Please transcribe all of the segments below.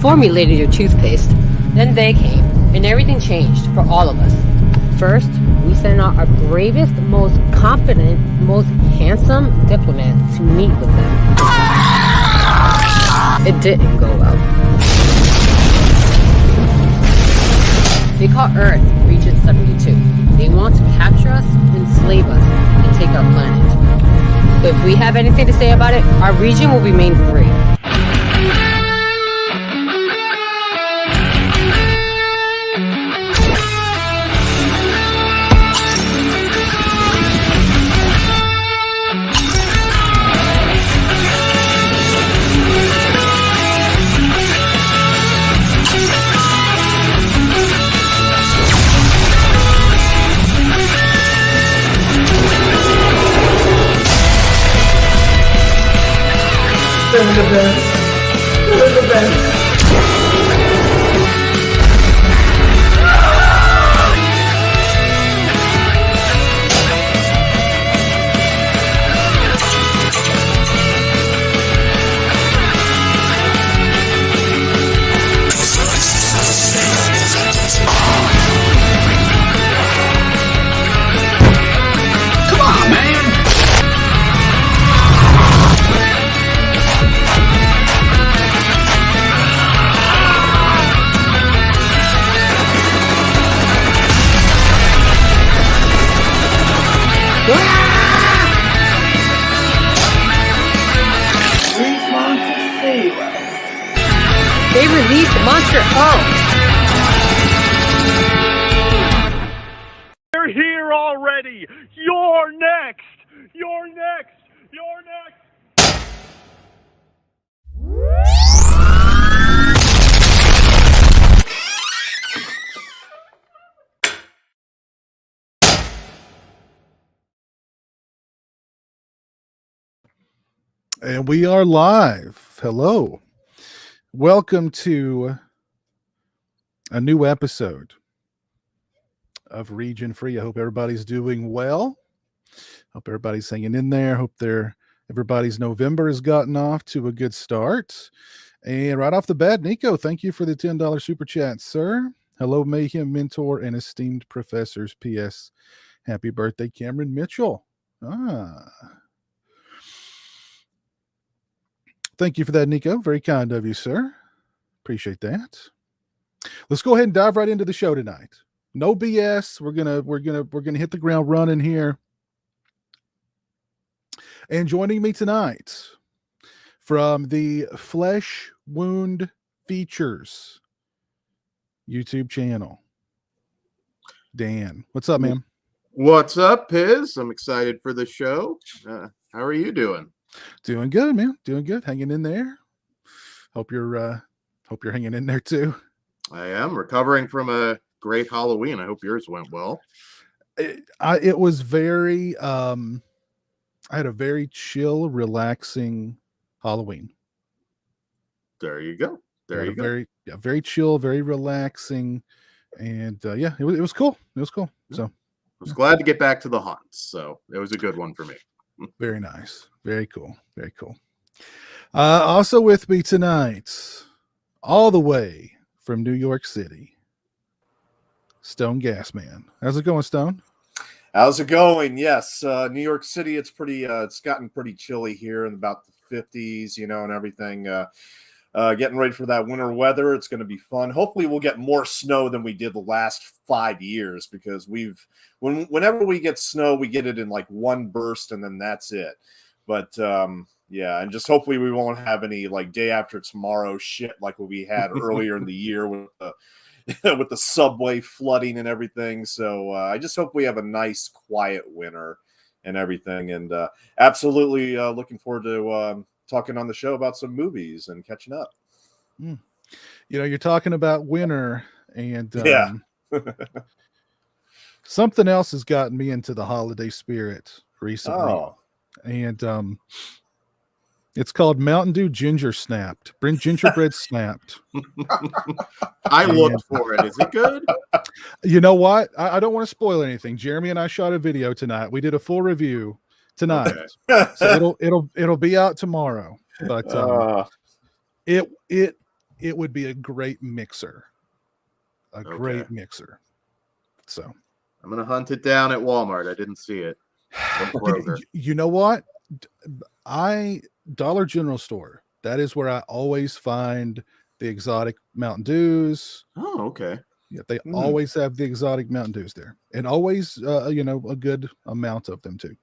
formulated your toothpaste. Then they came, and everything changed for all of us. First, we sent out our bravest, most confident, most handsome diplomat to meet with them. It didn't go well. They call Earth Region 72. They want to capture us, enslave us, and take our planet. But if we have anything to say about it, our region will remain free. They're the best. They're the best. Come on, man! They released Monster O. They're here already! You're next! You're next! You're next! And we are live. Hello. Welcome to a new episode of Region Free. I hope everybody's doing well. Hope everybody's hanging in there. Hope everybody's November has gotten off to a good start. And right off the bat, Nico, thank you for the $10 super chat, sir. Hello, Mayhem mentor and esteemed professors. P.S. Happy birthday, Cameron Mitchell. Thank you for that, Nico. Very kind of you, sir. Appreciate that. Let's go ahead and dive right into the show tonight. No BS. We're gonna hit the ground running here. And joining me tonight from the Flesh Wound Features YouTube channel, Dan. What's up, man? What's up, Piz? I'm excited for the show. How are you doing? Doing good, man. Doing good. Hanging in there. Hope you're hanging in there too. I am recovering from a great Halloween. I hope yours went well. It was very I had a very chill, relaxing Halloween. There you go. You go. Very chill, very relaxing, and it was cool. It was cool. So I was glad to get back to the haunts. So it was a good one for me. Very nice. Very cool. Very cool. Also with me tonight, all the way from New York City, Stone Gasman. How's it going, Stone? How's it going? Yes, New York City. It's pretty. It's gotten pretty chilly here in about the 50s, and everything. Getting ready for that winter weather. It's going to be fun. Hopefully, we'll get more snow than we did the last 5 years because whenever we get snow, we get it in like one burst and then that's it. But yeah, and just hopefully we won't have any like day after tomorrow shit like what we had earlier in the year with the subway flooding and everything. So I just hope we have a nice, quiet winter and everything. And absolutely looking forward to talking on the show about some movies and catching up. You're talking about winter and yeah. Something else has gotten me into the holiday spirit recently. And it's called Mountain Dew Ginger Snapped. Gingerbread Snapped. I looked for it. Is it good? You know what? I don't want to spoil anything. Jeremy and I shot a video tonight. We did a full review tonight. Okay. So it'll be out tomorrow. But it it would be a great mixer. Okay. Mixer. So I'm gonna hunt it down at Walmart. I didn't see it. Or Kroger. you know what? Dollar General store. That is where I always find the exotic Mountain Dews. Oh, okay. Yeah, they always have the exotic Mountain Dews there, and always, a good amount of them too.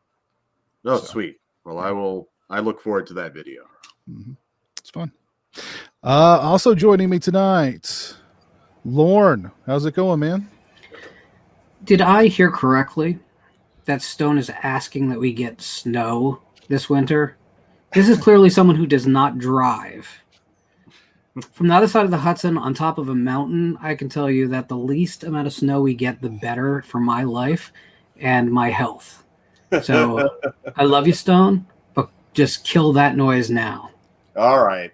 Oh, So, sweet. Well, I look forward to that video. It's fun. Also joining me tonight, Lorne. How's it going, man? Did I hear correctly that Stone is asking that we get snow this winter? This is clearly someone who does not drive. From the other side of the Hudson, on top of a mountain, I can tell you that the least amount of snow we get, the better for my life and my health. So I love you, Stone, but just kill that noise now. All right.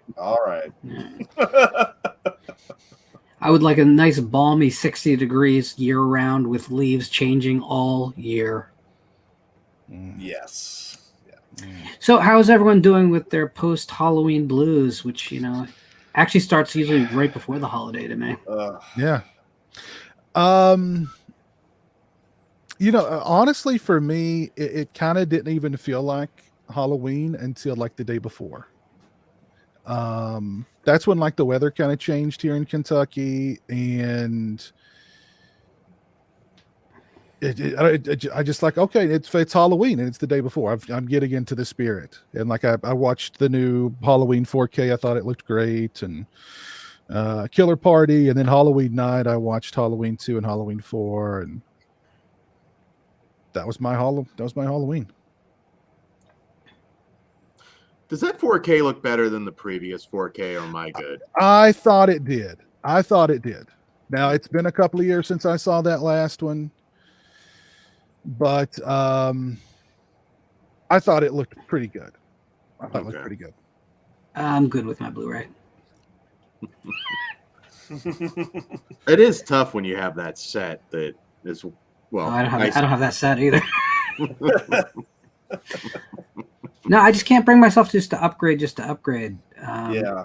I would like a nice balmy 60 degrees year round with leaves changing all year. Yes. Yeah. So how's everyone doing with their post-Halloween blues, which, actually starts usually right before the holiday to me? Yeah. Honestly, for me, it kind of didn't even feel like Halloween until like the day before. That's when like the weather kind of changed here in Kentucky, and I just like, okay, it's Halloween and it's the day before. I'm getting into the spirit, and like I watched the new Halloween 4K. I thought it looked great, and Killer Party, and then Halloween night I watched Halloween 2 and Halloween 4, and that was my Halloween. Does that 4K look better than the previous 4K, or am I good? I thought it did. Now, it's been a couple of years since I saw that last one, but I thought it looked pretty good. I'm good with my Blu-ray. It is tough when you have that set that is, well, I don't have that set either. No, I just can't bring myself just to upgrade. Yeah.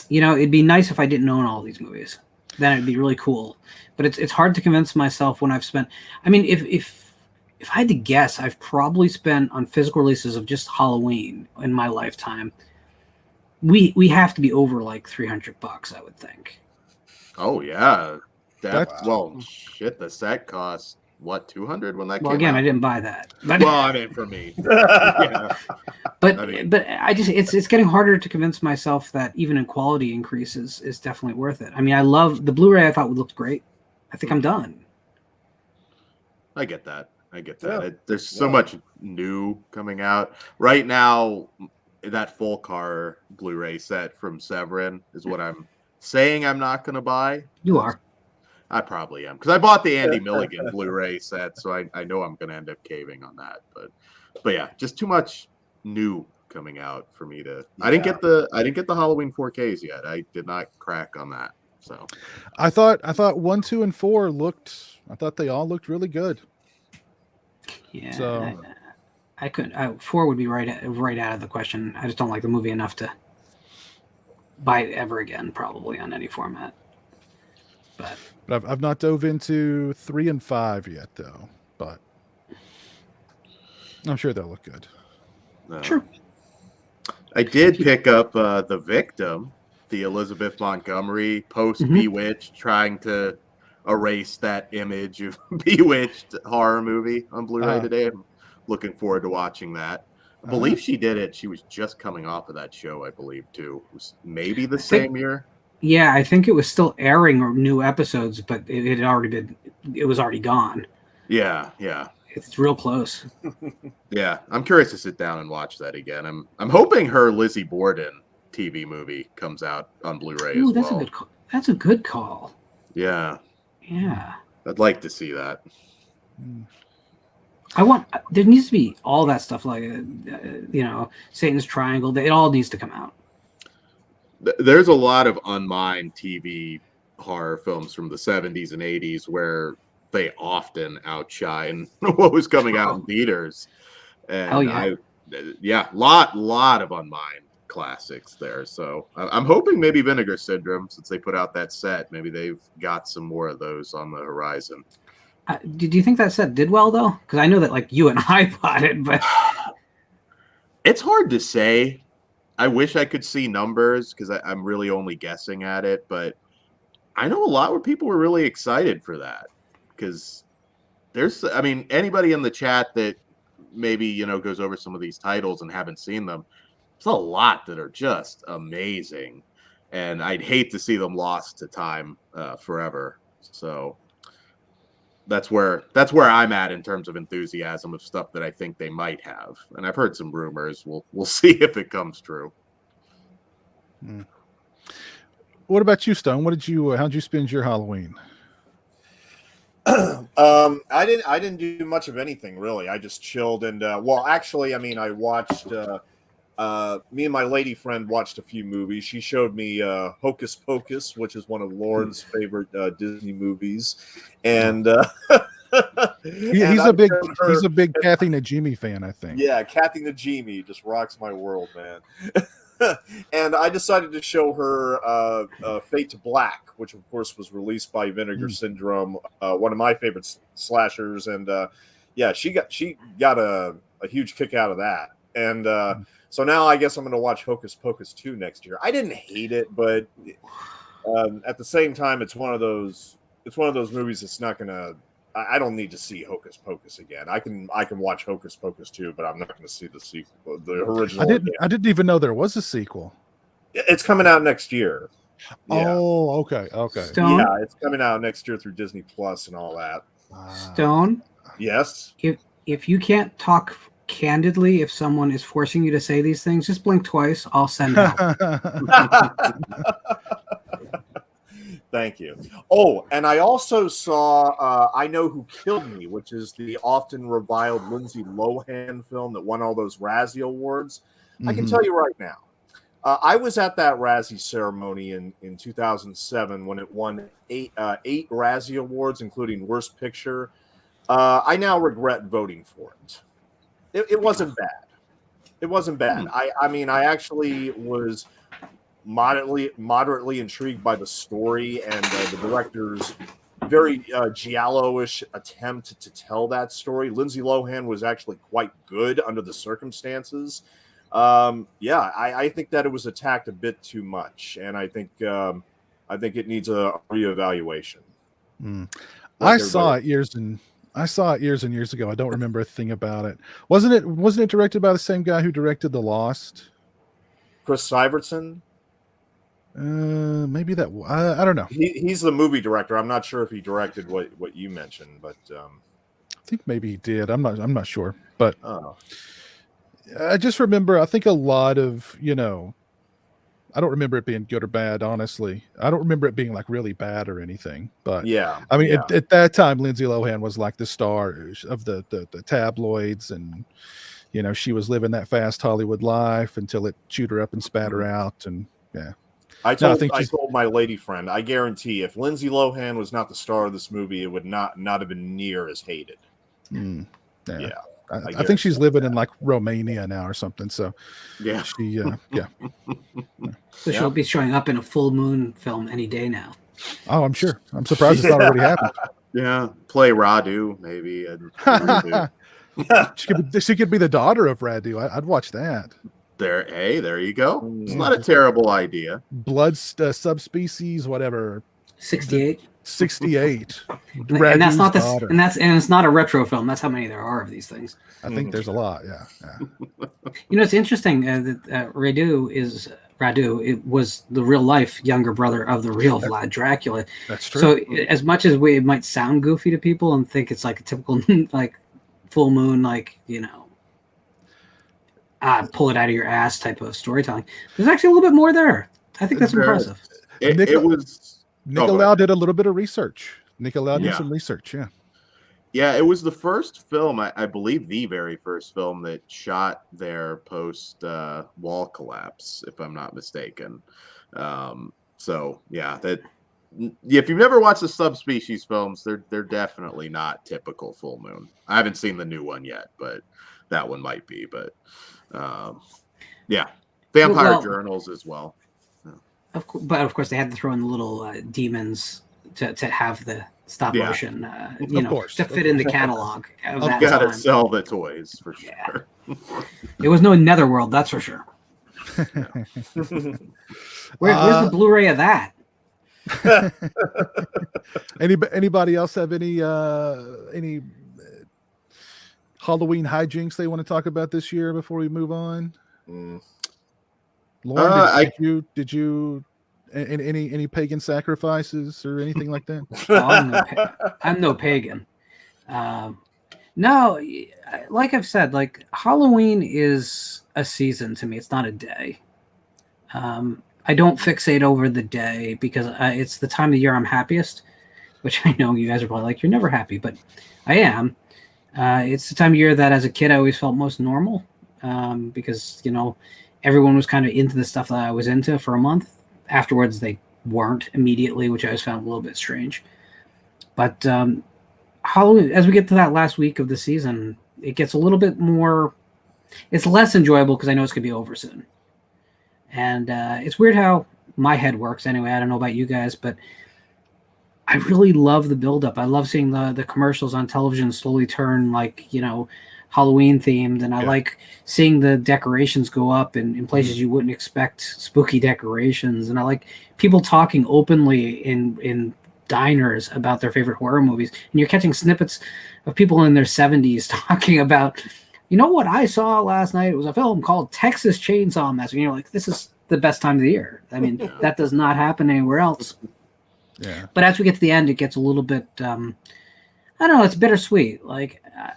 It'd be nice if I didn't own all these movies. Then it'd be really cool. But it's hard to convince myself when I've spent. I mean, if I had to guess, I've probably spent on physical releases of just Halloween in my lifetime. We have to be over like $300, I would think. Oh yeah, shit. The set cost what, 200 when that came again, out? I didn't buy that. But, well, I mean, for me. Yeah. But I just it's getting harder to convince myself that even in quality increases is definitely worth it. I mean, I love the Blu-ray. I thought looked great. I think I'm done. I get that. Yeah. There's so much new coming out right now. That full car Blu-ray set from Severin is what I'm saying I'm not going to buy. You are. I probably am, because I bought the Andy Milligan Blu-ray set, so I know I'm going to end up caving on that. But yeah, just too much new coming out for me to. Yeah. I didn't get the Halloween 4Ks yet. I did not crack on that. So I thought 1, 2, and 4 looked. I thought they all looked really good. Yeah. So I couldn't. 4 would be right out of the question. I just don't like the movie enough to buy it ever again, probably on any format. But I've not dove into 3 and 5 yet, though. But I'm sure they'll look good. Sure. I did pick up The Victim, the Elizabeth Montgomery post Bewitched, trying to erase that image of Bewitched horror movie on Blu-ray today. I'm looking forward to watching that. I believe she did it. She was just coming off of that show, I believe, too. It was maybe the same year. Yeah, I think it was still airing new episodes, but it was already gone. Yeah. It's real close. Yeah, I'm curious to sit down and watch that again. I'm hoping her Lizzie Borden TV movie comes out on Blu-ray as well. That's a good call. Yeah. Yeah. I'd like to see that. There needs to be all that stuff like, Satan's Triangle. It all needs to come out. There's a lot of unmined TV horror films from the 70s and 80s where they often outshine what was coming out in theaters. And hell yeah. Lot of unmined classics there. So I'm hoping maybe Vinegar Syndrome, since they put out that set, maybe they've got some more of those on the horizon. Do you think that set did well though? Because I know that like you and I bought it, but It's hard to say. I wish I could see numbers because I'm really only guessing at it, but I know a lot where people were really excited for that because anybody in the chat that maybe, goes over some of these titles and haven't seen them, there's a lot that are just amazing, and I'd hate to see them lost to time forever. So that's where I'm at in terms of enthusiasm of stuff that I think they might have, and I've heard some rumors. We'll see if it comes true. What about you, Stone? How'd you spend your Halloween? I didn't do much of anything really. I just chilled and I watched. Me and my lady friend watched a few movies. She showed me Hocus Pocus, which is one of Lauren's favorite Disney movies, and he's a big Kathy Najimy fan, I think. Yeah, Kathy Najimy just rocks my world, man. And I decided to show her Fade to Black, which of course was released by Vinegar Syndrome, one of my favorite slashers, and she got a huge kick out of that, and so now I guess I'm going to watch Hocus Pocus 2 next year. I didn't hate it, but at the same time, it's one of those movies that's not going to. I don't need to see Hocus Pocus again. I can watch Hocus Pocus 2, but I'm not going to see the sequel, the original. I didn't even know there was a sequel. It's coming out next year. Yeah. Oh, okay. Stone? Yeah, it's coming out next year through Disney Plus and all that. Stone, Yes. if you can't talk candidly, if someone is forcing you to say these things, just blink twice. I'll send help. Thank you. Oh, and I also saw I Know Who Killed Me, which is the often reviled Lindsay Lohan film that won all those Razzie Awards. Mm-hmm. I can tell you right now, I was at that Razzie ceremony in 2007 when it won eight Razzie Awards, including Worst Picture. I now regret voting for it. It wasn't bad. It wasn't bad. I actually was moderately intrigued by the story and the director's very giallo-ish attempt to tell that story. Lindsay Lohan was actually quite good under the circumstances. I think that it was attacked a bit too much, and I think it needs a reevaluation. I saw it years and years ago. I don't remember a thing about it. Wasn't it directed by the same guy who directed The Lost? Chris Syvertson? Maybe that. I don't know. He's the movie director. I'm not sure if he directed what you mentioned, but I think maybe he did. I'm not sure, but I just remember. I think a lot of I don't remember it being good or bad. Honestly, I don't remember it being like really bad or anything. But at that time, Lindsay Lohan was like the star of the tabloids, and she was living that fast Hollywood life until it chewed her up and spat her out, and yeah. I told my lady friend, I guarantee if Lindsay Lohan was not the star of this movie, it would not have been near as hated. Yeah. I think she's living in like Romania now or something. So so she'll be showing up in a Full Moon film any day now. Oh, I'm sure. I'm surprised it's not already happened. Yeah, play Radu maybe. She could be the daughter of Radu. I'd watch that. There you go. It's not a terrible idea. Blood subspecies, whatever. 68. 68. And that's not this. And it's not a retro film. That's how many there are of these things. I think there's a lot. Yeah. It's interesting that Radu. It was the real life younger brother of the real Vlad Dracula. That's true. So as much as it might sound goofy to people and think it's like a typical like full moon, pull it out of your ass type of storytelling, there's actually a little bit more there. I think that's impressive. Nicolau did a little bit of research. Nicolau did some research, Yeah, it was the first film, I believe the very first film that shot there post wall collapse, if I'm not mistaken. If you've never watched the subspecies films, they're definitely not typical Full Moon. I haven't seen the new one yet, but that one might be. But Vampire Well- Journals as well. But of course, they had to throw in the little demons to have the stop Yeah. motion, Of course. to fit in the catalog of Of that Gotta time. sell the toys for Yeah. sure. It was no Netherworld, that's for sure. Where's the Blu-ray of that? Anybody else have any Halloween hijinks they want to talk about this year before we move on? Lauren, did you any pagan sacrifices or anything like that? I'm no pagan. No, like I've said, like Halloween is a season to me. It's not a day. I don't fixate over the day because it's the time of the year I'm happiest, which I know you guys are probably like, you're never happy, but I am. It's the time of year that as a kid I always felt most normal because, everyone was kind of into the stuff that I was into for a month. Afterwards, they weren't immediately, which I always found a little bit strange. But Halloween, as we get to that last week of the season, it gets a little bit more, it's less enjoyable because I know it's going to be over soon. And it's weird how my head works anyway. I don't know about you guys, but I really love the buildup. I love seeing the commercials on television slowly turn Halloween themed, and I like seeing the decorations go up in places you wouldn't expect spooky decorations, and I like people talking openly in diners about their favorite horror movies, and you're catching snippets of people in their 70s talking about, what I saw last night, it was a film called Texas Chainsaw Massacre, and you're like, this is the best time of the year. I mean, that does not happen anywhere else. Yeah. But as we get to the end, it gets a little bit I don't know, it's bittersweet.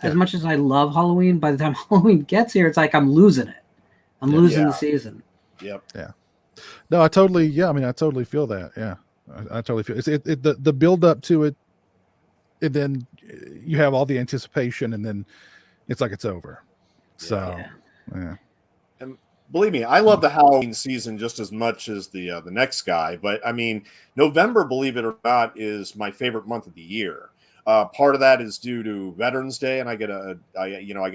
As much as I love Halloween, by the time Halloween gets here, it's like I'm losing it. I'm losing the season. Yep. Yeah. No, I totally feel that. Yeah. I totally feel the build up to it, and then you have all the anticipation, and then it's like it's over. So, yeah. And believe me, I love the Halloween season just as much as the next guy. But I mean, November, believe it or not, is my favorite month of the year. Part of that is due to Veterans Day, and I get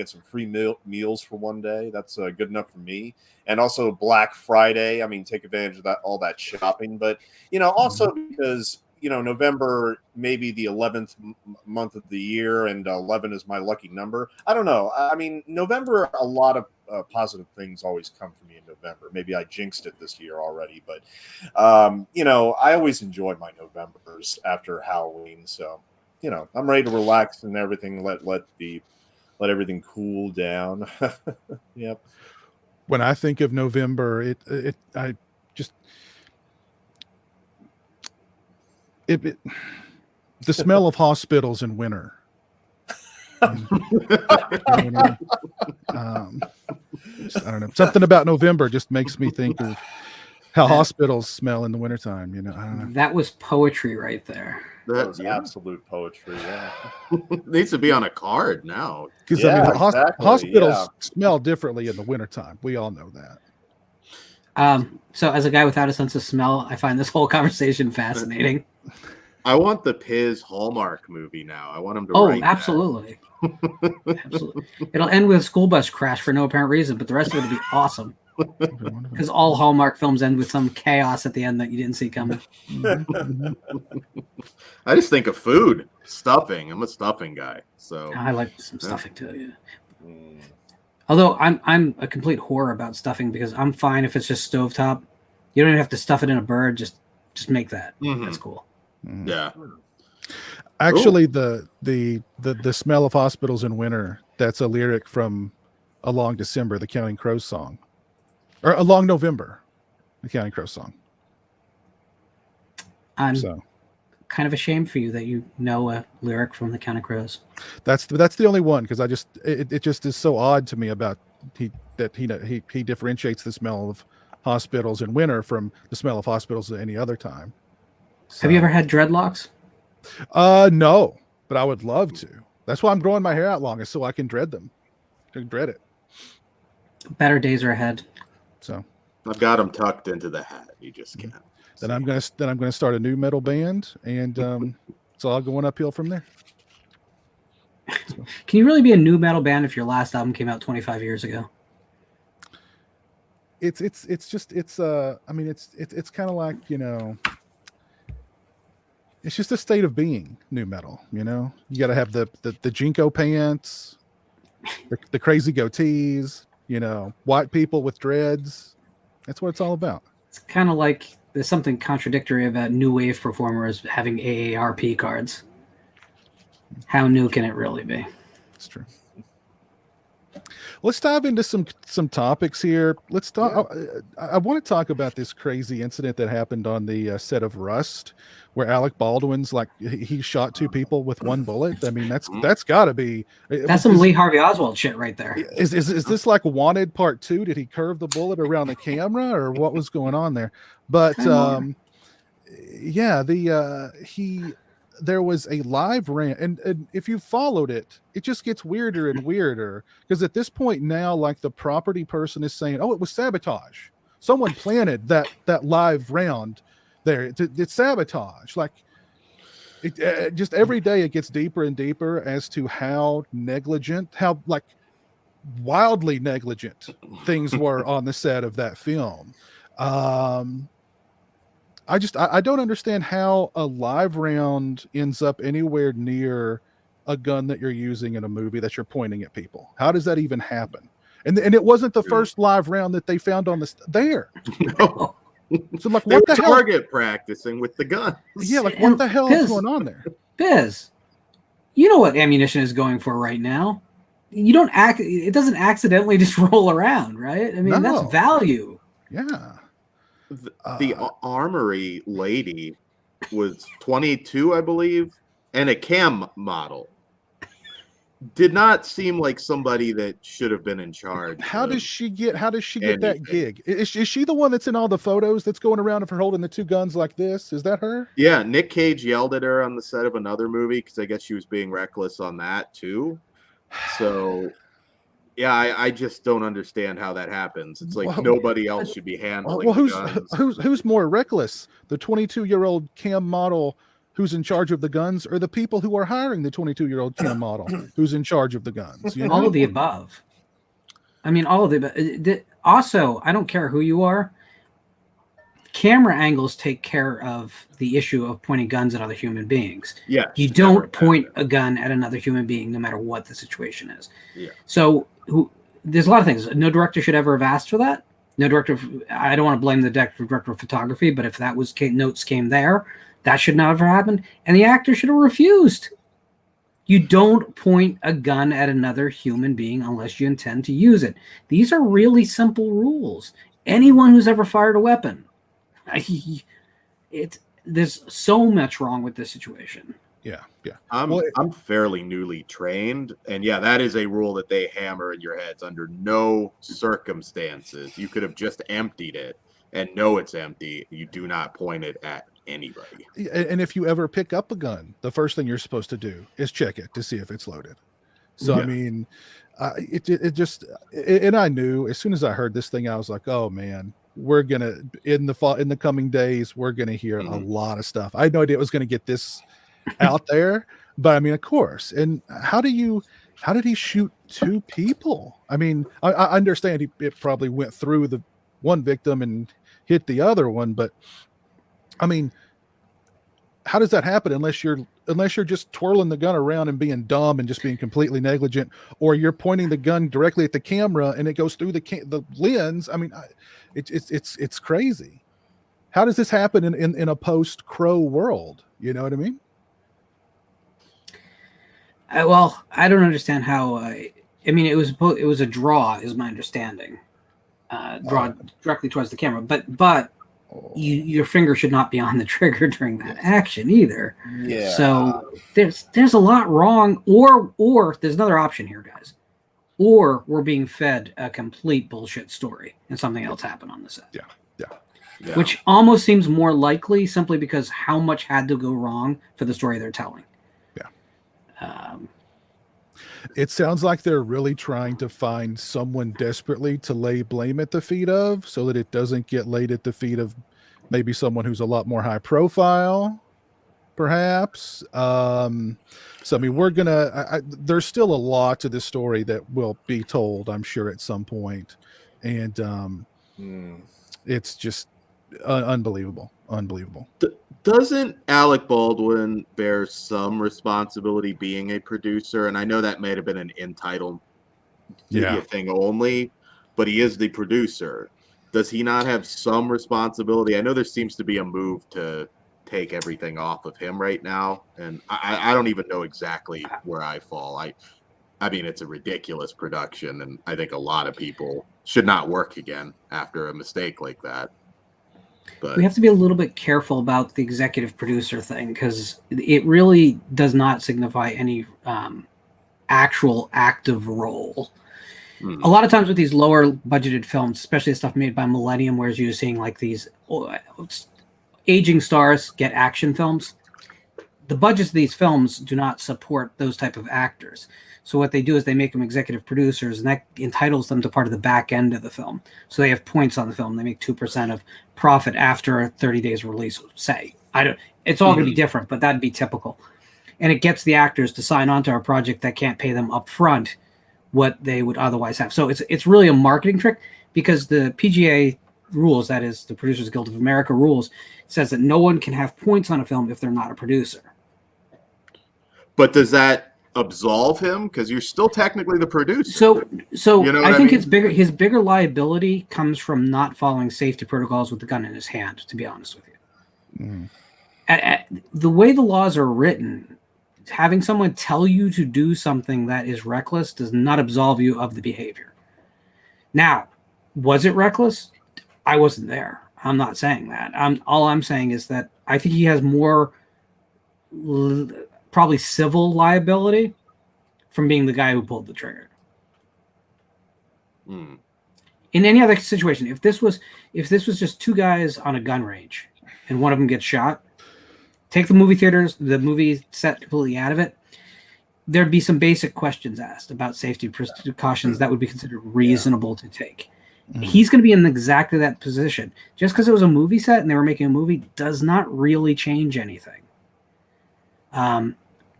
some free meals for one day. That's good enough for me. And also Black Friday. I mean, take advantage of all that shopping. But also because November may be the 11th month of the year, and 11 is my lucky number. I don't know. I mean, November, a lot of positive things always come for me in November. Maybe I jinxed it this year already, but I always enjoy my Novembers after Halloween. So. I'm ready to relax and everything. Let everything cool down. Yep. When I think of November, the smell of hospitals in winter. I don't know. Something about November just makes me think of how hospitals smell in the wintertime. I don't know. That was poetry right there. That was absolute poetry. Yeah. Needs to be on a card now. Because hospitals smell differently in the wintertime. We all know that. So as a guy without a sense of smell, I find this whole conversation fascinating. I want the Piz Hallmark movie now. I want him to write absolutely. Absolutely. It'll end with a school bus crash for no apparent reason, but the rest of it will be awesome. Because all Hallmark films end with some chaos at the end that you didn't see coming. I just think of food, stuffing. I'm a stuffing guy, so I like some stuffing too. Yeah. Although I'm a complete whore about stuffing because I'm fine if it's just stovetop. You don't even have to stuff it in a bird. Just make that. That's cool. Yeah. Actually, the smell of hospitals in winter. That's a lyric from "Along December," the Counting Crows song. Or Along November, the Counting Crows song. I'm kind of ashamed for you that you know a lyric from the Counting Crows. That's the only one because it just is so odd to me about he differentiates the smell of hospitals in winter from the smell of hospitals at any other time. So, have you ever had dreadlocks? No, but I would love to. That's why I'm growing my hair out longer so I can dread them. I can dread it. Better days are ahead. So I've got them tucked into the hat. You just can't. Then I'm gonna start a new metal band, and it's all going uphill from there. So. Can you really be a new metal band if your last album came out 25 years ago? I mean, it's kind of like, you know, it's just a state of being, new metal. You know, you got to have the Jinko pants, the crazy goatees, you know, white people with dreads. That's what it's all about. It's kind of like there's something contradictory about new wave performers having AARP cards. How new can it really be? It's true. Let's dive into some topics here. Let's talk. I want to talk about this crazy incident that happened on the set of Rust, where Alec Baldwin's like he shot two people with one bullet. I mean, that's got to be. That's some Lee Harvey Oswald shit right there. Is this like Wanted Part 2? Did he curve the bullet around the camera, or what was going on there? But yeah, there was a live rant, and if you followed it, it just gets weirder and weirder, because at this point now, like, the property person is saying, oh, it was sabotage. Someone planted that live round there. It's sabotage. Like, it just every day it gets deeper and deeper as to how negligent, how like wildly negligent things were on the set of that film. I don't understand how a live round ends up anywhere near a gun that you're using in a movie that you're pointing at people. How does that even happen? And it wasn't the first live round that they found on there. No. So like, They what were the hell? target practicing with the guns. Yeah, like, what the hell is going on there? Biz, you know what ammunition is going for right now. You don't it doesn't accidentally just roll around, right? I mean, No. that's value. Yeah. The armory lady was 22, I believe, and a cam model. Did not seem like somebody that should have been in charge. How does she get that anything. gig? Is she the one that's in all the photos that's going around of her holding the two guns like this? Is that her? Yeah, Nick Cage yelled at her on the set of another movie because I guess she was being reckless on that too. So, yeah, I just don't understand how that happens. It's like nobody else should be handling guns. who's more reckless? The 22-year-old cam model who's in charge of the guns, or the people who are hiring the 22-year-old cam model who's in charge of the guns? You know? All of the above. I mean, all of the above. Also, I don't care who you are. Camera angles take care of the issue of pointing guns at other human beings. Yeah, You don't point a gun at another human being, no matter what the situation is. Yeah. So there's a lot of things. No director should ever have asked for that. No director. I don't want to blame the director of photography, but if that was notes came there, that should not have happened. And the actor should have refused. You don't point a gun at another human being unless you intend to use it. These are really simple rules. Anyone who's ever fired a weapon, there's so much wrong with this situation. Yeah. I'm fairly newly trained, and yeah, that is a rule that they hammer in your heads. Under no circumstances, you could have just emptied it and know it's empty. You do not point it at anybody. And if you ever pick up a gun, the first thing you're supposed to do is check it to see if it's loaded. So I mean, and I knew as soon as I heard this thing, I was like, oh man, we're gonna in the coming days, we're gonna hear a lot of stuff. I had no idea it was gonna get this out there, but I mean, of course. And how did he shoot two people? I mean, I understand it probably went through the one victim and hit the other one, but I mean, how does that happen unless you're just twirling the gun around and being dumb and just being completely negligent, or you're pointing the gun directly at the camera and it goes through the lens? I mean, it's crazy. How does this happen in a post-Crow world? You know what I mean? Well, I don't understand how. I mean, it was a draw, is my understanding. Draw directly towards the camera, but your finger should not be on the trigger during that action either. Yeah. So there's a lot wrong, or there's another option here, guys. Or we're being fed a complete bullshit story and something else happened on the set. Yeah. Which almost seems more likely, simply because how much had to go wrong for the story they're telling. It sounds like they're really trying to find someone desperately to lay blame at the feet of, so that it doesn't get laid at the feet of maybe someone who's a lot more high profile, perhaps. So, I mean, there's still a lot to this story that will be told, I'm sure, at some point. And It's just unbelievable. Doesn't Alec Baldwin bear some responsibility being a producer? And I know that may have been an entitled thing only, but he is the producer. Does he not have some responsibility? I know there seems to be a move to take everything off of him right now, and I don't even know exactly where I fall. I mean, it's a ridiculous production, and I think a lot of people should not work again after a mistake like that. But we have to be a little bit careful about the executive producer thing, because it really does not signify any actual active role. A lot of times with these lower budgeted films, especially stuff made by Millennium, where you're seeing like these aging stars get action films, the budgets of these films do not support those type of actors. So what they do is they make them executive producers, and that entitles them to part of the back end of the film. So they have points on the film. They make 2% of profit after 30 days release, say. It's all going to be different, but that'd be typical. And it gets the actors to sign on to our project that can't pay them up front what they would otherwise have. So it's really a marketing trick, because the PGA rules, that is the Producers Guild of America rules, says that no one can have points on a film if they're not a producer. But does that absolve him? Because you're still technically the producer. So You know I what think I mean? it's bigger. His bigger liability comes from not following safety protocols with the gun in his hand, to be honest with you. The way the laws are written, having someone tell you to do something that is reckless does not absolve you of the behavior. Now, was it reckless? I wasn't there. I'm not saying that. All I'm saying is that I think he has more probably civil liability from being the guy who pulled the trigger. In any other situation, if this was just two guys on a gun range and one of them gets shot, take the movie theaters, the movie set completely out of it, there'd be some basic questions asked about safety precautions that would be considered reasonable to take. He's going to be in exactly that position. Just because it was a movie set and they were making a movie does not really change anything.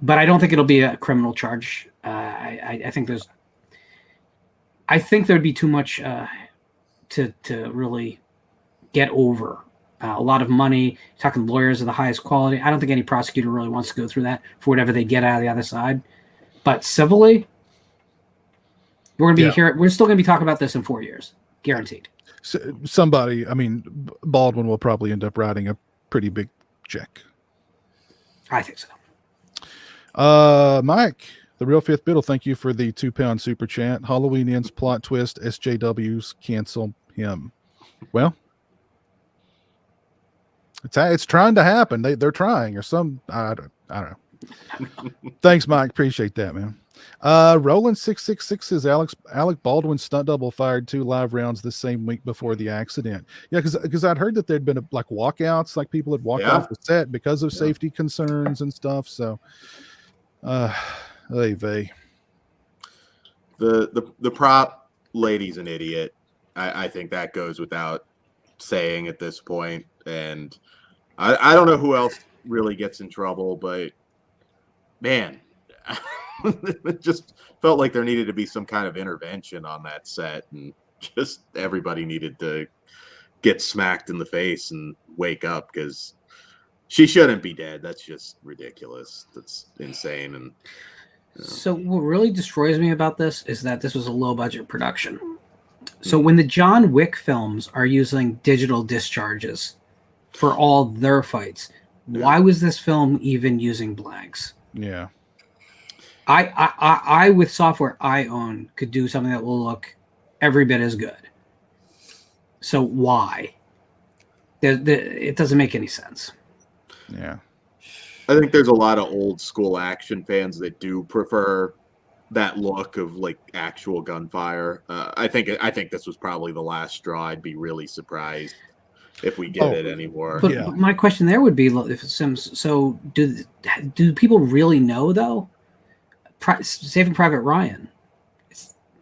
But I don't think it'll be a criminal charge. I think there'd be too much to really get over. A lot of money, talking lawyers of the highest quality. I don't think any prosecutor really wants to go through that for whatever they get out of the other side. But civilly, we're going to be here. We're still going to be talking about this in 4 years, guaranteed. So somebody, I mean, Baldwin will probably end up writing a pretty big check. I think so. Mike, the real Fifth Biddle, thank you for the £2 super chat. Halloween ends, plot twist, SJWs cancel him. Well, it's trying to happen. They're trying, or some I don't know. Thanks, Mike. Appreciate that, man. Roland 666 says Alec Baldwin's stunt double fired 2 live rounds the same week before the accident. Yeah, because I'd heard that there'd been like walkouts, like people had walked off the set because of safety concerns and stuff. So, the prop lady's an idiot. I think that goes without saying at this point. And I don't know who else really gets in trouble, but man, it just felt like there needed to be some kind of intervention on that set, and just everybody needed to get smacked in the face and wake up, because she shouldn't be dead. That's just ridiculous. That's insane. And So what really destroys me about this is that this was a low budget production. So when the John Wick films are using digital discharges for all their fights, why was this film even using blanks? Yeah. I with software I own could do something that will look every bit as good. So why? It doesn't make any sense. Yeah. I think there's a lot of old school action fans that do prefer that look of like actual gunfire. I think this was probably the last straw. I'd be really surprised if we get it anymore. But my question there would be, if it's Sims, so do people really know though? Saving Private Ryan,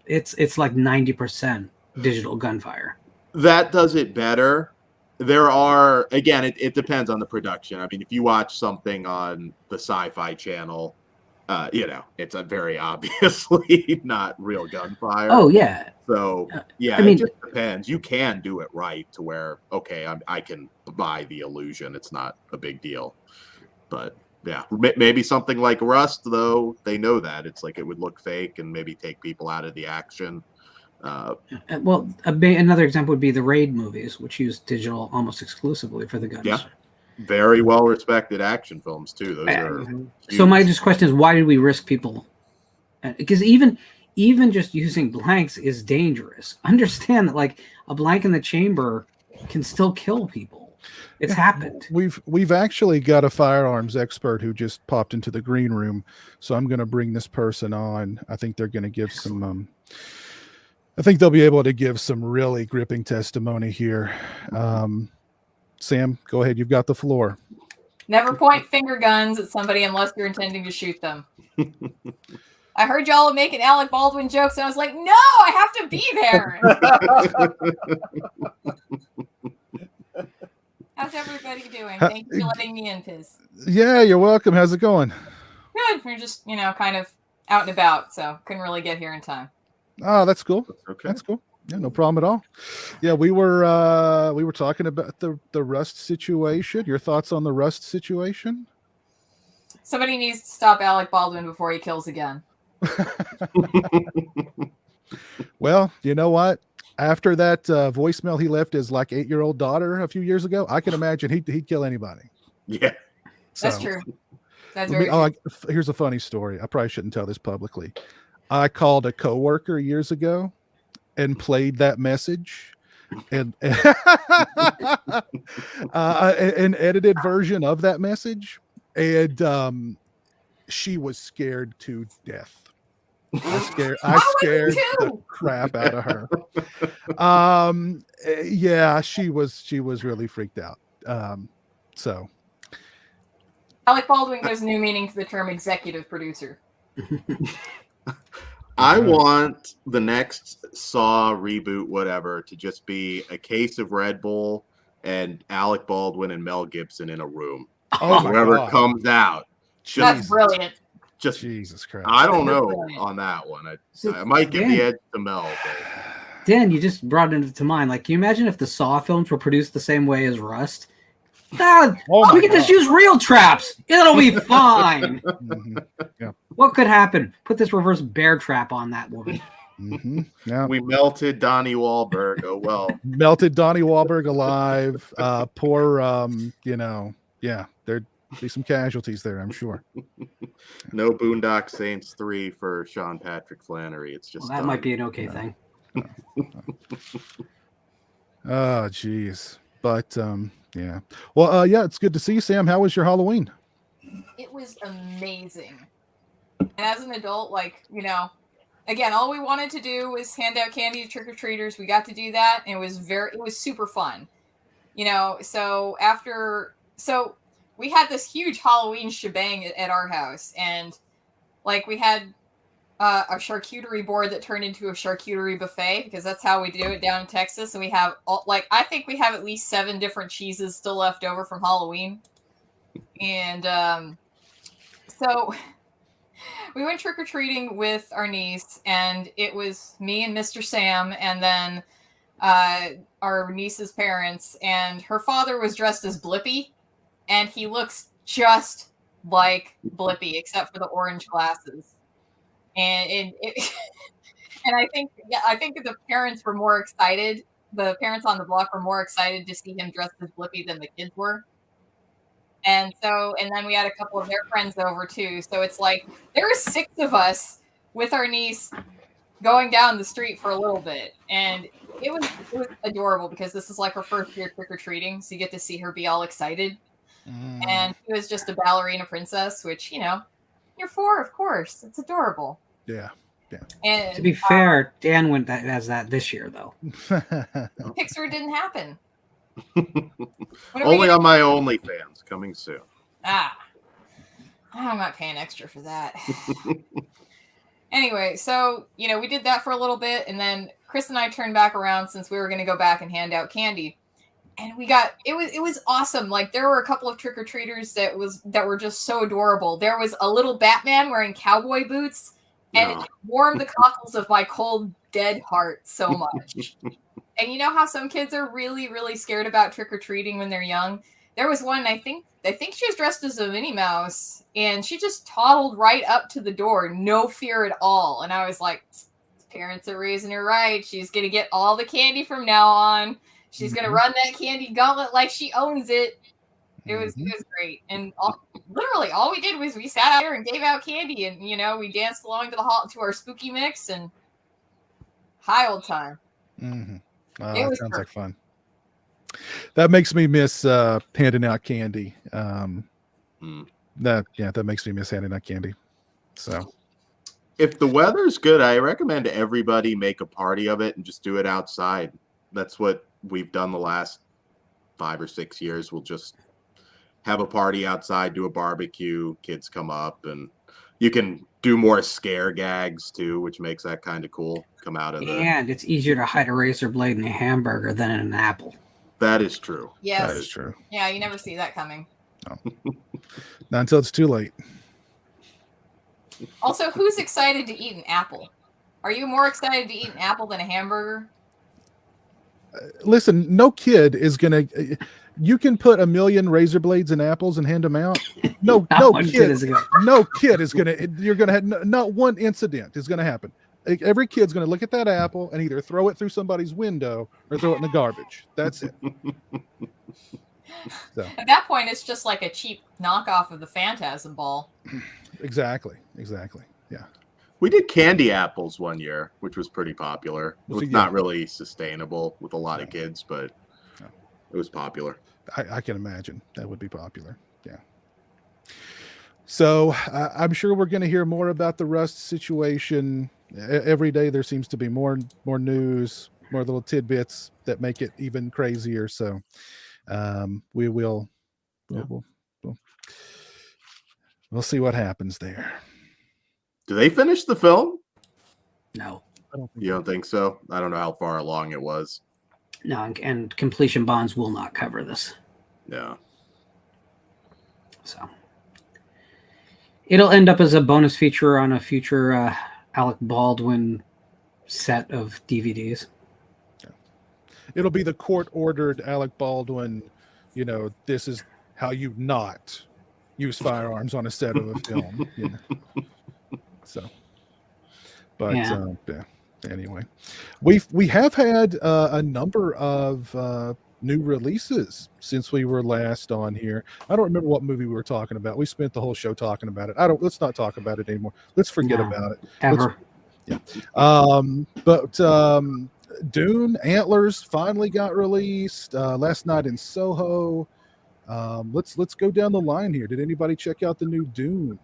it's like 90% digital gunfire. That does it better. There are, again, it depends on the production. I mean, if you watch something on the Sci-Fi Channel, it's a very obviously not real gunfire. Oh yeah. So yeah, I mean, it just depends. You can do it right to where, okay, I can buy the illusion. It's not a big deal. But yeah, maybe something like Rust, though, they know that it's like it would look fake and maybe take people out of the action. well, another example would be the Raid movies, which use digital almost exclusively for the guns. Yeah, very well respected action films too. Those are so my huge. just question is, why did we risk people? Because even just using blanks is dangerous. Understand that, like, a blank in the chamber can still kill people. It's happened. We've actually got a firearms expert who just popped into the green room, so I'm going to bring this person on. I think they're going to give some. I think they'll be able to give some really gripping testimony here. Sam, go ahead. You've got the floor. Never point finger guns at somebody unless you're intending to shoot them. I heard y'all making Alec Baldwin jokes, and I was like, no, I have to be there. How's everybody doing? Thank you for letting me in, Piz. Yeah, you're welcome. How's it going? Good. We're just, kind of out and about, so couldn't really get here in time. Oh, that's cool. Okay. That's cool. Yeah, no problem at all. Yeah, we were talking about the Rust situation. Your thoughts on the Rust situation? Somebody needs to stop Alec Baldwin before he kills again. Well, you know what? After that voicemail he left his 8-year-old daughter a few years ago, I can imagine he'd kill anybody. Yeah, that's true. That's very true. Here's a funny story. I probably shouldn't tell this publicly. I called a coworker years ago and played that message and an edited version of that message, and she was scared to death. I scared the crap out of her. Yeah, she was really freaked out. So Alec Baldwin gives new meaning to the term executive producer. I want the next Saw reboot, whatever, to just be a case of Red Bull and Alec Baldwin and Mel Gibson in a room. Oh, whoever comes out. That's brilliant. Just Jesus Christ. I don't know on that one. I might give the edge to Mel. But... Dan, you just brought it to mind. Can you imagine if the Saw films were produced the same way as Rust? We can just use real traps. It'll be fine. Mm-hmm. Yeah. What could happen? Put this reverse bear trap on that woman. Mm-hmm. Yeah. We melted Donnie Wahlberg. Oh well. Melted Donnie Wahlberg alive. Poor. Yeah. There'd be some casualties there, I'm sure. No Boondock Saints 3 for Sean Patrick Flannery. It's just that might be an okay thing. Oh, geez. But yeah. Well, yeah, it's good to see you, Sam. How was your Halloween? It was amazing. And as an adult, again, all we wanted to do was hand out candy to trick-or-treaters. We got to do that, and it was super fun. So we had this huge Halloween shebang at our house, and we had a charcuterie board that turned into a charcuterie buffet, because that's how we do it down in Texas. And we have I think we have at least 7 different cheeses still left over from Halloween. And so we went trick-or-treating with our niece, and it was me and Mr. Sam, and then our niece's parents, and her father was dressed as Blippi, and he looks just like Blippi, except for the orange glasses. And I think the parents were more excited. The parents on the block were more excited to see him dressed as Blippi than the kids were. And then we had a couple of their friends over too. So it's there were 6 of us with our niece going down the street for a little bit, and it was adorable, because this is her first year trick-or-treating, so you get to see her be all excited. And she was just a ballerina princess, which you're 4, of course. It's adorable. Yeah. And to be fair, Dan went as that this year, though. Pixar didn't happen. Only on my OnlyFans, coming soon. I'm not paying extra for that. Anyway, so we did that for a little bit, and then Chris and I turned back around, since we were going to go back and hand out candy. and we got it was awesome. Like there were a couple of trick-or-treaters that were just so adorable. There was a little Batman wearing cowboy boots, and it warmed the cockles of my cold dead heart so much. And you know how some kids are really, really scared about trick-or-treating when they're young? There was one, I think she was dressed as a Minnie Mouse, and she just toddled right up to the door, no fear at all. And I was like, parents are raising her right. She's going to get all the candy from now on. She's going to run that candy gauntlet like she owns it. It was great. And literally all we did was we sat out here and gave out candy, and, you know, we danced along to our spooky mix, and high old time. Mm-hmm. It That was sounds like perfect. fun. That makes me miss handing out candy. That makes me miss handing out candy. So, if the weather's good, I recommend everybody make a party of it and just do it outside. That's what we've done the last 5 or 6 years. We'll just have a party outside, do a barbecue, kids come up, and you can do more scare gags too, which makes that kind of cool. Come out of And it's easier to hide a razor blade in a hamburger than in an apple. That is true. Yes. that is true. Yeah, you never see that coming. Not until it's too late. Also, who's excited to eat an apple? Are you more excited to eat an apple than a hamburger? Listen, no kid is gonna. You can put 1 million razor blades in apples and hand them out. No kid is gonna. You're gonna have not one incident is gonna happen. Every kid's gonna look at that apple and either throw it through somebody's window or throw it in the garbage. That's it. So. At that point, it's just like a cheap knockoff of the Phantasm ball. Exactly. Yeah. We did candy apples one year, which was pretty popular. It was Yeah. not really sustainable with a lot of kids, but it was popular. I can imagine that would be popular. Yeah. So I'm sure we're going to hear more about the Rust situation. Every day there seems to be more news, more little tidbits that make it even crazier. So we'll see what happens there. Do they finish the film? No. You don't think so? I don't know how far along it was. No, and completion bonds will not cover this. Yeah. So it'll end up as a bonus feature on a future Alec Baldwin set of DVDs. It'll be the court-ordered Alec Baldwin, this is how you not use firearms on a set of a film. So, but anyway, we have had a number of new releases since we were last on here. I don't remember what movie we were talking about. We spent the whole show talking about it. Let's not talk about it anymore. Let's forget about it. Ever. But Dune Antlers finally got released last night in Soho. Let's go down the line here. Did anybody check out the new Dune?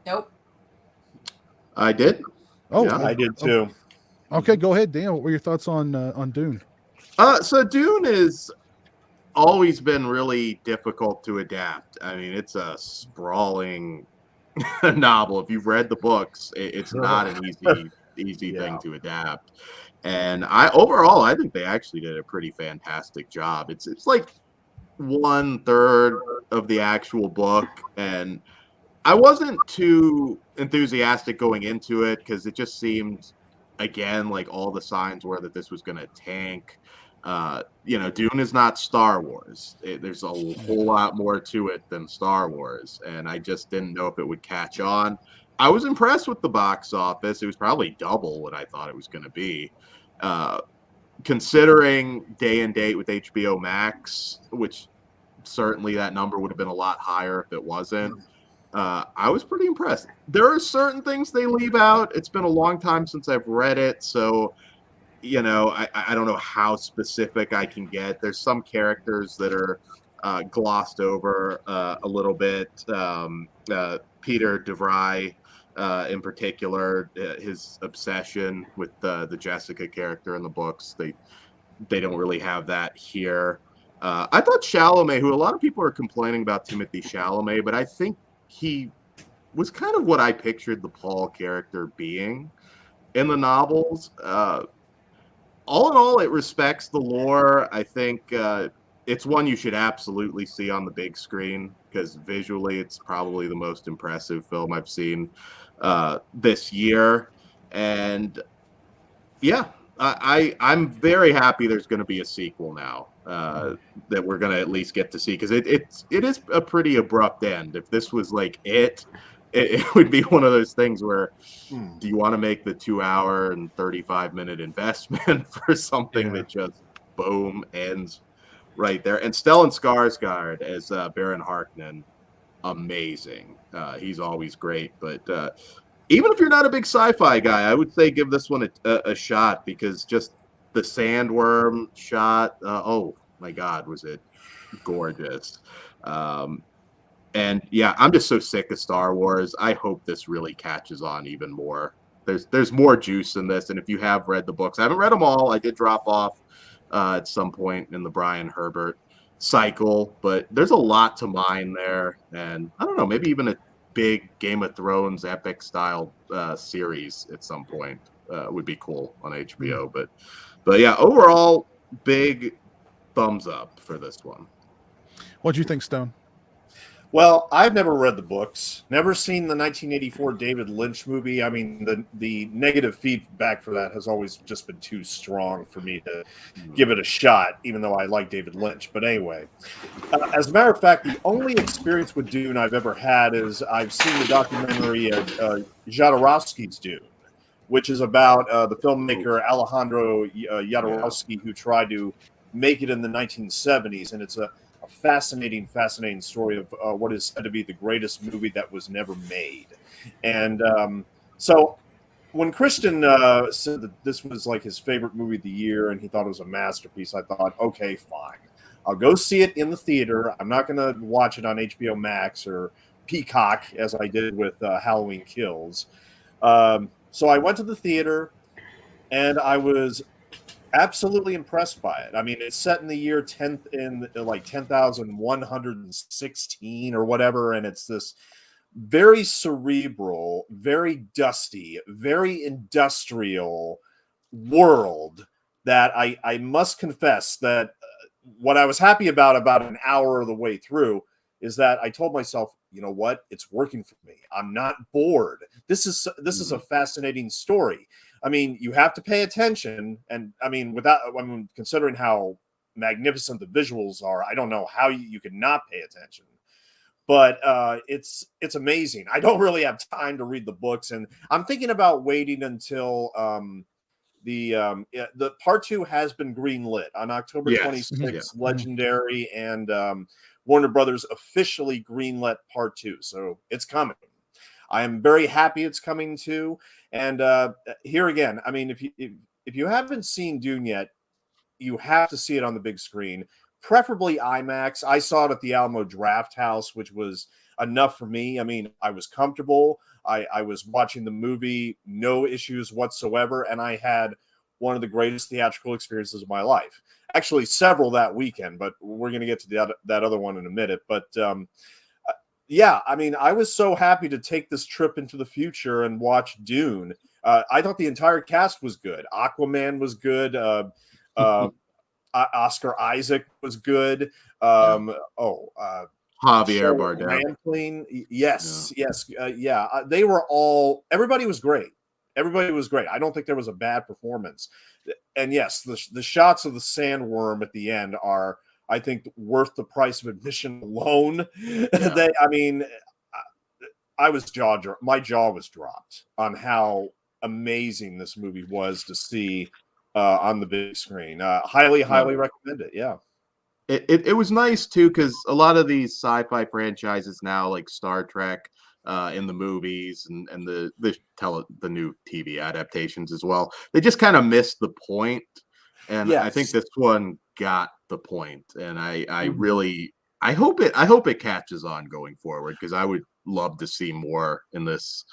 Nope. I did. Oh, yeah. I did too. Okay, go ahead, Dan. What were your thoughts on Dune? So Dune has always been really difficult to adapt. I mean, it's a sprawling novel. If you've read the books, it's not an easy thing to adapt. And I think they actually did a pretty fantastic job. It's like 1/3 of the actual book, and I wasn't too enthusiastic going into it because it just seemed, again, like all the signs were that this was going to tank. Dune is not Star Wars. There's a whole lot more to it than Star Wars, and I just didn't know if it would catch on. I was impressed with the box office. It was probably double what I thought it was going to be. Considering day and date with HBO Max, which certainly that number would have been a lot higher if it wasn't. I was pretty impressed. There are certain things they leave out. It's been a long time since I've read it, so I don't know how specific I can get. There's some characters that are glossed over a little bit. Peter DeVry, in particular, his obsession with the Jessica character in the books, they don't really have that here. I thought Chalamet, who a lot of people are complaining about Timothée Chalamet, but I think he was kind of what I pictured the Paul character being in the novels. All in all, it respects the lore. I think it's one you should absolutely see on the big screen because visually it's probably the most impressive film I've seen this year. And yeah, I'm very happy there's going to be a sequel now that we're going to at least get to see because it is a pretty abrupt end. If this was like it would be one of those things where do you want to make the 2-hour and 35-minute investment for something that just boom ends right there? And Stellan Skarsgård as Baron Harkonnen, amazing. He's always great, but even if you're not a big sci-fi guy, I would say give this one a shot because just the sandworm shot, oh my God, was it gorgeous. And yeah, I'm just so sick of Star Wars. I hope this really catches on even more. There's more juice in this, and if you have read the books, I haven't read them all. I did drop off at some point in the Brian Herbert cycle, but there's a lot to mine there, and I don't know, maybe even a big Game of Thrones epic style series at some point would be cool on HBO. But yeah, overall, big thumbs up for this one. What do you think, Stone? Well, I've never read the books, never seen the 1984 David Lynch movie. I mean, the negative feedback for that has always just been too strong for me to give it a shot, even though I like David Lynch. But anyway, as a matter of fact, the only experience with Dune I've ever had is I've seen the documentary of Jodorowsky's Dune, which is about the filmmaker Alejandro Jodorowsky, who tried to make it in the 1970s, and it's a fascinating story of what is said to be the greatest movie that was never made. And so when Christian said that this was like his favorite movie of the year and he thought it was a masterpiece, I thought, okay, fine. I'll go see it in the theater. I'm not going to watch it on HBO Max or Peacock as I did with Halloween Kills. So I went to the theater and I was absolutely impressed by it. I mean, it's set in the year 10,116 or whatever, and it's this very cerebral, very dusty, very industrial world that I must confess that what I was happy about an hour of the way through is that I told myself, you know what, it's working for me. I'm not bored. This is a fascinating story. I mean, you have to pay attention, and I mean, considering how magnificent the visuals are, I don't know how you could not pay attention. But it's amazing. I don't really have time to read the books, and I'm thinking about waiting until the part 2 has been greenlit on October 26th. Legendary and Warner Brothers officially greenlit part 2, so it's coming. I am very happy it's coming too. And here again, I mean, if you haven't seen Dune yet, you have to see it on the big screen, preferably IMAX. I saw it at the Alamo Draft House, which was enough for me. I mean, I was comfortable. I was watching the movie, no issues whatsoever, and I had one of the greatest theatrical experiences of my life. Actually, several that weekend, but we're going to get to that other one in a minute. But yeah, I mean, I was so happy to take this trip into the future and watch Dune. I thought the entire cast was good. Aquaman was good. Oscar Isaac was good. Javier Bardem. Yes. They were all. Everybody was great. I don't think there was a bad performance. And yes, the shots of the sandworm at the end are, I think, worth the price of admission alone. Yeah. My jaw was dropped on how amazing this movie was to see on the big screen. Highly recommend it. Yeah. It was nice too, because a lot of these sci-fi franchises now, like Star Trek, in the movies and the new TV adaptations as well, they just kind of missed the point. And yes. I think this one got the point, and I hope it catches on going forward, because I would love to see more in this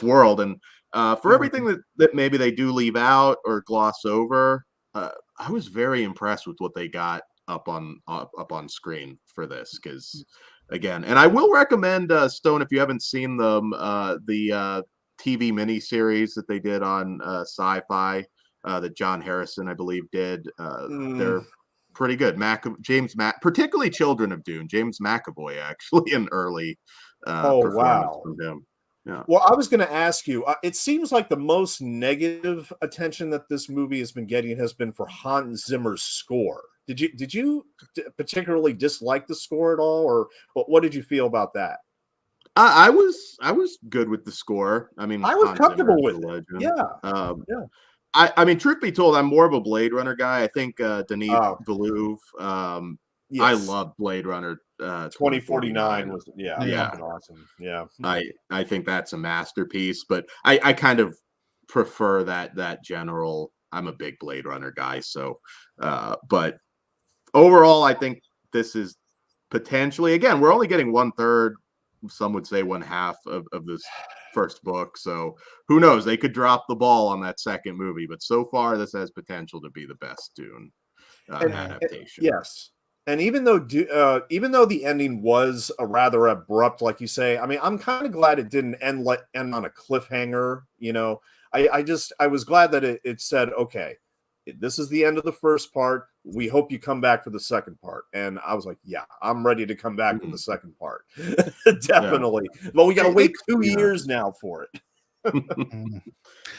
world. And for everything that maybe they do leave out or gloss over, I was very impressed with what they got up on screen for this, because again, and I will recommend Stone, if you haven't seen them, the TV miniseries that they did on Sci-Fi that John Harrison, I believe, did. They're pretty good. Particularly Children of Dune. James McAvoy, actually, an early performance wow. from him. Yeah. Well, I was going to ask you. It seems like the most negative attention that this movie has been getting has been for Hans Zimmer's score. Did you particularly dislike the score at all, or what did you feel about that? I was good with the score. I mean, I was Hans comfortable Zimmer's with a it. legend. Yeah. Yeah. I mean, truth be told, I'm more of a Blade Runner guy. I think Denis Oh. Villeneuve. Yes. I love Blade Runner 2049 was Yeah. fucking awesome. Yeah. I think that's a masterpiece, but I kind of prefer that general. I'm a big Blade Runner guy, so but overall, I think this is potentially, again, we're only getting 1/3, some would say 1/2 of this first book. So who knows? They could drop the ball on that second movie, but so far this has potential to be the best Dune adaptation. Yes. And even though the ending was a rather abrupt, like you say, I mean, I'm kind of glad it didn't end on a cliffhanger. You know, I was glad that it said, okay, this is the end of the first part. We hope you come back for the second part. And I was like, yeah, I'm ready to come back for the second part. Definitely. Yeah. But we got to wait 2 years now for it.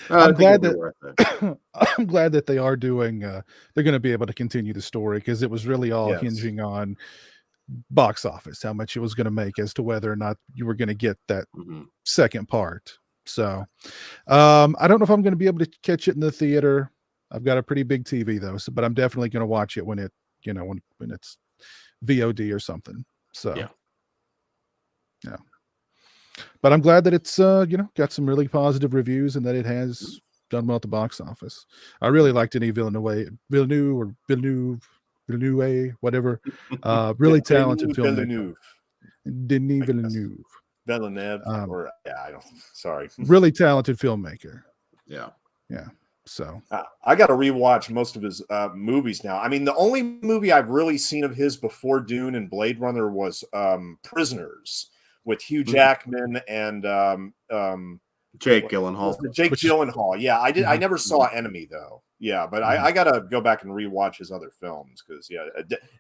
I'm glad that they are doing. They're going to be able to continue the story, because it was really all hinging on box office, how much it was going to make, as to whether or not you were going to get that second part. So I don't know if I'm going to be able to catch it in the theater. I've got a pretty big TV though, but I'm definitely going to watch it when it's VOD or something. So yeah. But I'm glad that it's got some really positive reviews, and that it has done well at the box office. I really like Denis Villeneuve, whatever. Really talented filmmaker. Denis Villeneuve. Sorry. Really talented filmmaker. Yeah. So I got to rewatch most of his movies now. I mean, the only movie I've really seen of his before Dune and Blade Runner was Prisoners, with Hugh Jackman and Jake Gyllenhaal. Gyllenhaal. Yeah, I did. I never saw Enemy though. Yeah, but I got to go back and rewatch his other films, because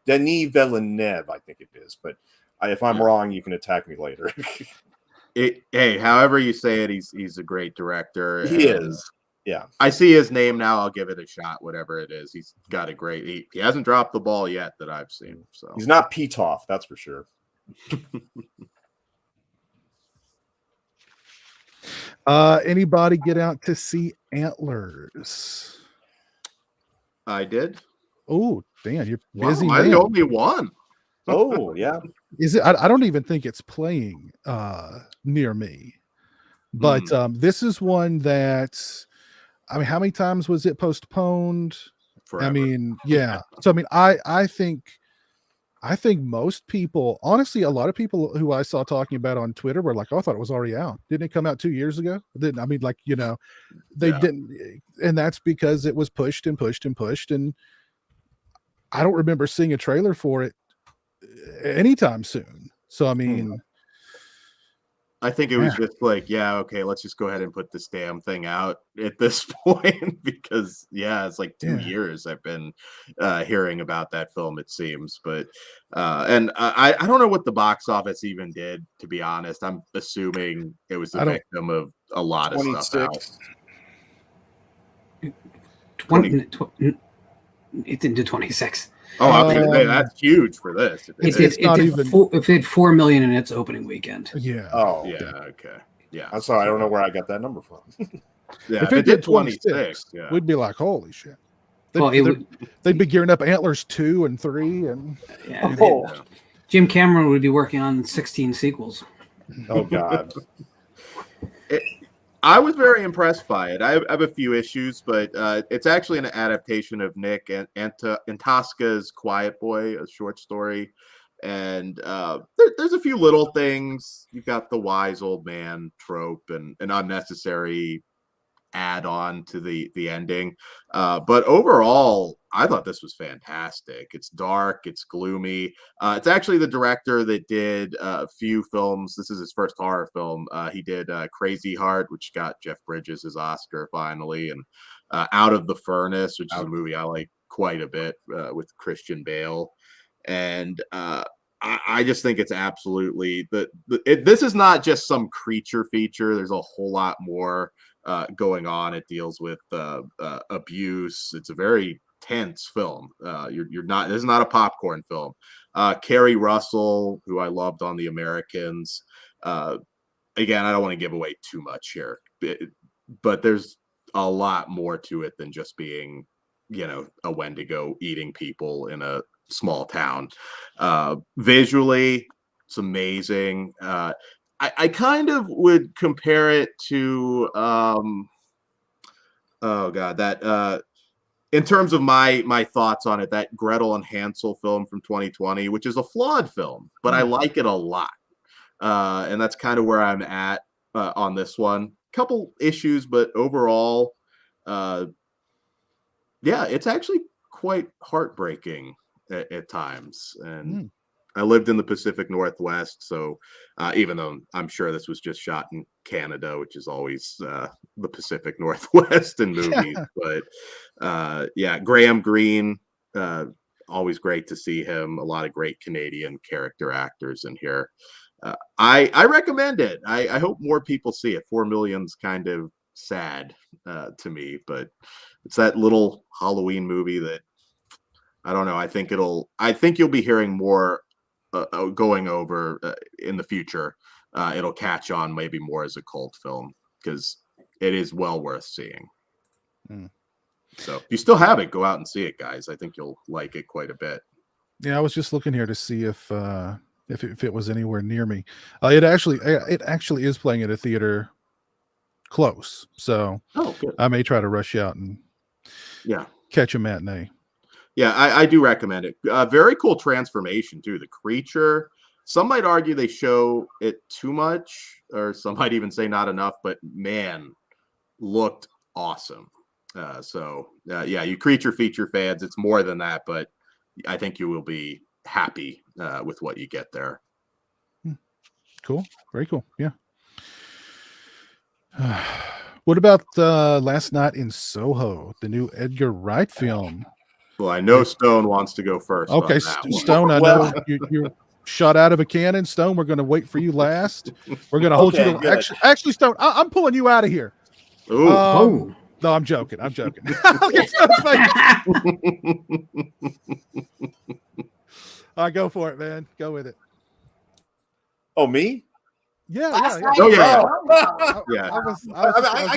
Denis Villeneuve, I think it is. But if I'm wrong, you can attack me later. Hey, however you say it, he's a great director. He is. Yeah, I see his name now. I'll give it a shot. Whatever it is, he's got a great. He hasn't dropped the ball yet that I've seen. So he's not Pitoff, that's for sure. Anybody get out to see Antlers? I did. Oh, damn, you're busy. I'm the only one. Oh, yeah. Is it? I don't even think it's playing near me. But this is one that, I mean, how many times was it postponed? Forever. I mean, yeah. So I mean, I think most people, honestly, a lot of people who I saw talking about on Twitter were like, "Oh, I thought it was already out. Didn't it come out 2 years ago?" Didn't I mean, like, they didn't, and that's because it was pushed and pushed and pushed, and I don't remember seeing a trailer for it anytime soon. So I mean, I think it was just like, okay, let's just go ahead and put this damn thing out at this point, because it's like 2 years I've been hearing about that film, it seems. But and I don't know what the box office even did, to be honest. I'm assuming it was the victim of a lot of stuff out. 20, it didn't do 26. Oh, I was gonna say, that's huge for this. It did 4 million in its opening weekend. Yeah. Oh, yeah. Okay. Yeah. I'm sorry, I don't know where I got that number from. If it did 26, we'd be like, holy shit. They'd be gearing up Antlers 2 and 3, and Jim Cameron would be working on 16 sequels. Oh God. I was very impressed by it. I have a few issues, but it's actually an adaptation of Nick Antosca's Quiet Boy, a short story. And there's a few little things. You've got the wise old man trope and an unnecessary add-on to the ending. But overall, I thought this was fantastic. It's dark, it's gloomy. It's actually the director that did a few films. This is his first horror film. He did Crazy Heart, which got Jeff Bridges his Oscar finally, and Out of the Furnace, which is a movie I like quite a bit with Christian Bale, and I just think it's absolutely this is not just some creature feature. There's a whole lot more going on. It deals with abuse. It's a very tense film. You're not. This is not a popcorn film. Kerry Russell, who I loved on The Americans. Again, I don't want to give away too much here, but there's a lot more to it than just being, a Wendigo eating people in a small town. Visually, it's amazing. I kind of would compare it to in terms of my thoughts on it, that Gretel and Hansel film from 2020, which is a flawed film, but I like it a lot. And that's kind of where I'm at on this one. Couple issues, but overall, it's actually quite heartbreaking at times. And I lived in the Pacific Northwest, so even though I'm sure this was just shot in Canada, which is always the Pacific Northwest in movies, but Graham Greene, always great to see him. A lot of great Canadian character actors in here. I recommend it. I hope more people see it. 4 million's kind of sad to me, but it's that little Halloween movie that I don't know. I think you'll be hearing more going over in the future. It'll catch on maybe more as a cult film because it is well worth seeing. So if you still have it, go out and see it, guys. I think you'll like it quite a bit. Yeah, I was just looking here to see if it was anywhere near me. It actually is playing at a theater close, so I may try to rush out and catch a matinee. Yeah, I do recommend it. Very cool transformation too. The creature. Some might argue they show it too much, or some might even say not enough. But man, looked awesome. You creature feature fans, it's more than that. But I think you will be happy with what you get there. Cool, very cool. Yeah. What about Last Night in Soho, the new Edgar Wright film? Well, I know Stone wants to go first. Okay, Stone, I know you're shot out of a cannon. Stone, we're going to wait for you last. We're going to hold you to actually, Stone, I'm pulling you out of here. No, I'm joking. Look at Stone's face. All right, go for it, man. Go with it. Oh, me? Yeah. I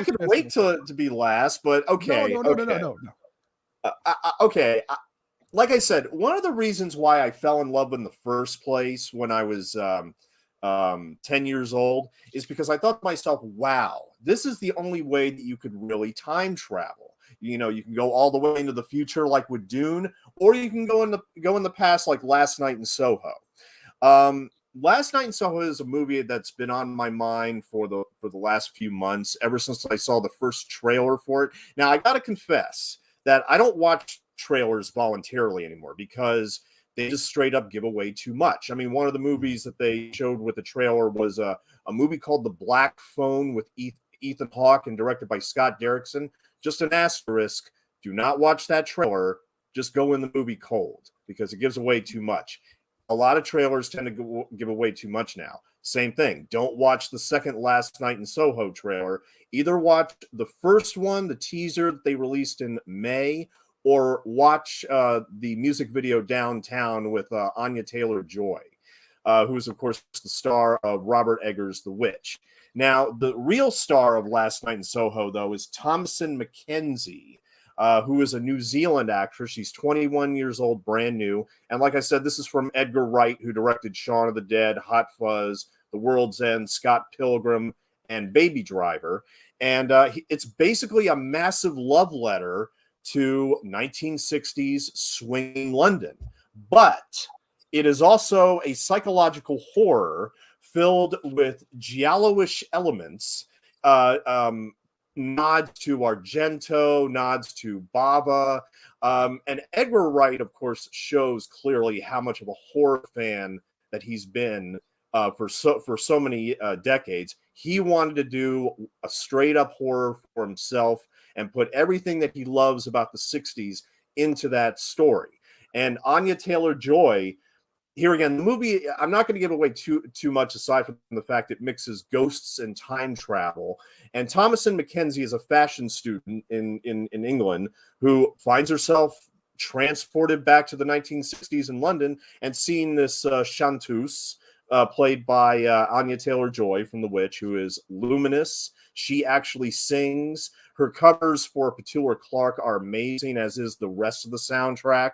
could wait to be last, but okay. No. Okay. Like I said, one of the reasons why I fell in love in the first place when I was 10 years old is because I thought to myself, wow, this is the only way that you could really time travel. You can go all the way into the future like with Dune, or you can go in the past like Last Night in Soho. Last Night in Soho is a movie that's been on my mind for the last few months, ever since I saw the first trailer for it. Now, I got to confess that I don't watch trailers voluntarily anymore because they just straight up give away too much. I mean, one of the movies that they showed with the trailer was a movie called The Black Phone with Ethan Hawke and directed by Scott Derrickson. Just an asterisk. Do not watch that trailer. Just go in the movie cold because it gives away too much. A lot of trailers tend to give away too much now. Same thing. Don't watch the second Last Night in Soho trailer. Either watch the first one, the teaser that they released in May, or watch the music video Downtown with Anya Taylor-Joy, who is, of course, the star of Robert Eggers' The Witch. Now, the real star of Last Night in Soho, though, is Thomasin McKenzie, who is a New Zealand actress. She's 21 years old, brand new. And like I said, this is from Edgar Wright, who directed Shaun of the Dead, Hot Fuzz, The World's End, Scott Pilgrim, and Baby Driver. And it's basically a massive love letter to 1960s swinging London. But it is also a psychological horror filled with giallo-ish elements, nods to Argento, nods to Bava. And Edgar Wright, of course, shows clearly how much of a horror fan that he's been for so many decades. He wanted to do a straight-up horror for himself and put everything that he loves about the 60s into that story. And Anya Taylor-Joy, here again, the movie, I'm not going to give away too much aside from the fact it mixes ghosts and time travel. And Thomasin McKenzie is a fashion student in England who finds herself transported back to the 1960s in London and seeing this chanteuse played by Anya Taylor-Joy from The Witch, who is luminous. She actually sings. Her covers for Petula Clark are amazing, as is the rest of the soundtrack.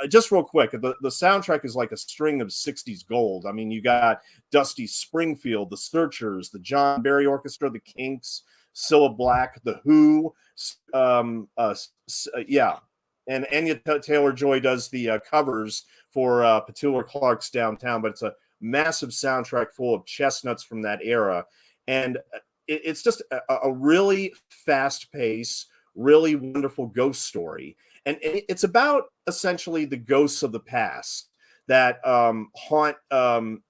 Just real quick, the soundtrack is like a string of 60s gold. I mean, you got Dusty Springfield, The Searchers, the John Barry Orchestra, the Kinks, Cilla Black, The Who. And Anya Taylor-Joy does the covers for Petula Clark's Downtown, but it's a massive soundtrack full of chestnuts from that era. And it's just a really fast-paced, really wonderful ghost story. And it's about essentially the ghosts of the past that haunt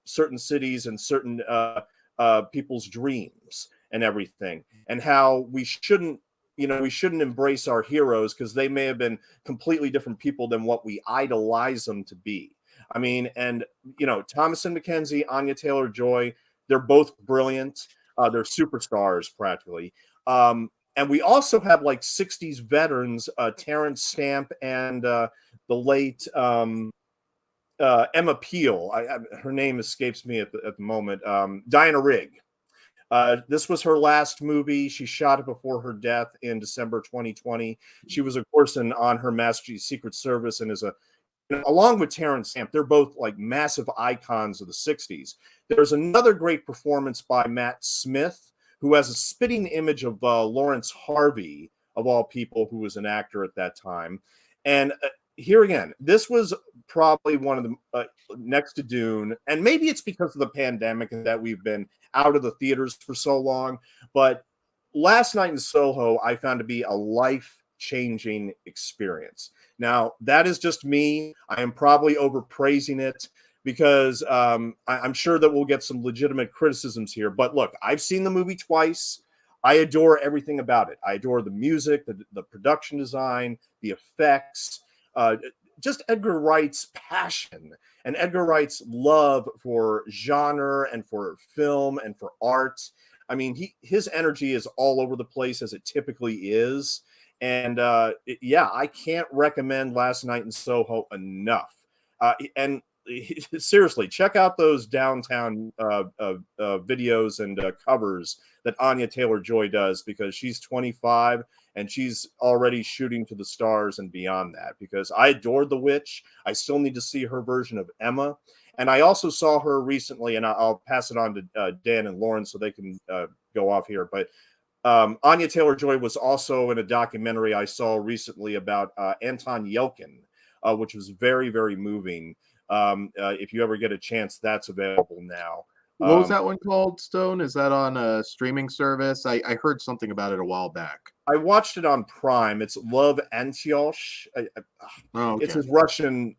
certain cities and certain people's dreams and everything, and how we shouldn't embrace our heroes because they may have been completely different people than what we idolize them to be. I mean, and Thomasin McKenzie, Anya Taylor-Joy, they're both brilliant. They're superstars practically. And we also have like 60s veterans, Terrence Stamp and the late Emma Peel. Her name escapes me at the moment. Diana Rigg. This was her last movie. She shot it before her death in December 2020. She was, of course, on Her Majesty's Secret Service and is along with Terrence Stamp, they're both like massive icons of the 60s. There's another great performance by Matt Smith, who has a spitting image of Lawrence Harvey, of all people, who was an actor at that time. And here again, this was probably one of the next to Dune, and maybe it's because of the pandemic and that we've been out of the theaters for so long, but Last Night in Soho I found to be a life-changing experience. Now, that is just me. I am probably overpraising it because I'm sure that we'll get some legitimate criticisms here. But look, I've seen the movie twice. I adore everything about it. I adore the music, the production design, the effects, just Edgar Wright's passion and Edgar Wright's love for genre and for film and for art. I mean, his energy is all over the place, as it typically is. And I can't recommend Last Night in Soho enough. And seriously, check out those Downtown videos and covers that Anya Taylor-Joy does, because she's 25 and she's already shooting to the stars and beyond that, because I adored The Witch. I still need to see her version of Emma. And I also saw her recently, and I'll pass it on to Dan and Lauren so they can go off here. But Anya Taylor-Joy was also in a documentary I saw recently about Anton Yelkin, which was very, very moving. If you ever get a chance, that's available now. What was that one called, Stone? Is that on a streaming service? I heard something about it a while back. I watched it on Prime. It's Love Antioch. Okay. It's his Russian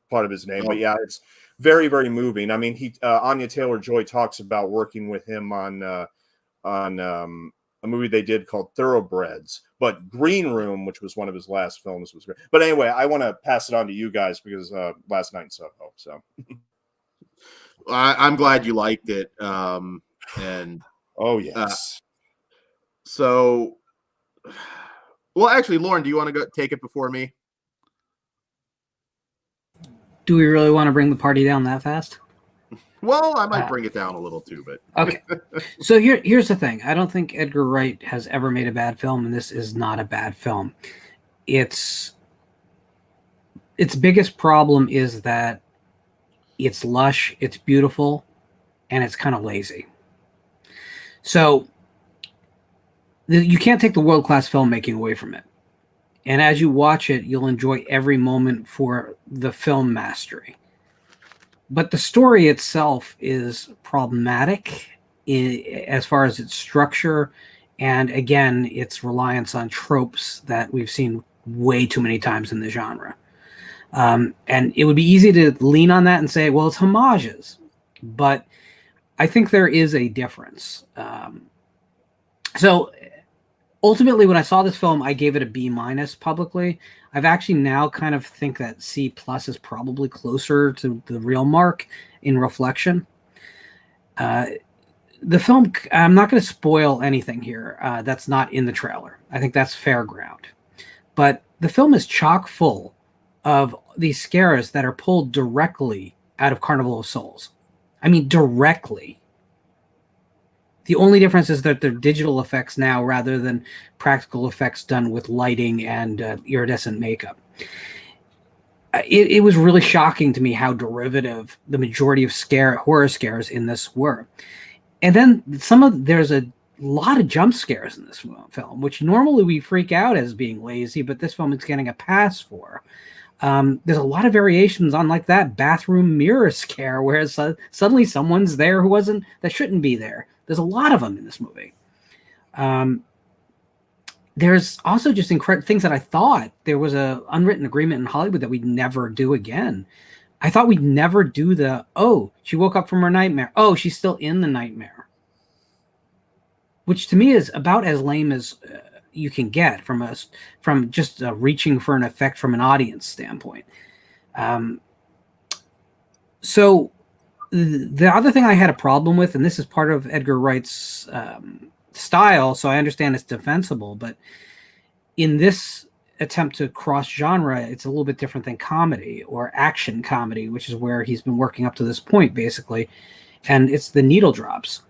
part of his name. But yeah, it's very, very moving. I mean, Anya Taylor-Joy talks about working with him on a movie they did called Thoroughbreds, but Green Room, which was one of his last films, was great. But anyway, I want to pass it on to you guys because Last Night in Soho. So I'm glad you liked it. And oh yes. So, well, actually, Lauren, do you want to go take it before me? Do we really want to bring the party down that fast? Well, I might bring it down a little too, but okay. So here's the thing. I don't think Edgar Wright has ever made a bad film, and this is not a bad film. Its biggest problem is that it's lush, it's beautiful, and it's kind of lazy. So you can't take the world-class filmmaking away from it. And as you watch it, you'll enjoy every moment for the film mastery. But the story itself is problematic as far as its structure, and again, its reliance on tropes that we've seen way too many times in the genre. And it would be easy to lean on that and say, well, it's homages. But I think there is a difference. So ultimately, when I saw this film, I gave it a B- publicly. I've actually now kind of think that C+ is probably closer to the real mark in reflection. The film, I'm not going to spoil anything here that's not in the trailer. I think that's fair ground. But the film is chock full of these scares that are pulled directly out of Carnival of Souls. I mean, directly. The only difference is that they're digital effects now rather than practical effects done with lighting and iridescent makeup. It was really shocking to me how derivative the majority of horror scares in this were. And then there's a lot of jump scares in this film, which normally we freak out as being lazy, but this film is getting a pass for. There's a lot of variations on like that bathroom mirror scare, where suddenly someone's there that shouldn't be there. There's a lot of them in this movie. There's also just incredible things that I thought there was a unwritten agreement in Hollywood that we'd never do again. I thought we'd never do she woke up from her nightmare. Oh, she's still in the nightmare. Which to me is about as lame as you can get from just reaching for an effect from an audience standpoint. So the other thing I had a problem with, and this is part of Edgar Wright's style, so I understand it's defensible, but in this attempt to cross genre, it's a little bit different than comedy or action comedy, which is where he's been working up to this point, basically. And it's the needle drops,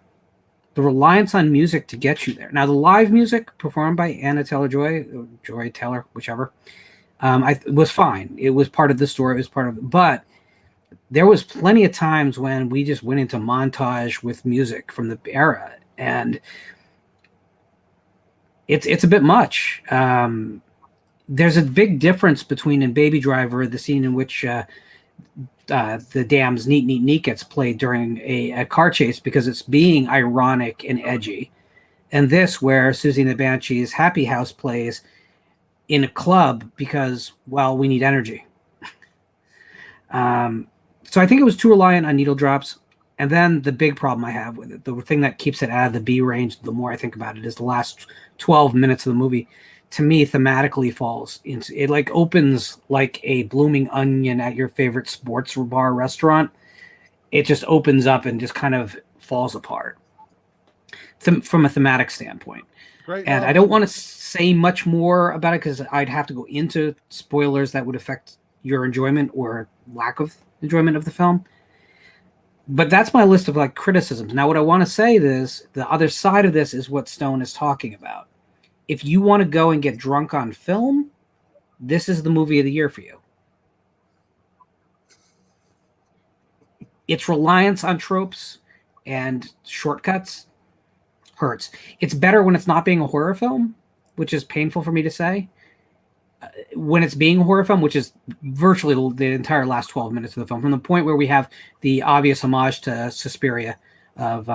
the reliance on music to get you there. Now, the live music performed by Anna Taylor-Joy, Joy Taylor, whichever, was fine. It was part of the story. It was part of it. But there was plenty of times when we just went into montage with music from the era, and it's a bit much. There's a big difference between in Baby Driver, the scene in which the Dam's Neat Neat Neat gets played during a car chase because it's being ironic and edgy, and this where Susie and the Banshees Happy House plays in a club because, well, we need energy. So I think it was too reliant on needle drops. And then the big problem I have with it, the thing that keeps it out of the B range the more I think about it, is the last 12 minutes of the movie, to me, thematically falls into it. Like opens like a blooming onion at your favorite sports bar restaurant. It just opens up and just kind of falls apart from a thematic standpoint. Great. And I don't want to say much more about it because I'd have to go into spoilers that would affect your enjoyment or lack of enjoyment of the film. But that's my list of like criticisms. Now, what I want to say is the other side of this is what Stone is talking about. If you want to go and get drunk on film, this is the movie of the year for you. Its reliance on tropes and shortcuts hurts. It's better when it's not being a horror film, which is painful for me to say. When it's being a horror film, which is virtually the entire last 12 minutes of the film, from the point where we have the obvious homage to Suspiria of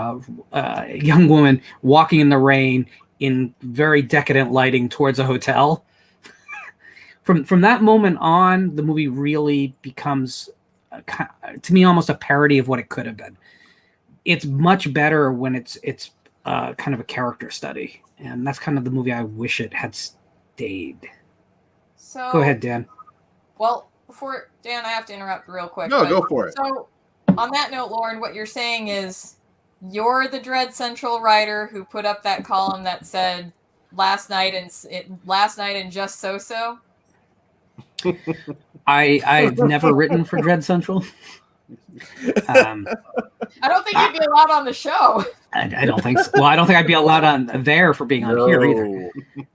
a young woman walking in the rain in very decadent lighting towards a hotel. From that moment on, the movie really becomes, to me, almost a parody of what it could have been. It's much better when it's kind of a character study, and that's kind of the movie I wish it had stayed. So, go ahead, Dan. Well, before Dan, I have to interrupt real quick. No, go for it. So, on that note, Lauren, what you're saying is you're the Dread Central writer who put up that column that said last night and just so. I've never written for Dread Central. I don't think you'd be allowed on the show. I don't think so. Well, I don't think I'd be allowed on there for being on here either.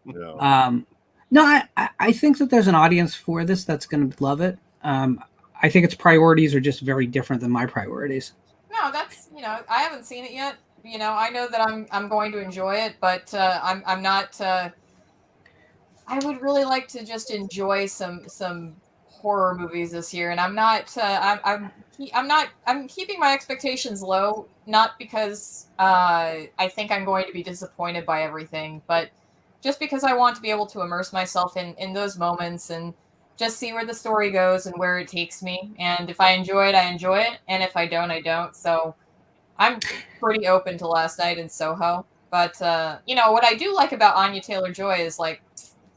No. No, I think that there's an audience for this that's going to love it. I think its priorities are just very different than my priorities. No, that's, I haven't seen it yet. I know that I'm going to enjoy it, but I'm not. I would really like to just enjoy some horror movies this year, and I'm not. I'm keeping my expectations low, not because I think I'm going to be disappointed by everything, but just because I want to be able to immerse myself in those moments and just see where the story goes and where it takes me. And if I enjoy it, I enjoy it. And if I don't, I don't. So I'm pretty open to Last Night in Soho. But what I do like about Anya Taylor-Joy is like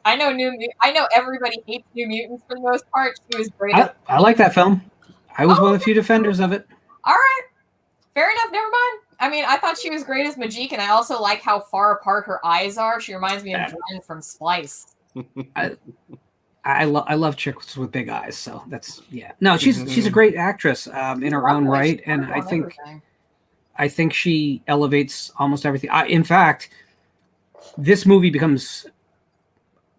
I know everybody hates New Mutants for the most part. She was great. I like that film. I was one of the few defenders of it. All right, fair enough. Never mind. I mean, I thought she was great as Majik, and I also like how far apart her eyes are. She reminds me of Gwen from Splice. I love chicks with big eyes, so that's No, she's a great actress in her own right, and I think she elevates almost everything. In fact, this movie becomes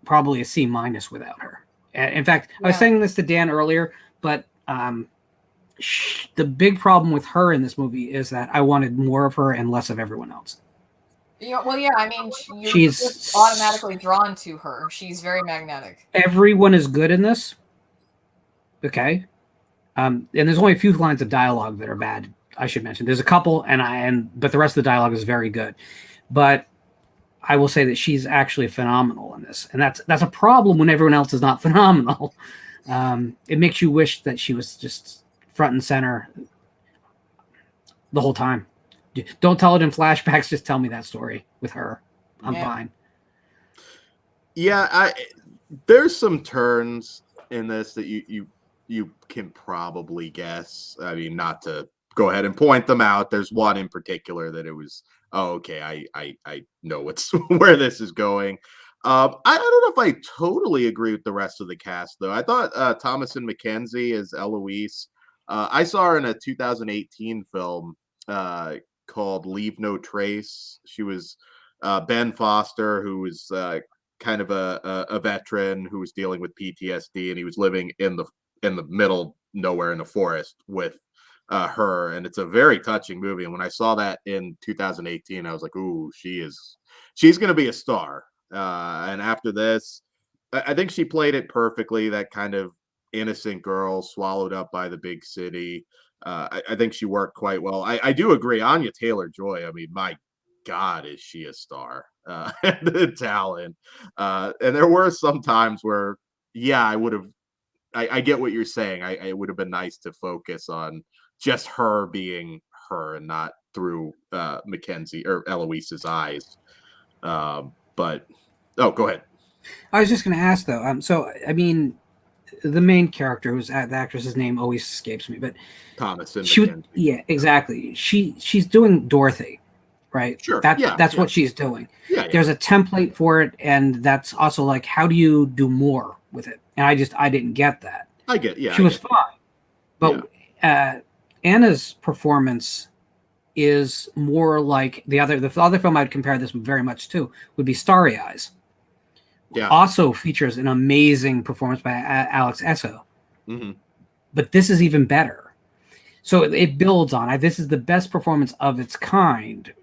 probably a C- without her. In fact, I was saying this to Dan earlier, but the big problem with her in this movie is that I wanted more of her and less of everyone else. I mean, you're just automatically drawn to her. She's very magnetic. Everyone is good in this. Okay. And there's only a few lines of dialogue that are bad, I should mention. There's a couple, but the rest of the dialogue is very good. But I will say that she's actually phenomenal in this. And that's a problem when everyone else is not phenomenal. It makes you wish that she was just front and center the whole time. Don't tell it in flashbacks. Just tell me that story with her. I'm fine. Yeah, there's some turns in this that you can probably guess. I mean, not to go ahead and point them out. There's one in particular that it was, okay, I know where this is going. I don't know if I totally agree with the rest of the cast, though. I thought Thomasin McKenzie as Eloise. I saw her in a 2018 film called Leave No Trace. She was Ben Foster, who was kind of a veteran who was dealing with PTSD, and he was living in the middle nowhere in the forest with her, and it's a very touching movie. And when I saw that in 2018, I was like, ooh, she's going to be a star. And after this, I think she played it perfectly, that kind of innocent girl swallowed up by the big city. I think she worked quite well. I do agree. Anya Taylor-Joy, I mean, my God, is she a star? The talent. And there were some times where, I get what you're saying. It would have been nice to focus on just her being her and not through Mackenzie or Eloise's eyes. But go ahead. I was just going to ask though. So I mean, the main character, who's the actress's name always escapes me, but Thomasin. Yeah, exactly. She's doing Dorothy, right? Sure. That's what she's doing. Yeah. There's a template for it, and that's also like, how do you do more with it? And I didn't get that. She was fine, but Anna's performance is more like the other film I'd compare this very much to would be Starry Eyes. Yeah. Also features an amazing performance by Alex Esso. Mm-hmm. But this is even better. So it builds on it. This is the best performance of its kind.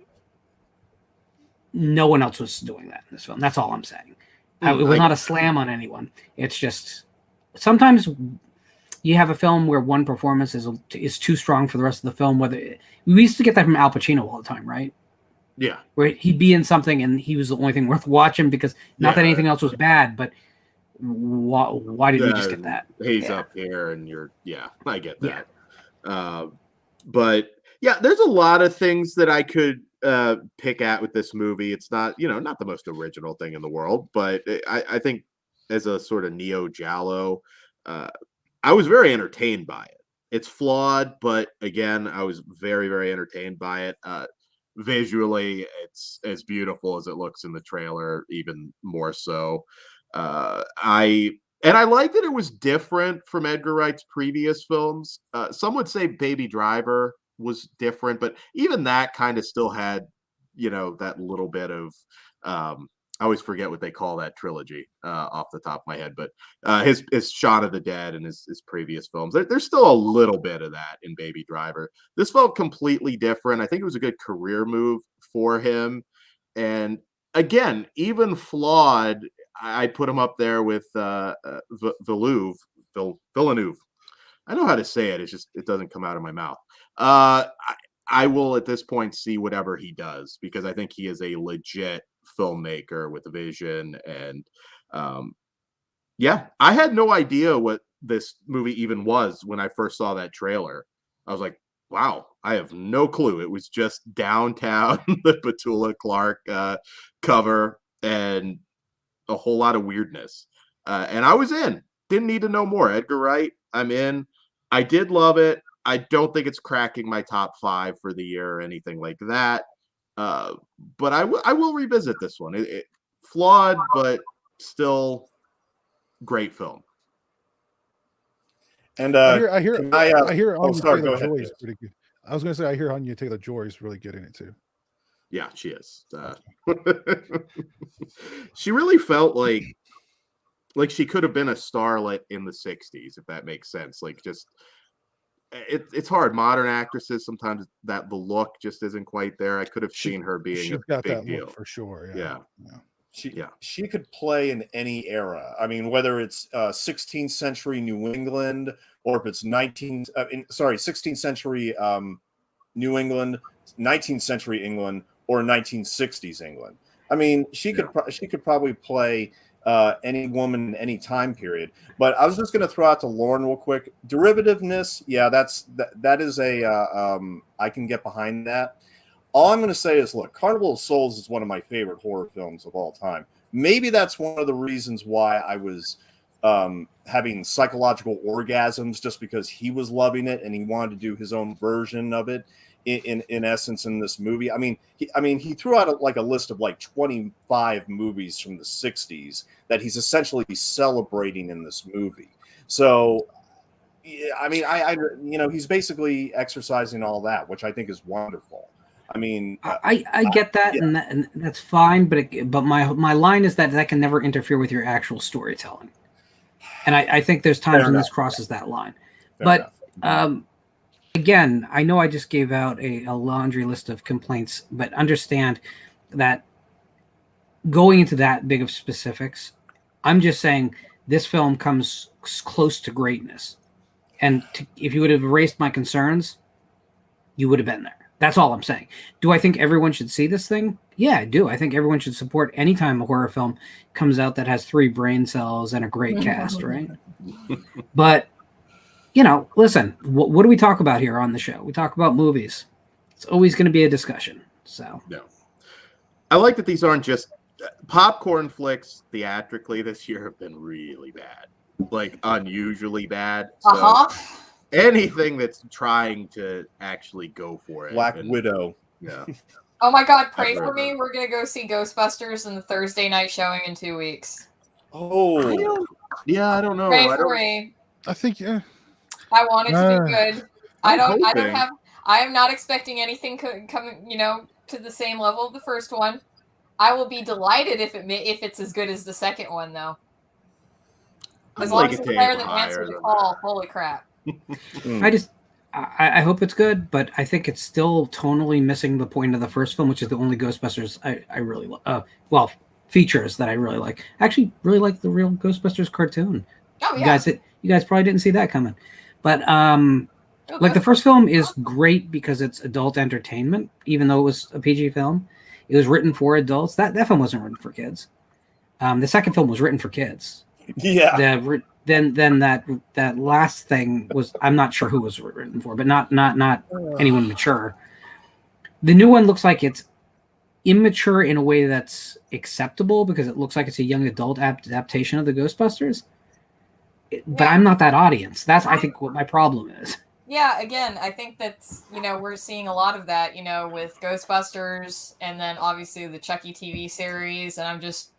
No one else was doing that in this film. That's all I'm saying. It was not a slam on anyone. It's just sometimes you have a film where one performance is too strong for the rest of the film. We used to get that from Al Pacino all the time, right? Yeah. Where he'd be in something and he was the only thing worth watching because not that anything else was bad, but why did we just get that? He's up here and I get that. But there's a lot of things that I could pick at with this movie. It's not, not the most original thing in the world, but I think as a sort of neo giallo, I was very entertained by it. It's flawed, but again, I was very, very entertained by it. Visually, it's as beautiful as it looks in the trailer, even more so. I like that it was different from Edgar Wright's previous films. Some would say Baby Driver was different, but even that kind of still had, that little bit of I always forget what they call that trilogy off the top of my head, but his Shaun of the Dead and his previous films, there's still a little bit of that in Baby Driver. This felt completely different. I think it was a good career move for him. And again, even flawed, I put him up there with Villeneuve. I know how to say it. It's just, it doesn't come out of my mouth. I will at this point see whatever he does, because I think he is a legit filmmaker with a vision. And I had no idea what this movie even was when I first saw that trailer. I was like, Wow, I have no clue. It was just downtown, the Petula Clark cover, and a whole lot of weirdness. And I was in. Didn't need to know more. Edgar Wright, I'm in. I did love it. I don't think it's cracking my top 5 for the year or anything like that. But I will revisit this one. Flawed, but still great film. And I hear oh, Anya sorry, go Taylor ahead. Joy is pretty good. I was gonna say I hear Anya Taylor Joy is really good in it too. Yeah, she is. She really felt like she could have been a starlet in the 60s, if that makes sense. Like, just it's hard. Modern actresses, sometimes that the look just isn't quite there. I could have seen her being She's a got big that deal. look for sure. Yeah. She could play in any era. I mean, whether it's 16th century New England, or if it's 16th century New England, 19th century England, or 1960s England. I mean, she could probably play any woman in any time period. But I was just going to throw out to Lauren real quick. Derivativeness, yeah, that is a I can get behind that. All I'm going to say is, look, Carnival of Souls is one of my favorite horror films of all time. Maybe that's one of the reasons why I was having psychological orgasms, just because he was loving it and he wanted to do his own version of it. In essence, in this movie, I mean, he threw out a list of like 25 movies from the 60s that he's essentially celebrating in this movie. So, I mean, he's basically exercising all that, which I think is wonderful. I mean, I get that, yeah. and that's fine, but my line is that can never interfere with your actual storytelling, and I think there's times when this crosses that line. Fair enough. Again, I know I just gave out a laundry list of complaints, but understand that going into that big of specifics, I'm just saying this film comes close to greatness, and if you would have erased my concerns, you would have been there. That's all I'm saying. Do I think everyone should see this thing? Yeah, I do. I think everyone should support any time a horror film comes out that has 3 brain cells and a great cast, right? But, listen, what do we talk about here on the show? We talk about movies. It's always going to be a discussion. So, no. I like that these aren't just popcorn flicks theatrically this year have been really bad, like unusually bad. So, anything that's trying to actually go for it. Black Widow. Yeah. Oh my God, pray for me. We're going to go see Ghostbusters in the Thursday night showing in 2 weeks. Oh. I don't know. Pray for me. I think, yeah. I want it to be good. I am not expecting anything coming, to the same level of the first one. I will be delighted if it's as good as the second one, though. As long as it's better than Answer the Call. Holy crap. I hope it's good, but I think it's still tonally missing the point of the first film, which is the only Ghostbusters I really like. Features that I really like. I actually really like the real Ghostbusters cartoon. Oh yeah. You guys probably didn't see that coming, but the first film is great because it's adult entertainment, even though it was a PG film. It was written for adults. That film wasn't written for kids. The second film was written for kids. Yeah. Then that last thing was, I'm not sure who was written for, but not anyone mature. The new one looks like it's immature in a way that's acceptable because it looks like it's a young adult adaptation of the Ghostbusters. But I'm not that audience. That's, I think, what my problem is. Yeah, again, I think that's, we're seeing a lot of that, with Ghostbusters and then obviously the Chucky TV series. And I'm just,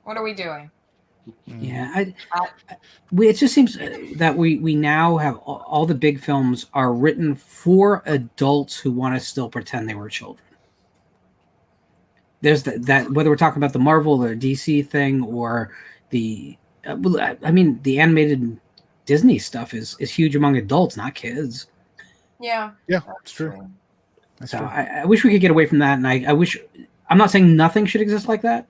what are we doing? Yeah, it just seems that we now have all the big films are written for adults who want to still pretend they were children. There's that whether we're talking about the Marvel or DC thing or the the animated Disney stuff is huge among adults, not kids. Yeah, it's true. That's true. I wish we could get away from that, and I wish. I'm not saying nothing should exist like that.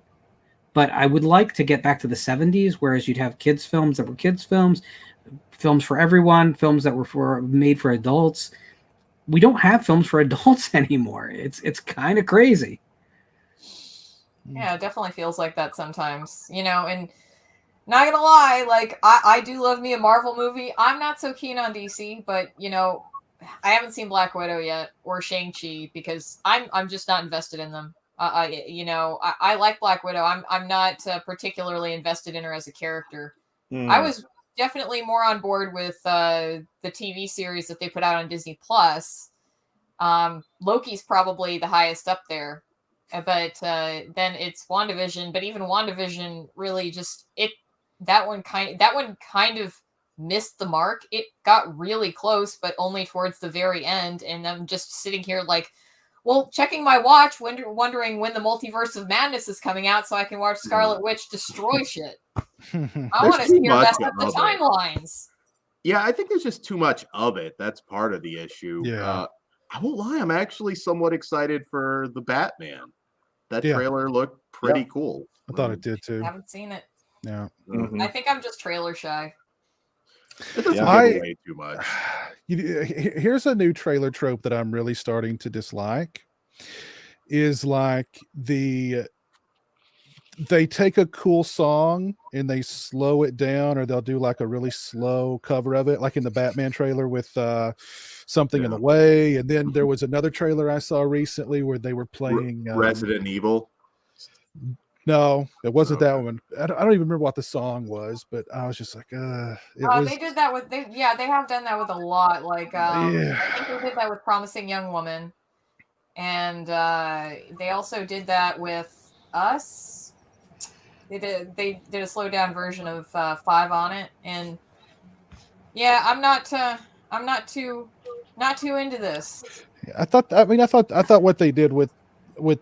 But I would like to get back to the 70s, whereas you'd have kids' films that were kids' films, films for everyone, films that were made for adults. We don't have films for adults anymore. It's kind of crazy. Yeah, it definitely feels like that sometimes. And not gonna lie, like I do love me a Marvel movie. I'm not so keen on DC, but I haven't seen Black Widow yet or Shang-Chi because I'm just not invested in them. I like Black Widow. I'm not particularly invested in her as a character. I was definitely more on board with the TV series that they put out on Disney Plus. Loki's probably the highest up there, but then it's WandaVision. But even WandaVision really that one kind of missed the mark. It got really close, but only towards the very end. And I'm just sitting here like, well, checking my watch, wondering when the Multiverse of Madness is coming out so I can watch Scarlet Witch destroy shit. I want to see her mess up the timelines. Yeah, I think there's just too much of it. That's part of the issue. Yeah. I won't lie, I'm actually somewhat excited for the Batman. That trailer looked pretty cool. I thought it did too. I haven't seen it. Yeah. I think I'm just trailer shy. It doesn't give away too much. Here's a new trailer trope that I'm really starting to dislike. Is like they take a cool song and they slow it down, or they'll do like a really slow cover of it, like in the Batman trailer with Something in the Way. And then there was another trailer I saw recently where they were playing Resident Evil. No, it wasn't that one. I don't even remember what the song was, but I was just like, they did that with they have done that with a lot. Like I think they did that with Promising Young Woman, and they also did that with Us. They did a slowed down version of 5 on It, and I'm not too into this. I thought what they did with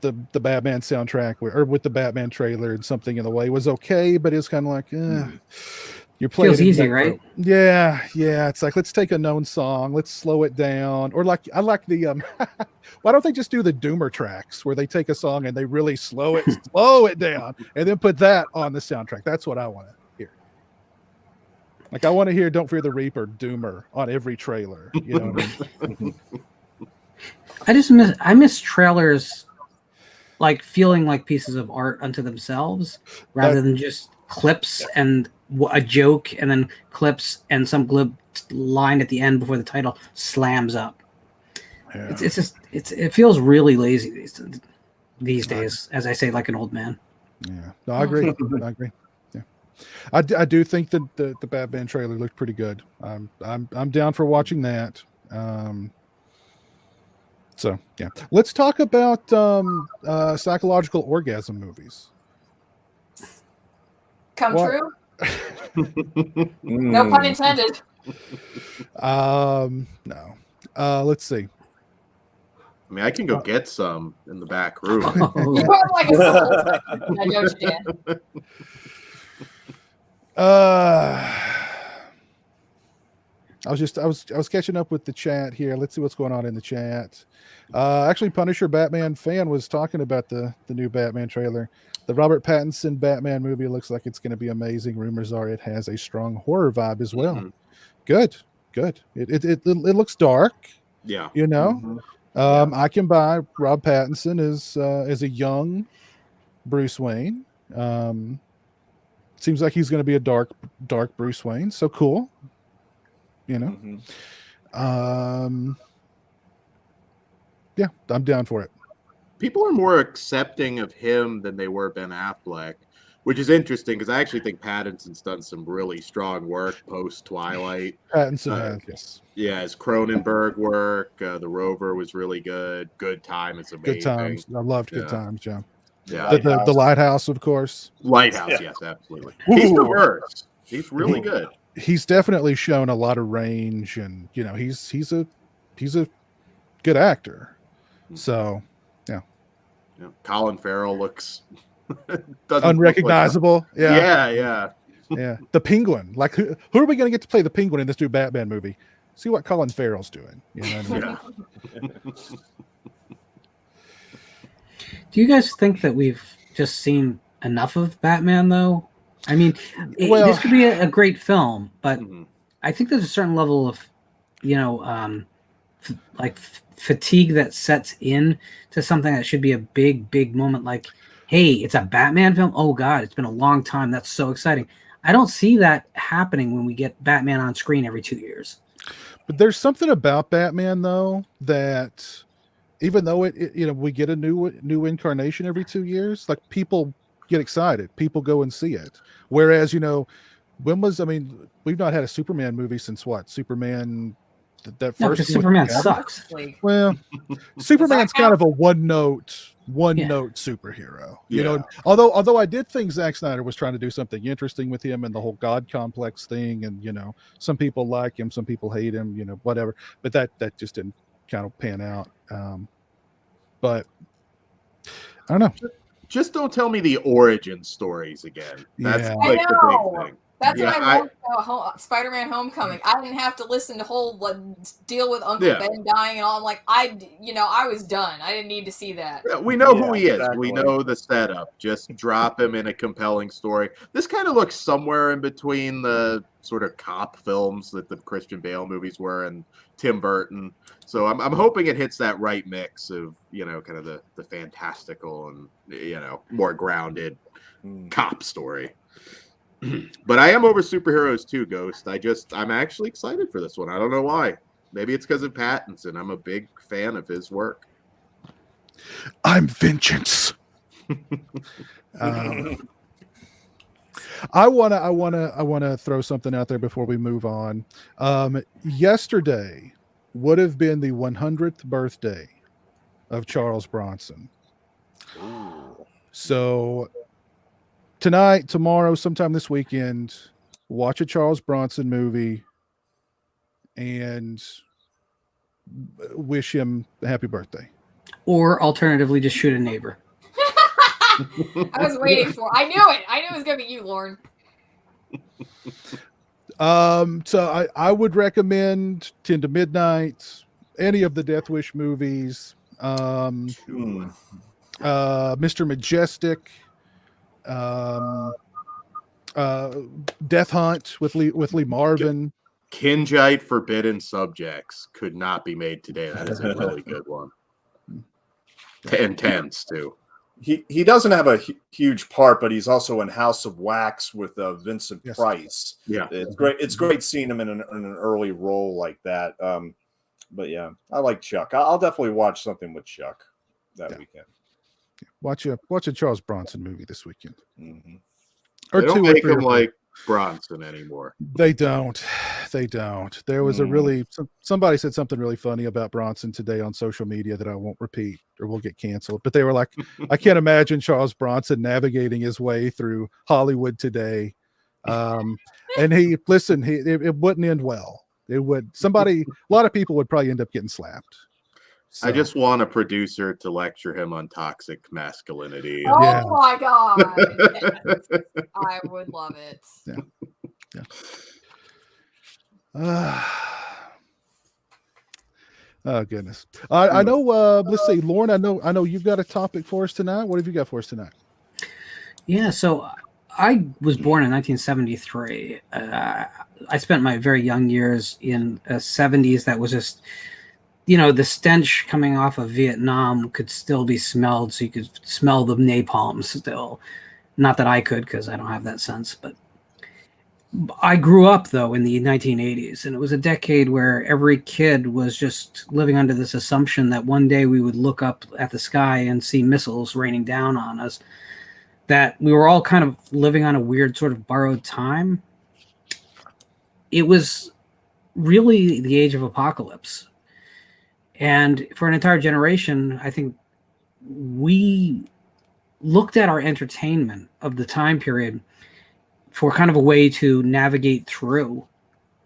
the Batman soundtrack or with the Batman trailer and Something in the Way was okay, but it's kind of like you're playing. Feels easy, right? Yeah. It's like, let's take a known song, let's slow it down, or like I like the why don't they just do the Doomer tracks where they take a song and they really slow it down and then put that on the soundtrack? That's what I want to hear. Like I want to hear "Don't Fear the Reaper" Doomer on every trailer. You know what I mean? I miss trailers. Like feeling like pieces of art unto themselves rather than just clips and a joke and then clips and some glib line at the end before the title slams up. Yeah. It feels really lazy these days, as I say, like an old man. Yeah, no, I agree. I agree. Yeah, I do think that the Batman trailer looked pretty good. I'm down for watching that. So yeah, let's talk about psychological orgasm movies. Come true? No pun intended. No. Let's see. I mean, I can go get some in the back room. You are like a I know you I was catching up with the chat here. Let's see what's going on in the chat. Actually, Punisher Batman fan was talking about the new Batman trailer. The Robert Pattinson Batman movie looks like it's going to be amazing. Rumors are it has a strong horror vibe as well. Mm-hmm. Good. It looks dark. Yeah. You know, I can buy Rob Pattinson as a young Bruce Wayne. Seems like he's going to be a dark Bruce Wayne. So cool. You know, yeah, I'm down for it. People are more accepting of him than they were Ben Affleck, which is interesting because I actually think Pattinson's done some really strong work post Twilight. Pattinson has, yes. Yeah, his Cronenberg work, The Rover was really good. Good Time is amazing. Good Times, I loved Good Times, John. Yeah, the Lighthouse, of course. Lighthouse, yes, absolutely. He's diverse. He's really good. He's definitely shown a lot of range, and you know he's a good actor. So yeah. Colin Farrell looks unrecognizable. Look like yeah. The Penguin. Like who are we going to get to play the Penguin in this new Batman movie? See what Colin Farrell's doing. You know what I mean? Do you guys think that we've just seen enough of Batman, though? I mean, this could be a great film, but I think there's a certain level of, fatigue that sets in to something that should be a big moment. Like, hey, it's a Batman film. Oh God, it's been a long time. That's so exciting. I don't see that happening when we get Batman on screen every 2 years. But there's something about Batman though that even though we get a new incarnation every 2 years, like people get excited, people go and see it. Whereas we've not had a Superman movie since what? Superman, that No, first because one Superman with Cavill? sucks. Well, Superman's kind of a one note superhero. You know, although I did think Zack Snyder was trying to do something interesting with him and the whole God complex thing, and some people like him, some people hate him, whatever. But that just didn't kind of pan out. But I don't know. Just don't tell me the origin stories again. That's Yeah. like the big thing. That's what I loved about Spider-Man: Homecoming. I didn't have to listen to whole deal with Uncle Ben dying and all. I'm like, I was done. I didn't need to see that. Yeah, we know who he is. Exactly. We know the setup. Just drop him in a compelling story. This kind of looks somewhere in between the sort of cop films that the Christian Bale movies were and Tim Burton. So I'm hoping it hits that right mix of kind of the fantastical and more grounded cop story. But I am over superheroes too, Ghost. I'm actually excited for this one. I don't know why. Maybe it's because of Pattinson. I'm a big fan of his work. I'm vengeance. I wanna throw something out there before we move on. Yesterday would have been the 100th birthday of Charles Bronson. Ooh. So tonight, tomorrow, sometime this weekend, watch a Charles Bronson movie and wish him a happy birthday. Or alternatively, just shoot a neighbor. I was waiting for. I knew it. I knew it was gonna be you, Lauren. So I would recommend 10 to Midnight, any of the Death Wish movies, Mr. Majestic, Death Hunt with Lee Marvin. Kinjite Forbidden Subjects could not be made today. That is a really good one. Intense too. He doesn't have a huge part, but he's also in House of Wax with Vincent Price. Yeah, it's great. It's great seeing him in an early role like that. But yeah, I like Chuck. I'll definitely watch something with Chuck that weekend. Watch a Charles Bronson movie this weekend. Mm-hmm. Or they don't two make or him three. like Bronson anymore. They don't. There was somebody said something really funny about Bronson today on social media that I won't repeat or we'll get canceled. But they were like, I can't imagine Charles Bronson navigating his way through Hollywood today. And it wouldn't end well. It would. A lot of people would probably end up getting slapped. So. I just want a producer to lecture him on toxic masculinity. Oh my god! Yes. I would love it. Yeah. Oh goodness! I know. Let's see, Lauren. I know you've got a topic for us tonight. What have you got for us tonight? Yeah. So I was born in 1973. I spent my very young years in the 70s. That was just. The stench coming off of Vietnam could still be smelled, so you could smell the napalm still. Not that I could, because I don't have that sense, but I grew up, though, in the 1980s, and it was a decade where every kid was just living under this assumption that one day we would look up at the sky and see missiles raining down on us, that we were all kind of living on a weird sort of borrowed time. It was really the age of apocalypse. And for an entire generation, I think we looked at our entertainment of the time period for kind of a way to navigate through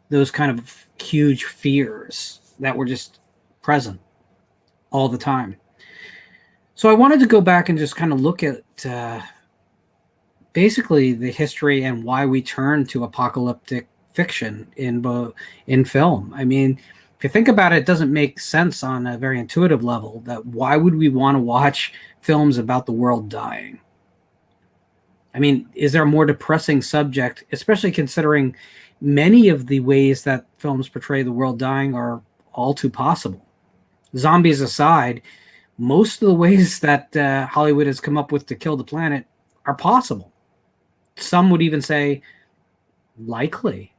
those kind of huge fears that were just present all the time. So I wanted to go back and just kind of look at basically the history and why we turn to apocalyptic fiction in film. I mean, if you think about it, it doesn't make sense on a very intuitive level that why would we want to watch films about the world dying? I mean, is there a more depressing subject, especially considering many of the ways that films portray the world dying are all too possible? Zombies aside, most of the ways that Hollywood has come up with to kill the planet are possible. Some would even say likely.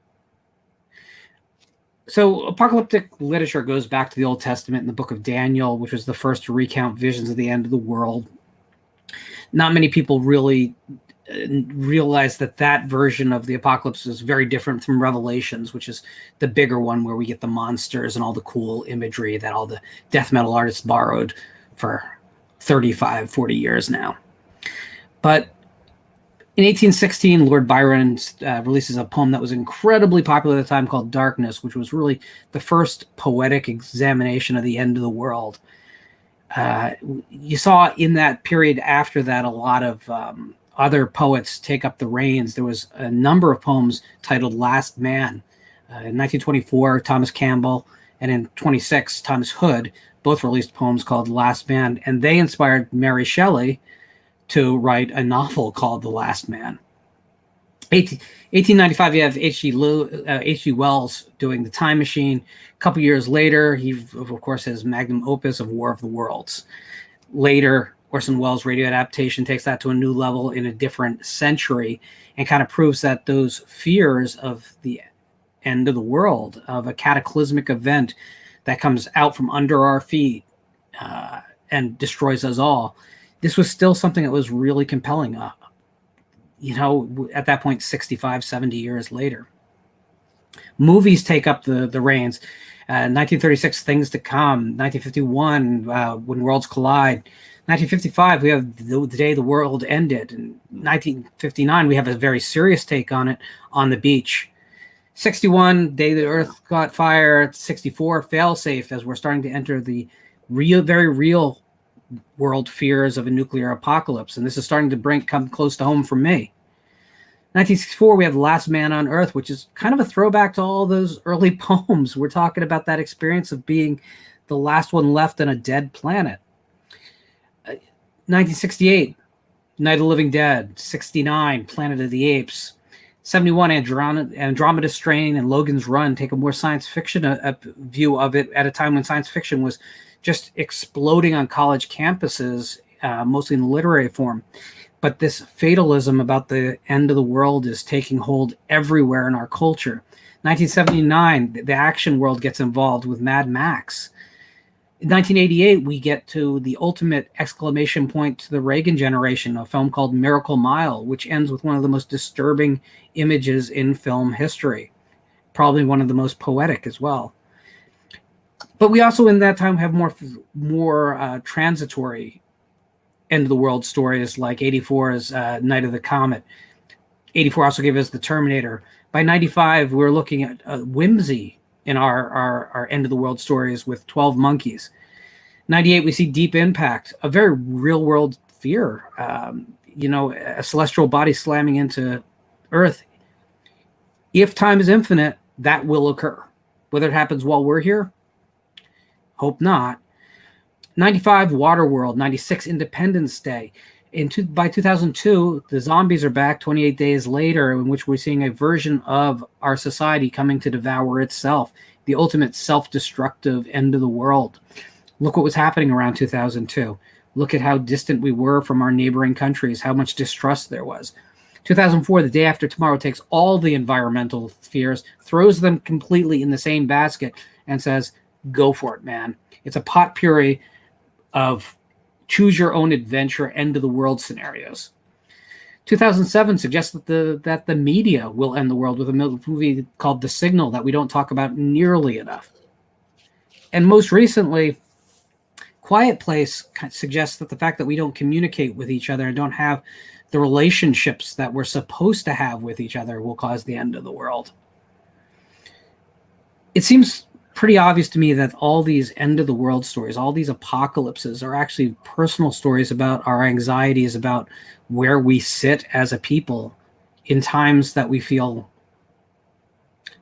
So apocalyptic literature goes back to the Old Testament in the book of Daniel, which was the first to recount visions of the end of the world. Not many people really realize that version of the apocalypse is very different from Revelations, which is the bigger one where we get the monsters and all the cool imagery that all the death metal artists borrowed for 35, 40 years now. But in 1816, Lord Byron releases a poem that was incredibly popular at the time called Darkness, which was really the first poetic examination of the end of the world. You saw in that period after that a lot of other poets take up the reins. There was a number of poems titled Last Man. In 1924, Thomas Campbell, and in 26, Thomas Hood both released poems called Last Man, and they inspired Mary Shelley to write a novel called The Last Man. 1895, you have H.G. Wells doing The Time Machine. A couple years later, he, of course, has magnum opus of War of the Worlds. Later, Orson Welles' radio adaptation takes that to a new level in a different century and kind of proves that those fears of the end of the world, of a cataclysmic event that comes out from under our feet and destroys us all, this was still something that was really compelling, at that point, 65, 70 years later. Movies take up the reins. 1936, Things to Come. 1951, When Worlds Collide. 1955, we have the Day the World Ended. In 1959, we have a very serious take on it, On the Beach. 61, Day the Earth Caught Fire. 64, Failsafe, as we're starting to enter the very real world fears of a nuclear apocalypse, and this is starting to come close to home for me. 1964, we have Last Man on Earth, which is kind of a throwback to all those early poems. We're talking about that experience of being the last one left on a dead planet. 1968, Night of the Living Dead. 69, Planet of the Apes. 71, Andromeda Strain and Logan's Run take a more science fiction view of it at a time when science fiction was just exploding on college campuses, mostly in the literary form. But this fatalism about the end of the world is taking hold everywhere in our culture. 1979, the action world gets involved with Mad Max. In 1988, we get to the ultimate exclamation point to the Reagan generation, a film called Miracle Mile, which ends with one of the most disturbing images in film history, probably one of the most poetic as well. But we also, in that time, have more transitory end of the world stories, like 84's Night of the Comet. 84 also gave us The Terminator. By 95, we're looking at whimsy in our end of the world stories with 12 Monkeys. 98, we see Deep Impact, a very real world fear. A celestial body slamming into Earth. If time is infinite, that will occur. Whether it happens while we're here, hope not. 95, Waterworld. 96, Independence Day. By 2002, the zombies are back 28 days later, in which we're seeing a version of our society coming to devour itself, the ultimate self-destructive end of the world. Look what was happening around 2002. Look at how distant we were from our neighboring countries, how much distrust there was. 2004, The Day After Tomorrow takes all the environmental fears, throws them completely in the same basket, and says, go for it, man. It's a potpourri of choose your own adventure, end of the world scenarios. 2007 suggests that the media will end the world with a movie called The Signal that we don't talk about nearly enough. And most recently, Quiet Place suggests that the fact that we don't communicate with each other and don't have the relationships that we're supposed to have with each other will cause the end of the world. It seems pretty obvious to me that all these end of the world stories, all these apocalypses are actually personal stories about our anxieties, about where we sit as a people in times that we feel,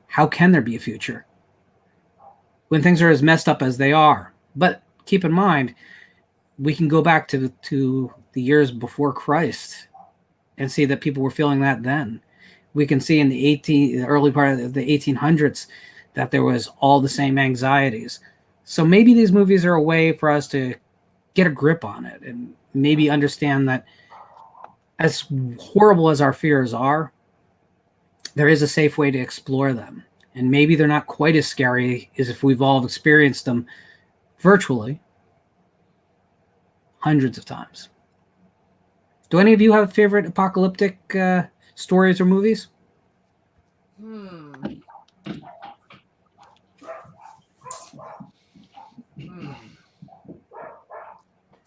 how can there be a future when things are as messed up as they are? But keep in mind, we can go back to the years before Christ and see that people were feeling that then. We can see in the early part of the 1800s that there was all the same anxieties. So maybe these movies are a way for us to get a grip on it and maybe understand that as horrible as our fears are, there is a safe way to explore them. And maybe they're not quite as scary as if we've all experienced them virtually hundreds of times. Do any of you have favorite apocalyptic stories or movies?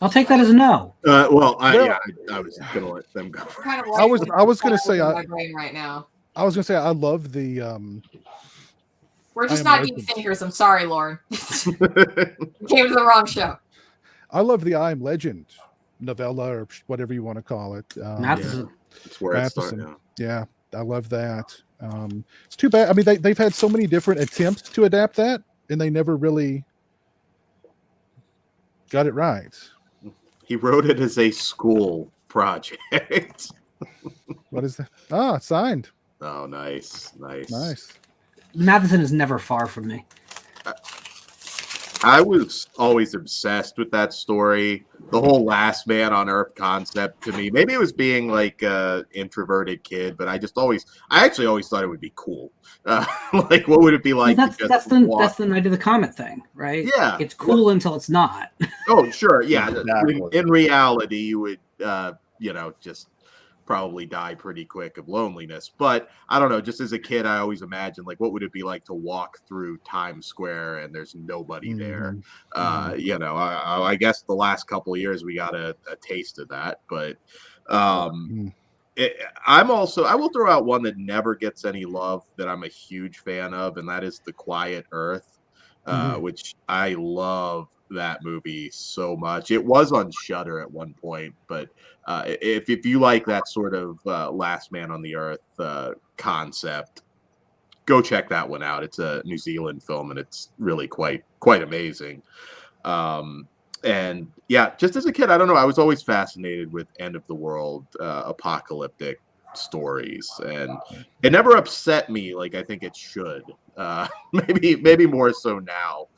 I'll take that as a no. I was gonna let them go. Kind of I was gonna say my brain right now. I was gonna say I love the We're just I Am not deep Legend. thinkers. I'm sorry, Lauren. Came to the wrong show. I love the I Am Legend novella or whatever you want to call it. Matheson. It's where it started. Matheson. Yeah, I love that. It's too bad. I mean, they've had so many different attempts to adapt that, and they never really got it right. He wrote it as a school project. What is that? Ah, signed. Oh, nice. Matheson is never far from me. I was always obsessed with that story. The whole Last Man on Earth concept to me. Maybe it was being like a introverted kid, but I actually always thought it would be cool. Like, what would it be like? Well, that's the Night of the Comet thing, right? Yeah. It's cool until it's not. Oh, sure. Yeah. Exactly. In reality, you would, just probably die pretty quick of loneliness. But I don't know. Just as a kid, I always imagined, like, what would it be like to walk through Times Square and there's nobody there? I guess the last couple of years we got a taste of that. But I will throw out one that never gets any love that I'm a huge fan of, and that is The Quiet Earth, which I love that movie so much. It was on Shudder at one point, but if you like that sort of Last Man on the Earth concept, go check that one out. It's a New Zealand film, and it's really quite amazing. And yeah, just as a kid, I don't know, I was always fascinated with end of the world apocalyptic stories, and it never upset me like I think it should. Maybe more so now,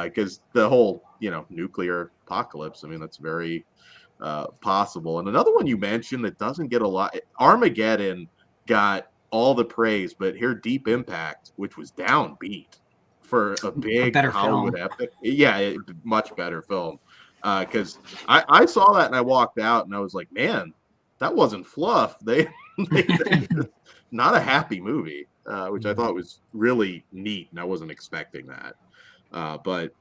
because the whole nuclear apocalypse, I mean, that's very possible. And another one you mentioned that doesn't get a lot, Armageddon got all the praise, but here Deep Impact, which was downbeat for a big Hollywood epic. Yeah, much better film. Because I saw that and I walked out and I was like, man, that wasn't fluff. They not a happy movie, which I thought was really neat, and I wasn't expecting that. But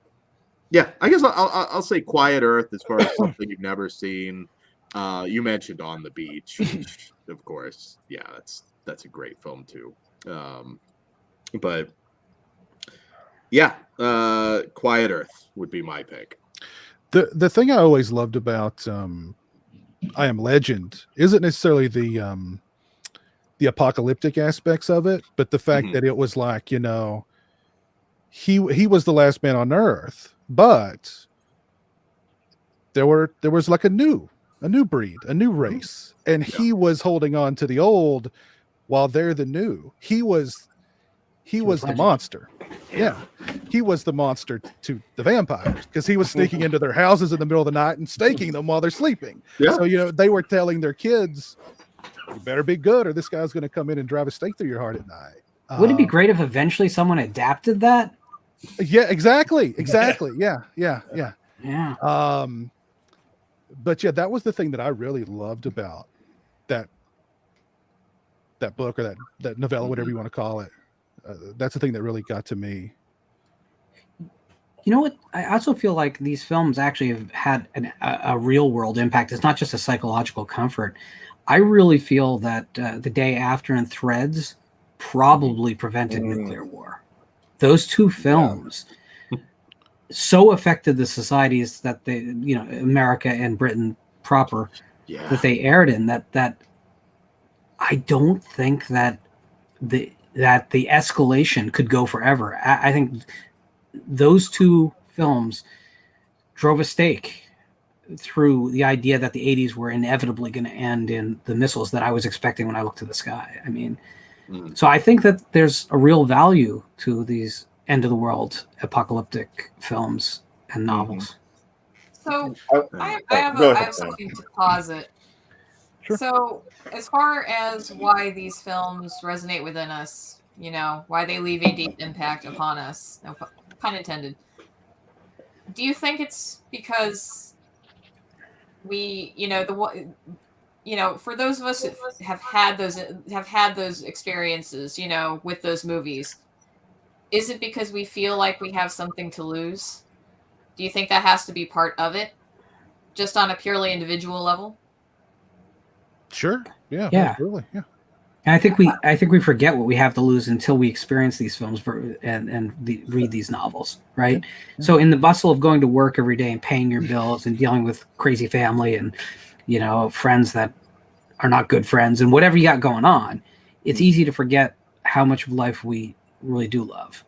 yeah, I guess I'll say Quiet Earth as far as something you've never seen. You mentioned On the Beach, which, of course, yeah, that's a great film too. But yeah, Quiet Earth would be my pick. The thing I always loved about I Am Legend isn't necessarily the apocalyptic aspects of it, but the fact that it was like, he was the last man on Earth, but there was like a new breed, a new race, and he was holding on to the old while they're the new. He was the monster. Yeah, he was the monster to the vampires because he was sneaking into their houses in the middle of the night and staking them while they're sleeping. Yeah. So they were telling their kids, "You better be good, or this guy's going to come in and drive a stake through your heart at night." Would it be great if eventually someone adapted that? Yeah, exactly. Yeah. But yeah, that was the thing that I really loved about that book or that novella, whatever you want to call it. That's the thing that really got to me. You know what? I also feel like these films actually have had a real world impact. It's not just a psychological comfort. I really feel that The Day After and Threads probably prevented nuclear war. Those two films so affected the societies that they, America and Britain proper, that they aired in, that I don't think that the escalation could go forever. I think those two films drove a stake through the idea that the 80s were inevitably going to end in the missiles that I was expecting when I looked to the sky. I mean, so I think that there's a real value to these end of the world apocalyptic films and novels. So I have something to posit. Sure. So as far as why these films resonate within us, You know, why they leave a deep impact upon us. No pun intended. Do you think it's because we, you know, for those of us who have had those experiences, you know, with those movies, is it because we feel like we have something to lose? Do you think that has to be part of it, just on a purely individual level? Sure. Yeah. Yeah. Absolutely. Yeah. And I think we forget what we have to lose until we experience these films read these novels, right? Yeah. So in the bustle of going to work every day and paying your bills and dealing with crazy family and, you know, friends that are not good friends and whatever you got going on, it's easy to forget how much of life we really do love.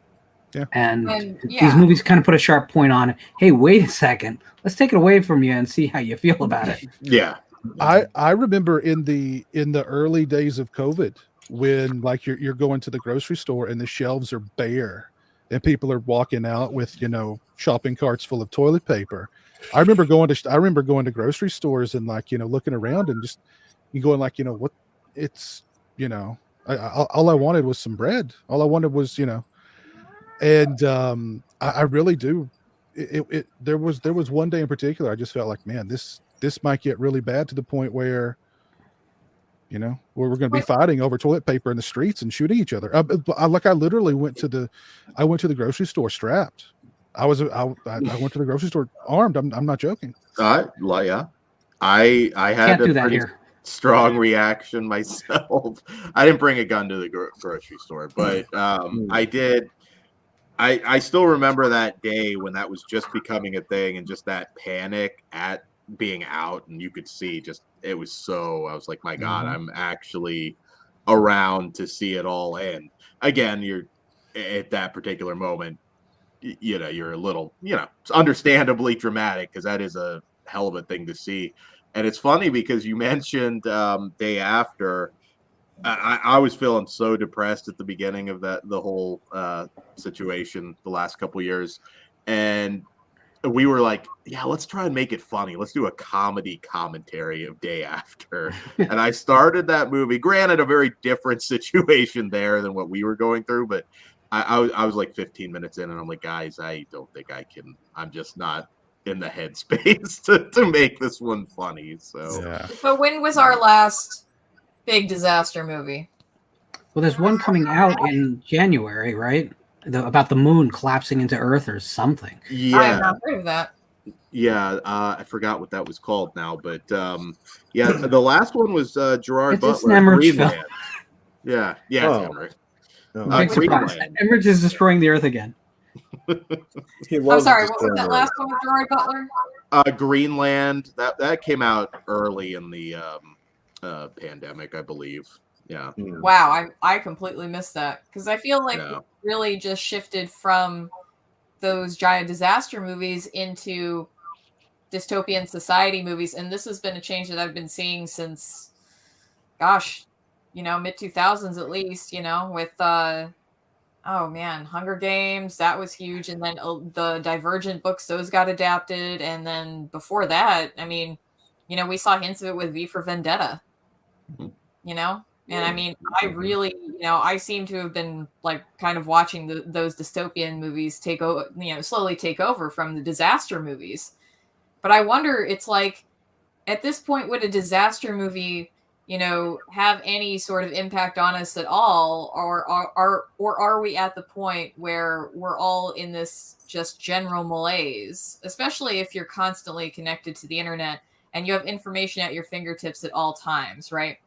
Yeah. And these movies kind of put a sharp point on it. Hey, wait a second. Let's take it away from you and see how you feel about it. Yeah. I remember in the early days of COVID when like you're going to the grocery store and the shelves are bare and people are walking out with, you know, shopping carts full of toilet paper. I remember going to grocery stores and like, you know, looking around and just you going like, you know, what it's, you know, all I wanted was some bread. All I wanted was, you know, and I really do. There was one day in particular I just felt like, man, this might get really bad to the point where, you know, where we're going to be fighting over toilet paper in the streets and shooting each other. I literally went to the grocery store strapped. I went to the grocery store armed. I'm not joking. Yeah. I had a pretty strong reaction myself. I didn't bring a gun to the grocery store, but I did. I still remember that day when that was just becoming a thing and just that panic at being out, and you could see I was like, my God, I'm actually around to see it all end. Again, you're at that particular moment, you know, you're a little, you know, it's understandably dramatic because that is a hell of a thing to see. And it's funny because you mentioned day after. I was feeling so depressed at the beginning of the whole situation the last couple years, and we were like, yeah, let's try and make it funny. Let's do a comedy commentary of Day After. And I started that movie, granted a very different situation there than what we were going through, but I was like 15 minutes in and I'm like, guys, I don't think I can. I'm just not in the headspace to make this one funny. So yeah. But when was our last big disaster movie? Well, there's one coming out in January, right? About the moon collapsing into Earth or something. Yeah, I have not heard of that. Yeah, I forgot what that was called now, but yeah, the last one was Gerard Butler. It's an Emmerich film. Yeah, it's Emmerich. Big surprise. Emmerich is destroying the Earth again. I'm sorry, what was that last one with Gerard Butler? Greenland. That came out early in the pandemic, I believe. Yeah. Wow, I completely missed that because I feel like it really just shifted from those giant disaster movies into dystopian society movies, and this has been a change that I've been seeing since, gosh, you know, mid 2000s at least. You know, with Hunger Games, that was huge, and then the Divergent books, those got adapted, and then before that, I mean, you know, we saw hints of it with V for Vendetta. You know. And I mean, I really, you know, I seem to have been like kind of watching those dystopian movies slowly take over from the disaster movies. But I wonder, it's like, at this point, would a disaster movie, you know, have any sort of impact on us at all? Or are we at the point where we're all in this just general malaise, especially if you're constantly connected to the internet and you have information at your fingertips at all times, right?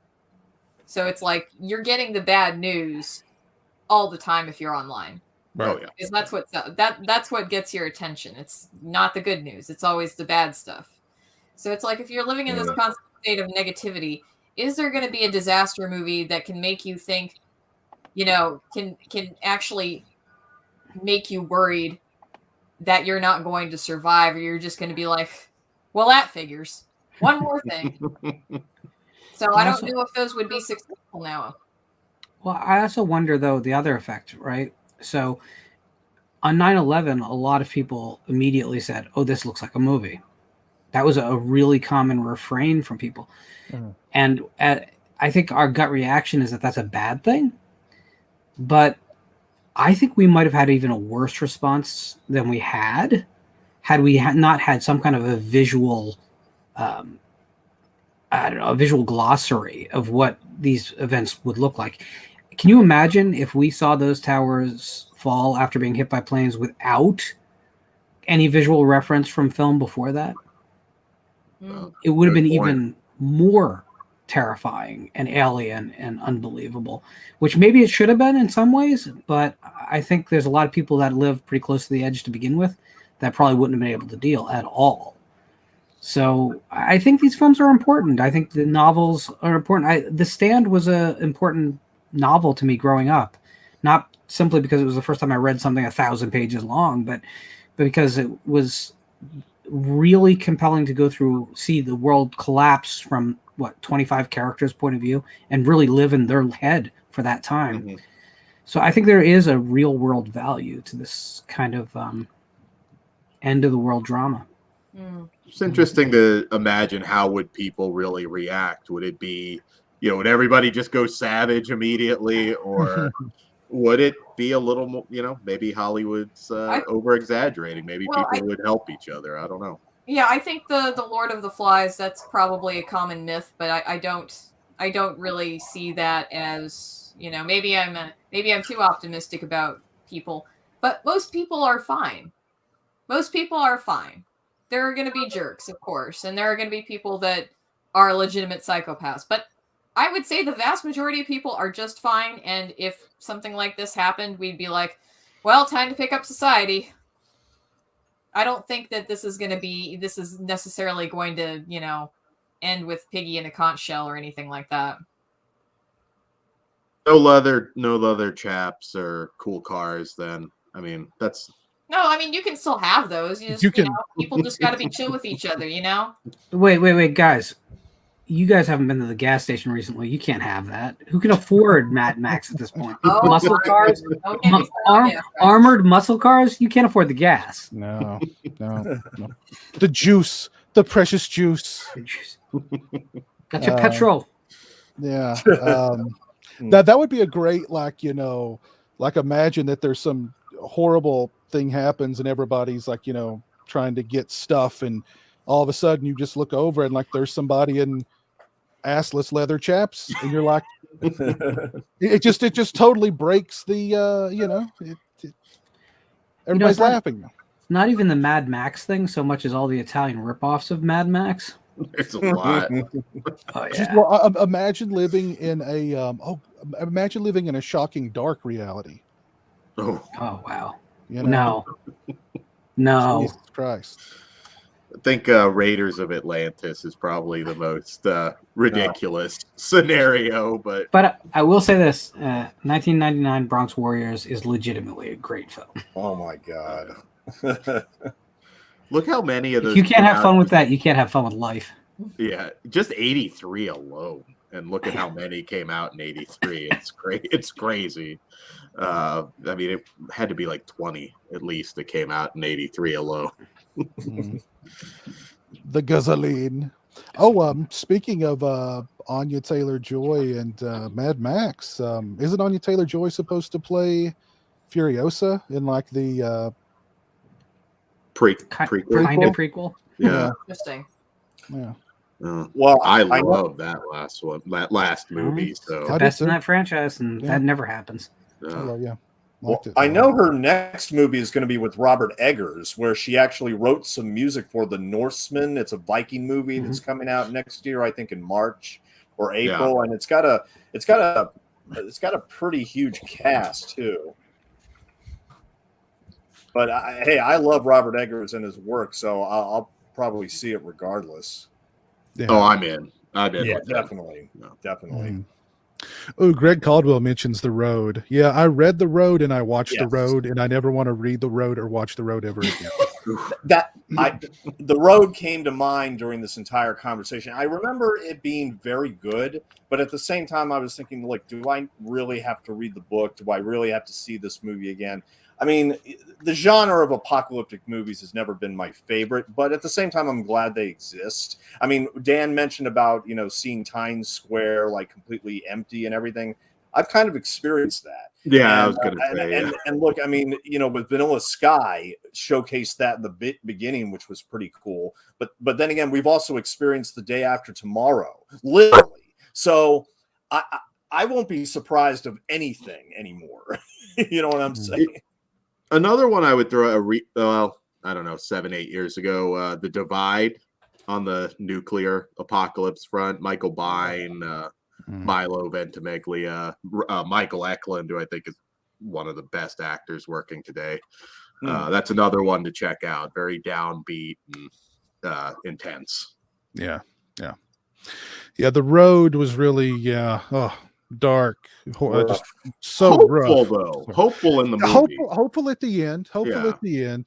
So it's like you're getting the bad news all the time if you're online. Oh yeah, because that's what gets your attention. It's not the good news; it's always the bad stuff. So it's like if you're living in this constant state of negativity, is there going to be a disaster movie that can make you think, you know, can actually make you worried that you're not going to survive, or you're just going to be like, well, that figures. One more thing. So I don't know if those would be successful now. Well, I also wonder, though, the other effect, right? So on 9/11, a lot of people immediately said, oh, this looks like a movie. That was a really common refrain from people. Mm-hmm. And I think our gut reaction is that that's a bad thing. but I think we might have had even a worse response than we had we not had some kind of a visual, I don't know, a visual glossary of what these events would look like. Can you imagine if we saw those towers fall after being hit by planes without any visual reference from film before that? It would have been even more terrifying and alien and unbelievable, which maybe it should have been in some ways, but I think there's a lot of people that live pretty close to the edge to begin with that probably wouldn't have been able to deal at all. So I think these films are important. I think the novels are important. The Stand was an important novel to me growing up, not simply because it was the first time I read something 1,000 pages long, but because it was really compelling to go through, see the world collapse from 25 characters' point of view and really live in their head for that time. Mm-hmm. So I think there is a real world value to this kind of end of the world drama. It's interesting to imagine how would people really react. Would it be, would everybody just go savage immediately, or would it be a little more, maybe Hollywood's over exaggerating? Maybe people would help each other. I don't know. Yeah, I think the Lord of the Flies, that's probably a common myth, but I don't really see that as, maybe I'm too optimistic about people, but most people are fine. Most people are fine. There are going to be jerks, of course, and there are going to be people that are legitimate psychopaths, but I would say the vast majority of people are just fine, and if something like this happened, we'd be like, well, time to pick up society. I don't think that this is necessarily going to, end with Piggy in a conch shell or anything like that. No leather chaps or cool cars, then. I mean, that's... No, I mean, you can still have those. People just got to be chill with each other, Wait, guys. You guys haven't been to the gas station recently. You can't have that. Who can afford Mad Max at this point? Muscle cars? Armored muscle cars? You can't afford the gas. No. The juice. The precious juice. Got your petrol. Yeah. That would be a great, imagine that there's some horrible thing happens and everybody's trying to get stuff, and all of a sudden you just look over and there's somebody in assless leather chaps, and you're like, it just totally breaks the everybody's laughing. Not even the Mad Max thing so much as all the Italian ripoffs of Mad Max. It's a lot. Oh, yeah. Imagine living in a shocking dark reality. Oh wow. No. Jesus Christ. I think Raiders of Atlantis is probably the most ridiculous scenario, but I will say this: 1999 Bronx Warriors is legitimately a great film. Oh my god! Look how many of those. If you can't have fun with that, you can't have fun with life. Yeah, just 83 alone, and look at how many came out in 83. It's great. It's crazy. I mean, it had to be 20 at least that came out in 83 alone. The gasoline. Oh, speaking of Anya Taylor-Joy and Mad Max, isn't Anya Taylor-Joy supposed to play Furiosa in the prequel? Yeah. Interesting. Yeah. Well, I love that last movie. So the best in that franchise, and that never happens. Yeah. Well, I know her next movie is going to be with Robert Eggers, where she actually wrote some music for The Norseman. It's a Viking movie that's coming out next year, I think in March or April, and it's got a pretty huge cast too. But I love Robert Eggers and his work, so I'll probably see it regardless. Yeah. Oh, I'm in. Yeah, definitely. Oh, Greg Caldwell mentions The Road. Yeah, I read The Road and I watched The Road, and I never want to read The Road or watch The Road ever again. The Road came to mind during this entire conversation. I remember it being very good, but at the same time, I was thinking, do I really have to read the book? Do I really have to see this movie again? I mean, the genre of apocalyptic movies has never been my favorite, but at the same time, I'm glad they exist. I mean, Dan mentioned about, seeing Times Square completely empty and everything. I've kind of experienced that. Yeah, I And, was going to say. and look, I mean, with Vanilla Sky showcased that in the beginning, which was pretty cool. But then again, we've also experienced The Day After Tomorrow, literally. So I won't be surprised of anything anymore. You know what I'm saying? Another one I would throw I don't know, 7-8 years ago, The Divide on the nuclear apocalypse front. Michael Biehn, Milo Ventimiglia, Michael Eklund, who I think is one of the best actors working today. That's another one to check out. Very downbeat and intense. Yeah. The road was really dark. Just so hopeful rough. though. Hopeful in the movie. Hopeful at the end.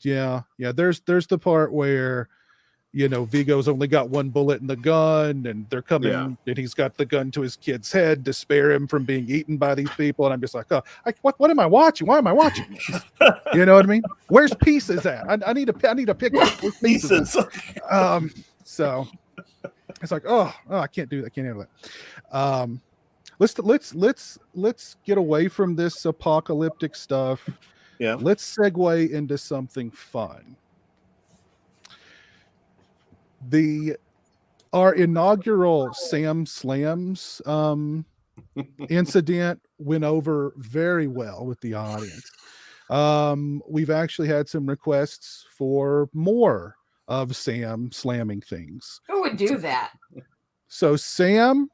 Yeah. There's the part where Vigo's only got one bullet in the gun, and they're coming, and he's got the gun to his kid's head to spare him from being eaten by these people. And I'm just like, what am I watching? Why am I watching this? You know what I mean? Where's Pieces at? I need a picture. Where's Pieces? So it's like, I can't do that. I can't handle that. Let's get away from this apocalyptic stuff. Yeah. Let's segue into something fun. Our inaugural Sam Slams incident went over very well with the audience. We've actually had some requests for more of Sam slamming things. Who would do that? So Sam,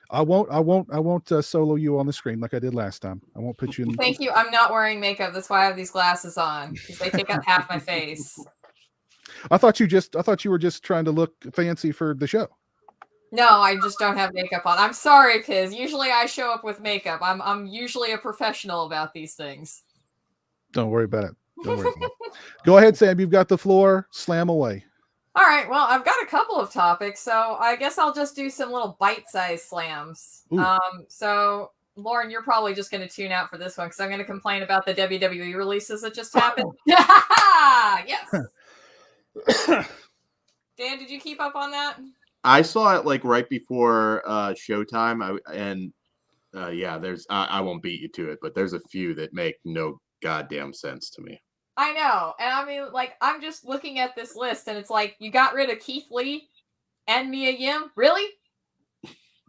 I won't solo you on the screen like I did last time. I won't put you in. Thank you. I'm not wearing makeup. That's why I have these glasses on, because they take up half my face. I thought you were just trying to look fancy for the show. No, I just don't have makeup on. I'm sorry, Piz. Usually I show up with makeup. I'm usually a professional about these things. Don't worry about it. Go ahead, Sam. You've got the floor. Slam away. All right. Well, I've got a couple of topics, so I guess I'll just do some little bite-sized slams. So Lauren, you're probably just going to tune out for this one because I'm going to complain about the WWE releases that just happened. Yes. Dan, did you keep up on that? I saw it like right before Showtime. I won't beat you to it, but there's a few that make no goddamn sense to me. I know. And I mean, like, I'm just looking at this list and it's like, you got rid of Keith Lee and Mia Yim? Really?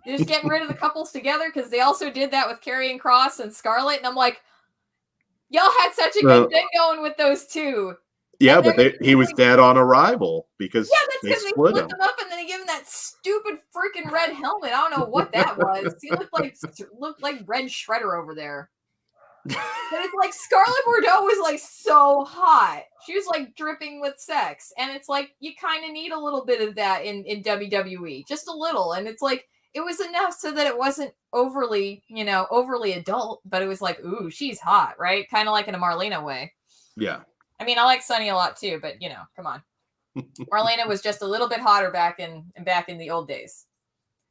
You're just getting rid of the couples together? Because they also did that with Karrion Kross and Scarlett. And I'm like, y'all had such a good thing going with those two. Yeah, but he was dead on arrival because they split them up and then they give him that stupid freaking red helmet. I don't know what that was. He looked like Red Shredder over there. But it's like Scarlett Bordeaux was like so hot. She was like dripping with sex. And it's like you kind of need a little bit of that in WWE. Just a little. And it's like it was enough so that it wasn't overly adult, but it was like, ooh, she's hot, right? Kind of like in a Marlena way. Yeah. I mean, I like Sunny a lot too, but come on. Marlena was just a little bit hotter back in the old days.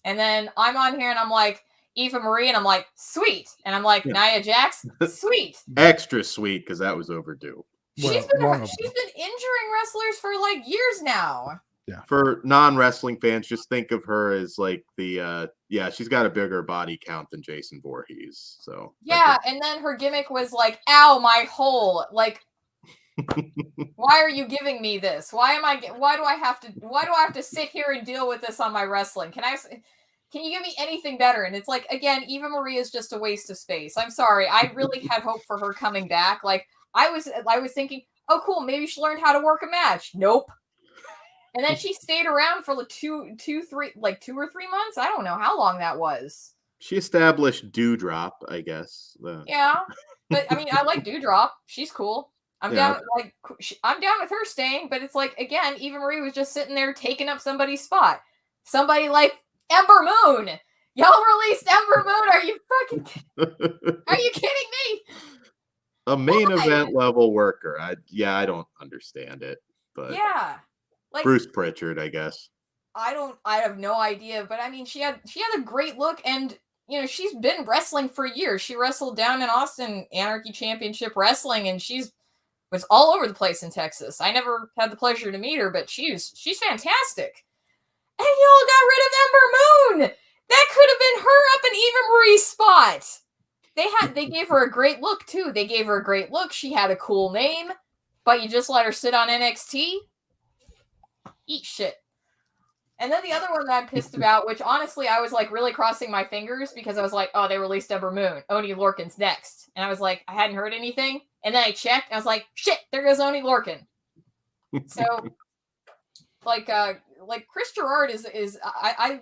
And then I'm on here and I'm like, Eva Marie, and I'm like, sweet. And I'm like, Nia Jax, sweet. Extra sweet, because that was overdue. She's been injuring wrestlers for like years now. Yeah. For non-wrestling fans, just think of her as like she's got a bigger body count than Jason Voorhees. So yeah, and then her gimmick was like, ow, my hole. Like, why are you giving me this? Why do I have to sit here and deal with this on my wrestling? Can you give me anything better? And it's like, again, Eva Marie is just a waste of space. I'm sorry. I really had hope for her coming back. Like I was thinking, oh cool, maybe she learned how to work a match. Nope. And then she stayed around for like 2 or 3 months. I don't know how long that was. She established Dewdrop, I guess. Yeah. But I mean, I like Dewdrop. She's cool. I'm down with her staying, but it's like, again, Eva Marie was just sitting there taking up somebody's spot. Somebody like Ember Moon. Y'all released Ember Moon. Are you kidding me? A main event level worker. I don't understand it, but yeah, like Bruce Pritchard, I guess. I have no idea, but I mean, she had a great look, and she's been wrestling for years. She wrestled down in Austin, Anarchy Championship Wrestling, and was all over the place in Texas. I never had the pleasure to meet her, but she's fantastic. And y'all got rid of Ember Moon. That could have been her up in Eva Marie's spot. They gave her a great look too. They gave her a great look. She had a cool name, but you just let her sit on NXT? Eat shit. And then the other one that I'm pissed about, which honestly I was like really crossing my fingers because I was like, oh, they released Ember Moon. Oni Lorcan's next. And I was like, I hadn't heard anything. And then I checked and I was like, shit, there goes Oni Lorcan. So like Chris Gerard I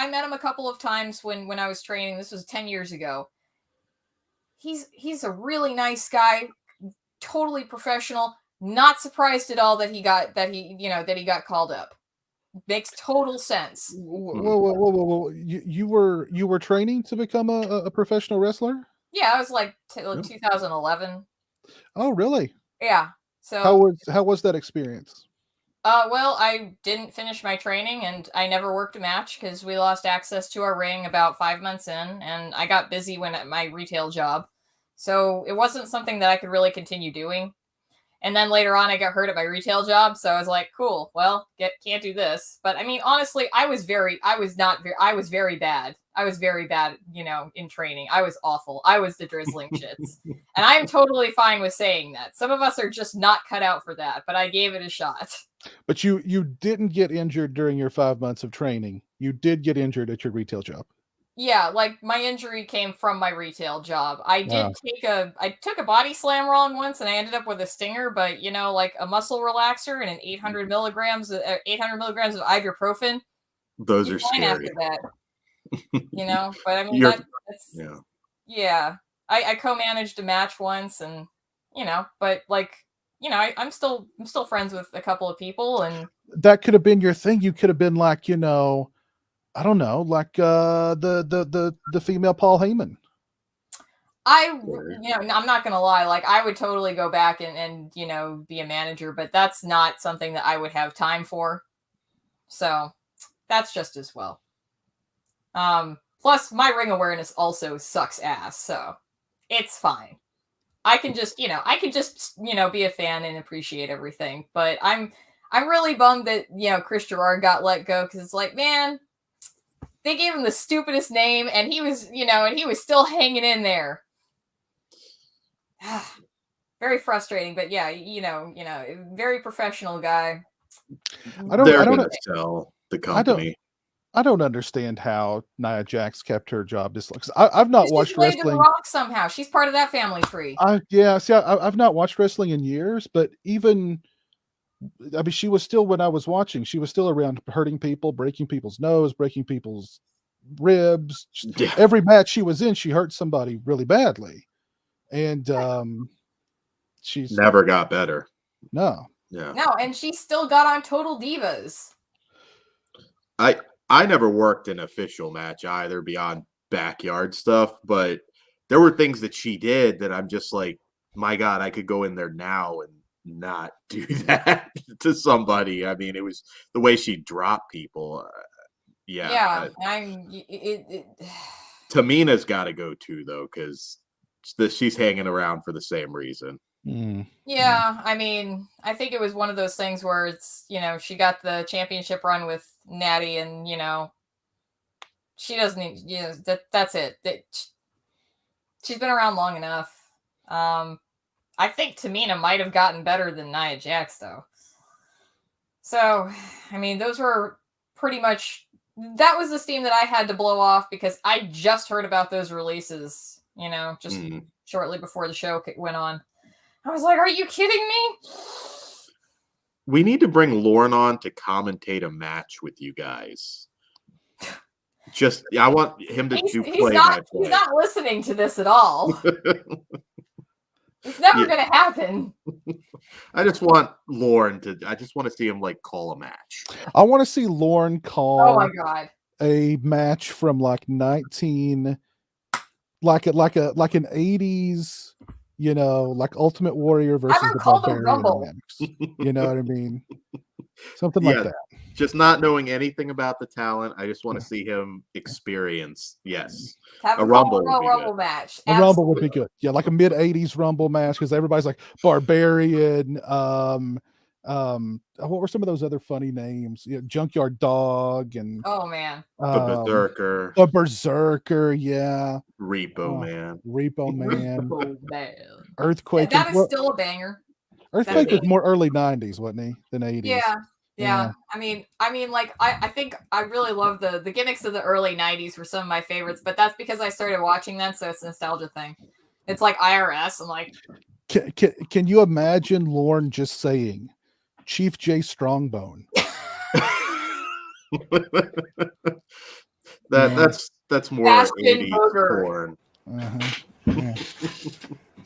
met him a couple of times when I was training. This was 10 years ago. He's a really nice guy, totally professional. Not surprised at all that he got called up. Makes total sense. Whoa. You were training to become a professional wrestler? Yeah, I was like 2011. Oh, really? Yeah. So how was that experience? Well, I didn't finish my training and I never worked a match because we lost access to our ring about 5 months in, and I got busy at my retail job. So it wasn't something that I could really continue doing. And then later on, I got hurt at my retail job, so I was like, "Cool, well, can't do this." But I mean, honestly, I was very bad. I was very bad, in training. I was awful. I was the drizzling shits, and I'm totally fine with saying that. Some of us are just not cut out for that, but I gave it a shot. But you didn't get injured during your 5 months of training. You did get injured at your retail job. Yeah, like my injury came from my retail job. I took a body slam wrong once and I ended up with a stinger, but like a muscle relaxer and an 800 milligrams of ibuprofen. Those are scary. After that, but I mean, yeah. I co-managed a match once, and but like, I'm still friends with a couple of people, and that could have been your thing. You could have been like, I don't know, like the female Paul Heyman. I'm not gonna lie, like I would totally go back and be a manager, but that's not something that I would have time for. So that's just as well. Plus my ring awareness also sucks ass, so it's fine. I can just be a fan and appreciate everything. But I'm really bummed that Chris Gerard got let go, because it's like, man, they gave him the stupidest name, and he was still hanging in there. Very frustrating, but yeah, very professional guy. They're going to sell the company. I don't understand how Nia Jax kept her job this long. I've not watched wrestling. The Rock somehow. She's part of that family tree. I've not watched wrestling in years, but she was still, when I was watching, she was still around hurting people, breaking people's nose, breaking people's ribs. Yeah. Every match she was in, she hurt somebody really badly. And she's never got better. No. Yeah. No, and she still got on Total Divas. I never worked an official match either beyond backyard stuff, but there were things that she did that I'm just like, my God, I could go in there now and not do that to somebody. I mean, it was the way she dropped people. Tamina's got to go too, though, because she's hanging around for the same reason. Yeah, I mean, I think it was one of those things where it's, she got the championship run with Natty, and she doesn't need, that's it. She's been around long enough. I think Tamina might have gotten better than Nia Jax, though. So, I mean, those were pretty much, that was the steam that I had to blow off, because I just heard about those releases, just shortly before the show went on. I was like, are you kidding me? We need to bring Lauren on to commentate a match with you guys. I want him to do play-by-play. He's not listening to this at all. It's never going to happen. I just want Lauren I just want to see him call a match. I want to see Lauren call oh my God. a match from like an 80s, like Ultimate Warrior versus the Barbarian. You know what I mean? Something like that. Just not knowing anything about the talent, I just want to see him experience. Yes, have a Rumble match. A Rumble would be good. Yeah, like a mid-80s Rumble match, because everybody's like Barbarian, What were some of those other funny names? Junkyard Dog and Oh man. The Berserker. The Berserker, yeah. Repo Man. Repo Man. Oh man. Earthquake. That is still a banger. Earthquake was more early 90s, wasn't he? Than 80s. Yeah. I mean, like I think I really love the gimmicks of the early 90s were some of my favorites, but that's because I started watching them, so it's a nostalgia thing. It's like IRS. I'm like, can you imagine Lorne just saying Chief J Strongbone? That's more Bastion 80s Burger. porn. Man.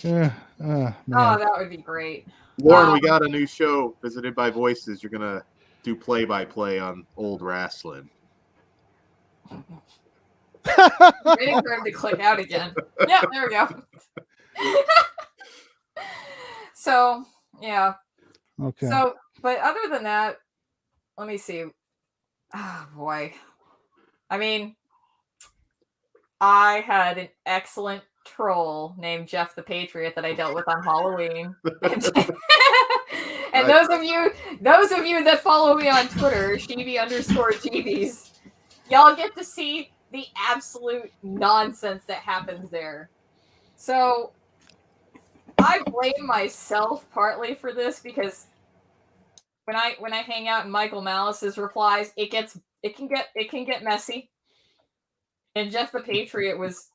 Oh, that would be great. Lauren, we got a new show, Visited by Voices. You're gonna do play-by-play on old wrestling. Waiting for him to click out again. Yeah, there we go. So, yeah. Okay. So, but other than that, let me see. Oh, boy. I mean, I had an excellent troll named Jeff the Patriot that I dealt with on Halloween. And those of you that follow me on Twitter, Sheeby_Jeebies, y'all get to see the absolute nonsense that happens there. So I blame myself partly for this because when I hang out in Michael Malice's replies, it can get messy. And Jeff the Patriot was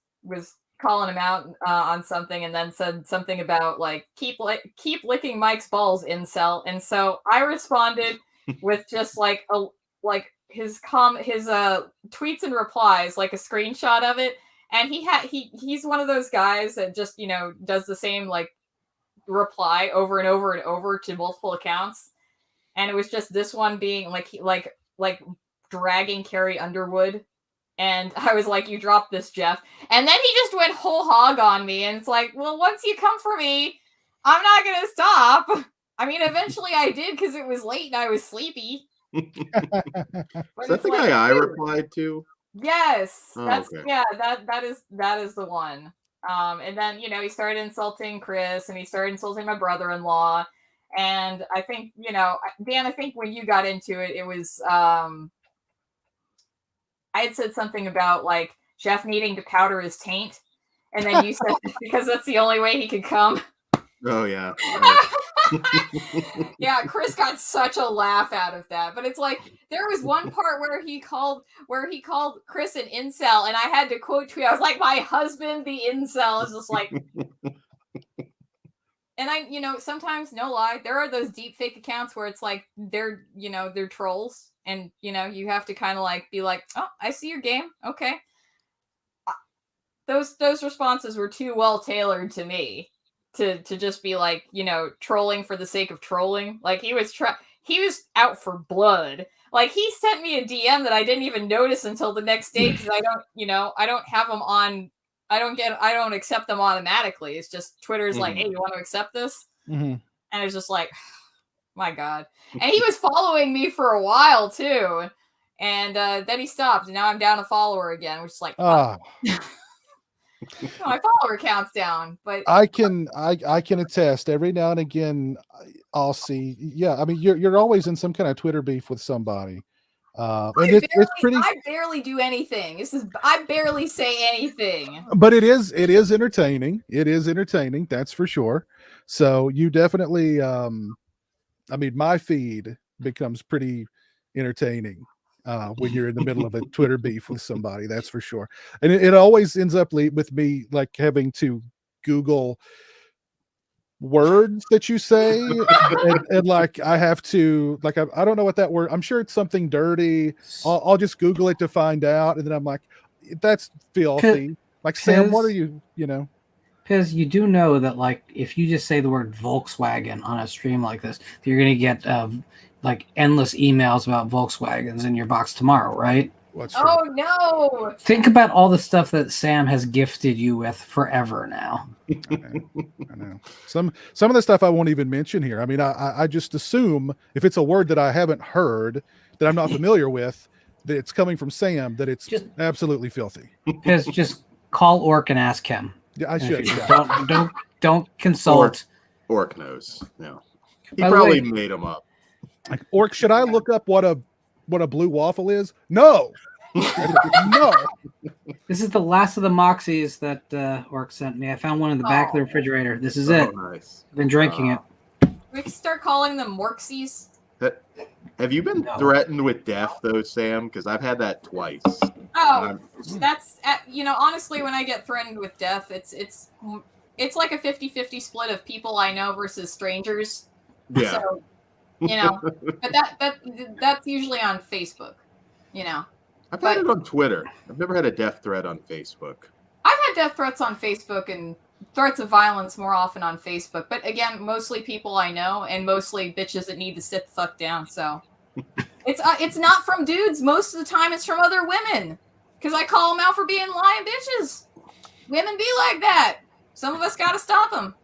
calling him out on something, and then said something about like keep licking Mike's balls, incel. And so I responded with just his tweets and replies, like a screenshot of it. And he's one of those guys that just does the same like reply over and over and over to multiple accounts. And it was just this one being like dragging Carrie Underwood. And I was like, you dropped this, Jeff. And then he just went whole hog on me. And it's like, well, once you come for me, I'm not going to stop. I mean, eventually I did because it was late and I was sleepy. Is that the guy I replied to? Yes. Okay. Yeah, that is the one. And then, he started insulting Chris and he started insulting my brother-in-law. And I think, Dan, I think when you got into it, it was... I had said something about like Jeff needing to powder his taint, and then you said because that's the only way he could come. Oh yeah. Yeah, Chris got such a laugh out of that. But it's like there was one part where he called Chris an incel, and I had to quote tweet. I was like, my husband, the incel, is just like. And I, sometimes, no lie, there are those deep fake accounts where it's like they're trolls. And, you have to kind of like be like, oh, I see your game. Okay. Those responses were too well tailored to me to just be like, trolling for the sake of trolling. Like he was out for blood. Like he sent me a DM that I didn't even notice until the next day because I don't have them on. I don't accept them automatically. It's just Twitter's like, hey, you want to accept this? Mm-hmm. And it's just like, my God. And he was following me for a while too. And then he stopped. And now I'm down a follower again, which is like, my follower count's down. But I can attest every now and again I'll see. Yeah, I mean you're always in some kind of Twitter beef with somebody. It's pretty. I barely do anything. I barely say anything. But it is entertaining. It is entertaining, that's for sure. So you definitely I mean, my feed becomes pretty entertaining when you're in the middle of a Twitter beef with somebody, that's for sure. And it always ends up with me like having to Google words that you say and like I have to like I don't know what that word. I'm sure it's something dirty. I'll just Google it to find out, and then I'm like, that's filthy. Like Sam, what are you? Because you do know that, like, if you just say the word Volkswagen on a stream like this, you're going to get like endless emails about Volkswagens in your box tomorrow, right? Oh no! Think about all the stuff that Sam has gifted you with forever now. I know. Some of the stuff I won't even mention here. I mean, I just assume if it's a word that I haven't heard, that I'm not familiar with, that it's coming from Sam, that it's just absolutely filthy. Because just call Orc and ask him. Yeah, I should. Don't consult. Orc knows. Yeah, he probably made them up. Like, Orc, should I look up what a blue waffle is? No. No. This is the last of the Moxies that Orc sent me. I found one in the back of the refrigerator. This is it. Nice. I've been drinking it. We can start calling them Morksies. Have you been threatened with death, though, Sam? Because I've had that twice. Oh, that's honestly, when I get threatened with death, it's like a 50-50 split of people I know versus strangers. Yeah. So, but that's usually on Facebook. I've had it on Twitter. I've never had a death threat on Facebook. I've had death threats on Facebook and threats of violence more often on Facebook. But again, mostly people I know and mostly bitches that need to sit the fuck down. So it's not from dudes. Most of the time it's from other women. Because I call them out for being lying bitches. Women be like that. Some of us got to stop them.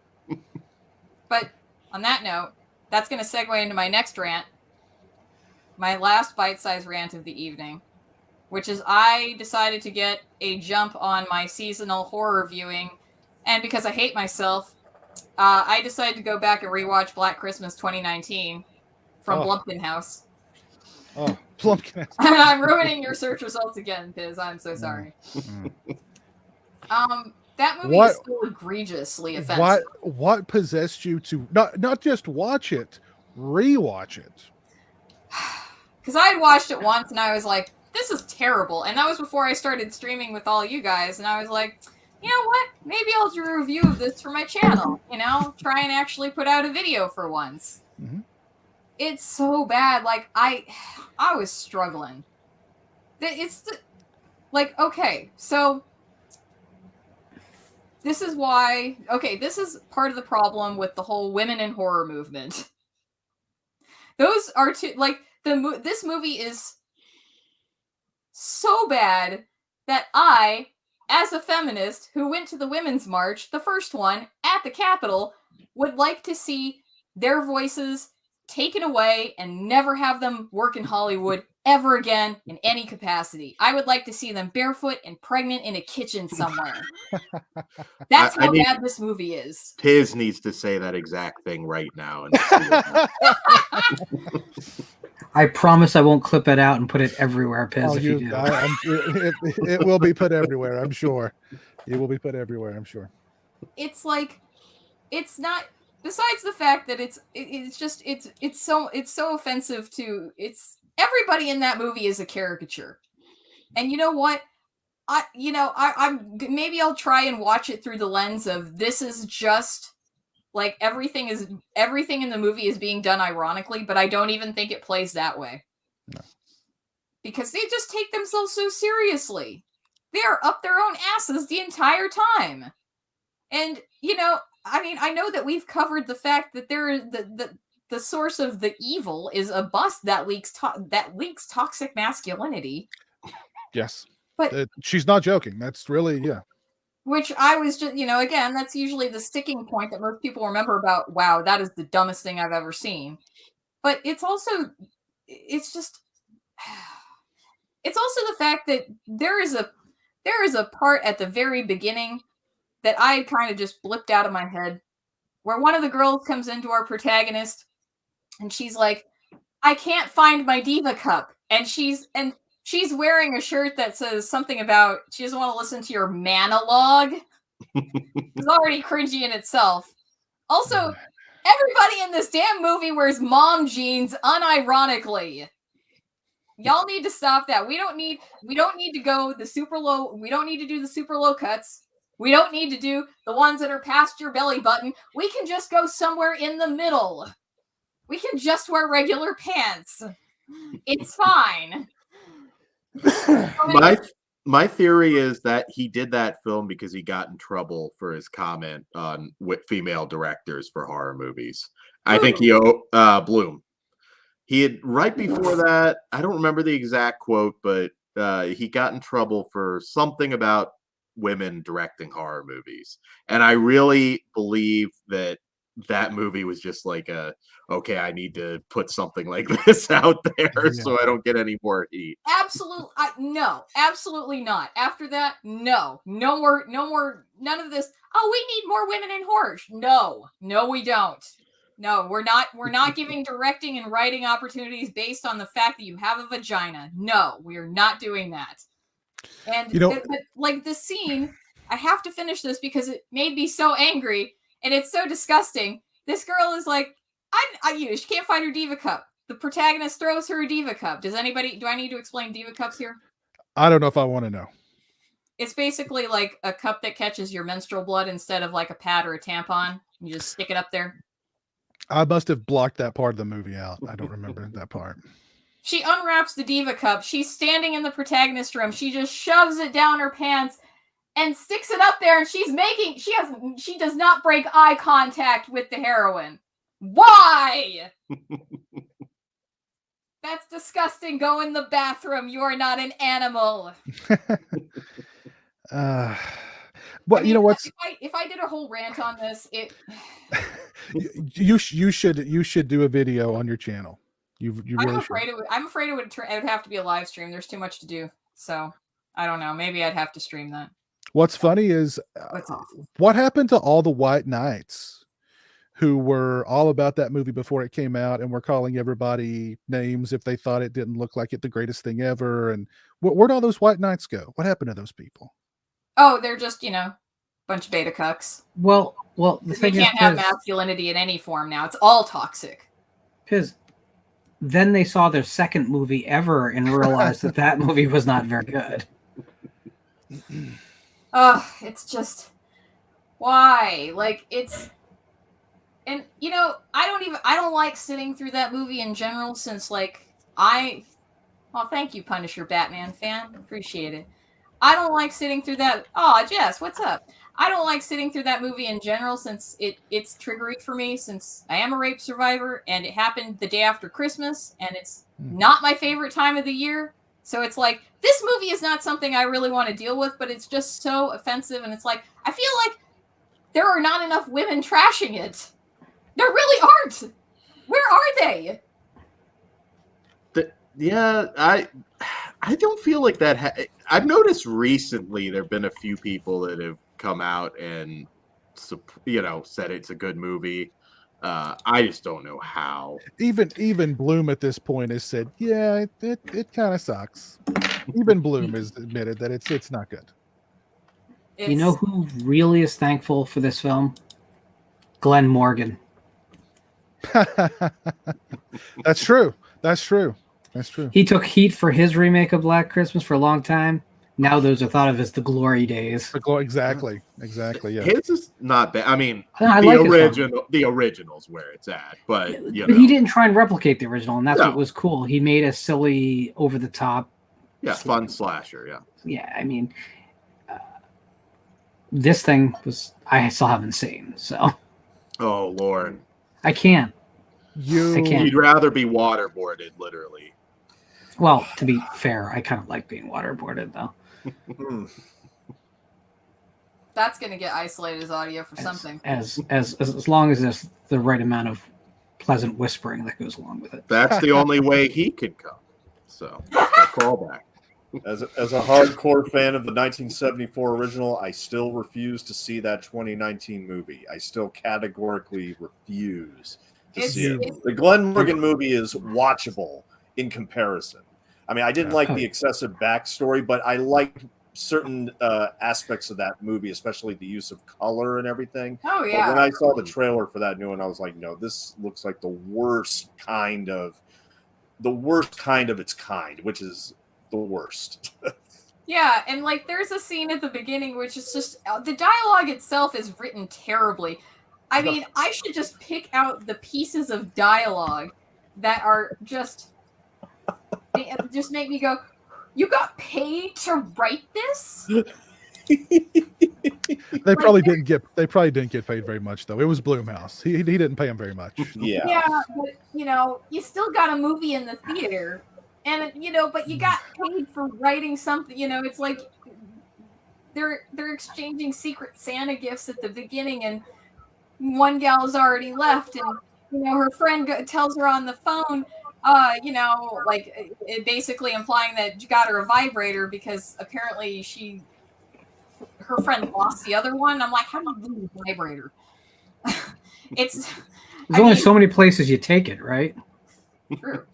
But on that note, that's going to segue into my next rant. My last bite-sized rant of the evening. Which is I decided to get a jump on my seasonal horror viewing. And because I hate myself, I decided to go back and rewatch Black Christmas 2019 from Blumpkin House. Oh, Blumpkin House. I'm ruining your search results again, Piz. I'm so sorry. That movie is so egregiously offensive. What possessed you to not just watch it, rewatch it? Because I had watched it once and I was like, this is terrible. And that was before I started streaming with all you guys. And I was like, you know what? Maybe I'll do a review of this for my channel. Try and actually put out a video for once. Mm-hmm. It's so bad. Like, I was struggling. Okay, so this is why... Okay, this is part of the problem with the whole women in horror movement. Those are two... Like, this movie is so bad that I, as a feminist who went to the Women's March, the first one, at the Capitol, would like to see their voices taken away and never have them work in Hollywood ever again in any capacity. I would like to see them barefoot and pregnant in a kitchen somewhere. That's how bad this movie is. Piz needs to say that exact thing right now. I promise I won't clip it out and put it everywhere, Piz, if you do. It will be put everywhere, I'm sure. It will be put everywhere, I'm sure. It's like, it's not... Besides the fact that it's so offensive to... Everybody in that movie is a caricature. And you know what? Maybe I'll try and watch it through the lens of this is just... Like, everything in the movie is being done ironically, but I don't even think it plays that way. No. Because they just take themselves so seriously. They are up their own asses the entire time. And, I know that we've covered the fact that the source of the evil is a bust that leaks toxic masculinity. Yes. But she's not joking. That's really, yeah. Which I was just, again, that's usually the sticking point that most people remember about, wow, that is the dumbest thing I've ever seen. But it's also the fact that there is a part at the very beginning that I had kind of just blipped out of my head, where one of the girls comes into our protagonist and she's like, I can't find my diva cup. And she's wearing a shirt that says something about she doesn't want to listen to your monologue. It's already cringy in itself. Also, everybody in this damn movie wears mom jeans unironically. Y'all need to stop that. We don't need to go the super low. We don't need to do the super low cuts. We don't need to do the ones that are past your belly button. We can just go somewhere in the middle. We can just wear regular pants. It's fine. My theory is that he did that film because he got in trouble for his comment on female directors for horror movies. I think Bloom. He had right before that. I don't remember the exact quote, but he got in trouble for something about women directing horror movies, and I really believe that movie was just like okay, I need to put something like this out there so I don't get any more heat. Absolutely. No, absolutely not. After that, no more, none of this. Oh, we need more women in horror. No, we don't. No, we're not giving directing and writing opportunities based on the fact that you have a vagina. No, we are not doing that. And like the scene, I have to finish this because it made me so angry and it's so disgusting. This girl is like, she can't find her diva cup. The protagonist throws her a diva cup. Do I need to explain diva cups here? I don't know if I want to know. It's basically like a cup that catches your menstrual blood instead of like a pad or a tampon. You just stick it up there. I must have blocked that part of the movie out. I don't remember that part. She unwraps the diva cup. She's standing in the protagonist room. She just shoves it down her pants and sticks it up there, and she does not break eye contact with the heroine. Why? That's disgusting. Go in the bathroom. You are not an animal. Well, you know what's if I did a whole rant on this, you should do a video on your channel. I'm afraid it would have to be a live stream. There's too much to do. So I don't know. Maybe I'd have to stream that. What's funny is what happened to all the white knights who were all about that movie before it came out and were calling everybody names if they thought it didn't look like it the greatest thing ever. And where'd all those white knights go? What happened to those people? Oh, they're just, bunch of beta cucks. Well, the thing can't have masculinity in any form now. It's all toxic. Because then they saw their second movie ever and realized that movie was not very good. It's just why? Like and I don't like sitting through that movie in general since thank you, Punisher Batman fan. Appreciate it. I don't like sitting through that. Oh, Jess, what's up? I don't like sitting through that movie in general since it's triggering for me since I am a rape survivor and it happened the day after Christmas and it's not my favorite time of the year. So it's like, this movie is not something I really want to deal with, but it's just so offensive. And it's like, I feel like there are not enough women trashing it. There really aren't. Where are they? I don't feel like that. I've noticed recently there have been a few people that have come out and said it's a good movie. I just don't know how. Even Bloom at this point has said, yeah, it kind of sucks. Even Bloom has admitted that it's not good. You know who really is thankful for this film? Glenn Morgan. That's true. He took heat for his remake of Black Christmas for a long time. Now those are thought of as the glory days. Exactly. Yeah. His is not bad. I mean, the original's where it's at, but he didn't try and replicate the original, and that's what was cool. He made a silly, over the top, fun slasher. Yeah. Yeah, I mean, this thing I still haven't seen. So. Oh Lord. I can't. You'd rather be waterboarded, literally. Well, to be fair, I kind of like being waterboarded, though. That's going to get isolated as audio for something. As long as there's the right amount of pleasant whispering that goes along with it. That's the only way he could come. So, callback. As a hardcore fan of the 1974 original, I still refuse to see that 2019 movie. I still categorically refuse to see it. The Glenn Morgan movie is watchable in comparison. I mean, I didn't like the excessive backstory, but I liked certain aspects of that movie, especially the use of color and everything. Oh, yeah. But when I saw the trailer for that new one, I was like, no, this looks like the worst kind of its kind, which is the worst. Yeah, and there's a scene at the beginning which is just the dialogue itself is written terribly. I mean, I should just pick out the pieces of dialogue that are just make me go, you got paid to write this? They probably didn't get paid very much, though. It was Blumhouse. He didn't pay him very much. Yeah, but you still got a movie in the theater. And but you got paid for writing something. It's like they're exchanging Secret Santa gifts at the beginning, and one gal's already left, and her friend tells her on the phone, basically implying that you got her a vibrator because apparently her friend lost the other one. I'm like, how do you lose a vibrator? There's only so many places you take it, right? True.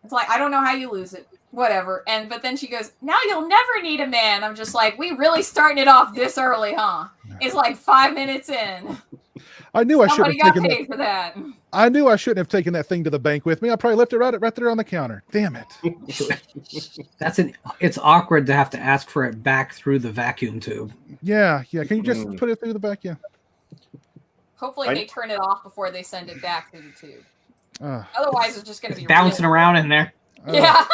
It's like, I don't know how you lose it. Whatever. But then she goes, now you'll never need a man. I'm just like, we really starting it off this early, huh? It's like 5 minutes in. I knew I shouldn't have taken paid for that. I knew I shouldn't have taken that thing to the bank with me. I probably left it right there on the counter. Damn it. It's awkward to have to ask for it back through the vacuum tube. Yeah. Can you just put it through the back? Yeah. Hopefully they turn it off before they send it back through the tube. Otherwise, it's just going to be bouncing around in there. Yeah.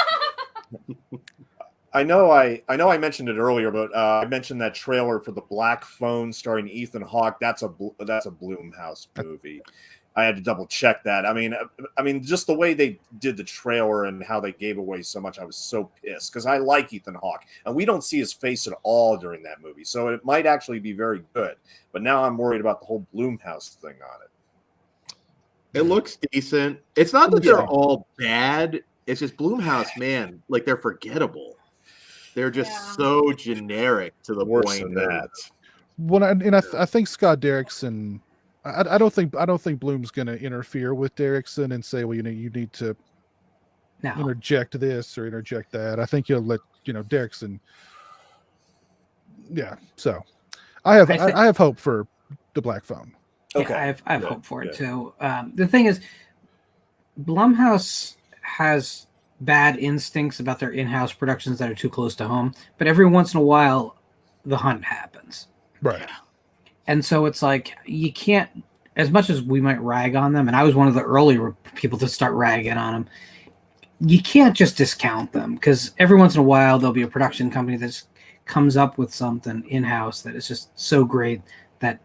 I know I mentioned it earlier, but I mentioned that trailer for The Black Phone starring Ethan Hawke. That's a Blumhouse movie. I had to double check that. I mean, just the way they did the trailer and how they gave away so much, I was so pissed because I like Ethan Hawke, and we don't see his face at all during that movie, so it might actually be very good. But now I'm worried about the whole Blumhouse thing on it. It looks decent. It's not that they're all bad. It's just Blumhouse, man. Like they're forgettable. They're just so generic to the Worse point than that. Well, I think Scott Derrickson. I don't think Bloom's going to interfere with Derrickson and say, well, you need to interject this or interject that. I think he'll let Derrickson. Yeah. So, I have hope for The Black Phone. Okay. Yeah, I have hope for it too. The thing is, Blumhouse has bad instincts about their in-house productions that are too close to home, but every once in a while, The Hunt happens. Right. And so it's like you can't, as much as we might rag on them, and I was one of the earlier people to start ragging on them, you can't just discount them because every once in a while there'll be a production company that comes up with something in-house that is just so great that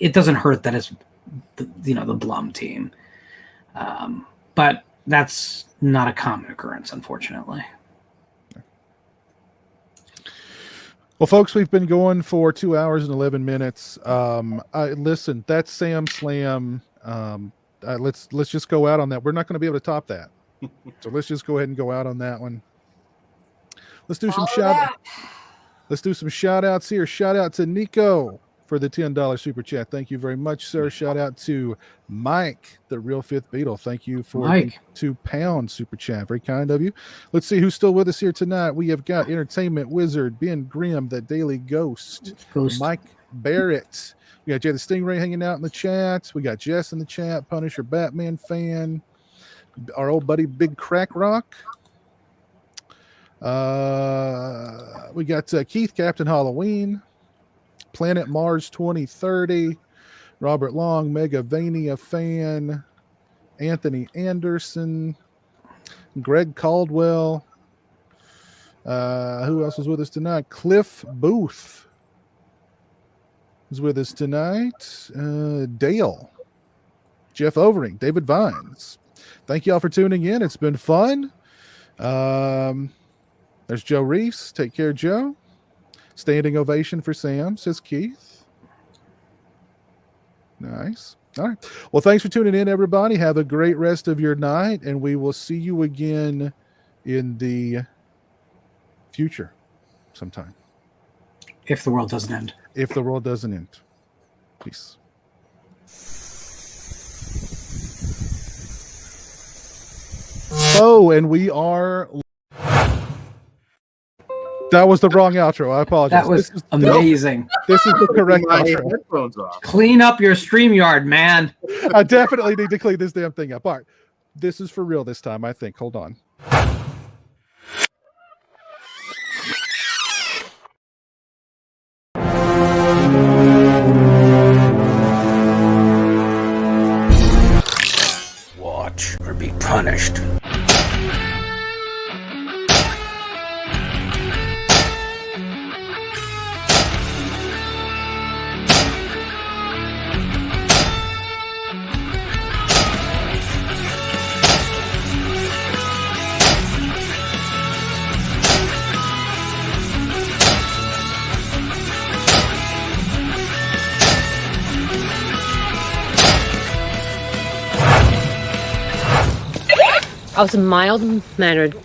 it doesn't hurt that it's the Blum team. But that's not a common occurrence, unfortunately. Well, folks, we've been going for 2 hours and 11 minutes. Listen, that's Sam Slam. Let's just go out on that. We're not going to be able to top that. So let's just go ahead and go out on that one. Let's do some shout outs here. Shout out to Nico for the $10 super chat. Thank you very much, sir. Shout out to Mike, the real Fifth Beatle. Thank you for the £2 super chat. Very kind of you. Let's see who's still with us here tonight. We have got Entertainment Wizard, Ben Grimm, the Daily Ghost. Mike Barrett. We got Jay the Stingray hanging out in the chat. We got Jess in the chat, Punisher Batman fan. Our old buddy Big Crack Rock. We got Keith, Captain Halloween. Planet Mars 2030, Robert Long, Megavania fan, Anthony Anderson, Greg Caldwell. Who else is with us tonight? Cliff Booth is with us tonight. Dale, Jeff Overing, David Vines. Thank you all for tuning in. It's been fun. There's Joe Reese. Take care, Joe. Standing ovation for Sam, says Keith. Nice. All right. Well, thanks for tuning in, everybody. Have a great rest of your night, and we will see you again in the future sometime. If the world doesn't end. If the world doesn't end. Peace. Oh, and we are... That was the wrong outro. I apologize. That was amazing. This is the correct outro. Headphones off. Clean up your StreamYard, man. I definitely need to clean this damn thing up. All right. This is for real this time, I think. Hold on. Watch or be punished. I was mild-mannered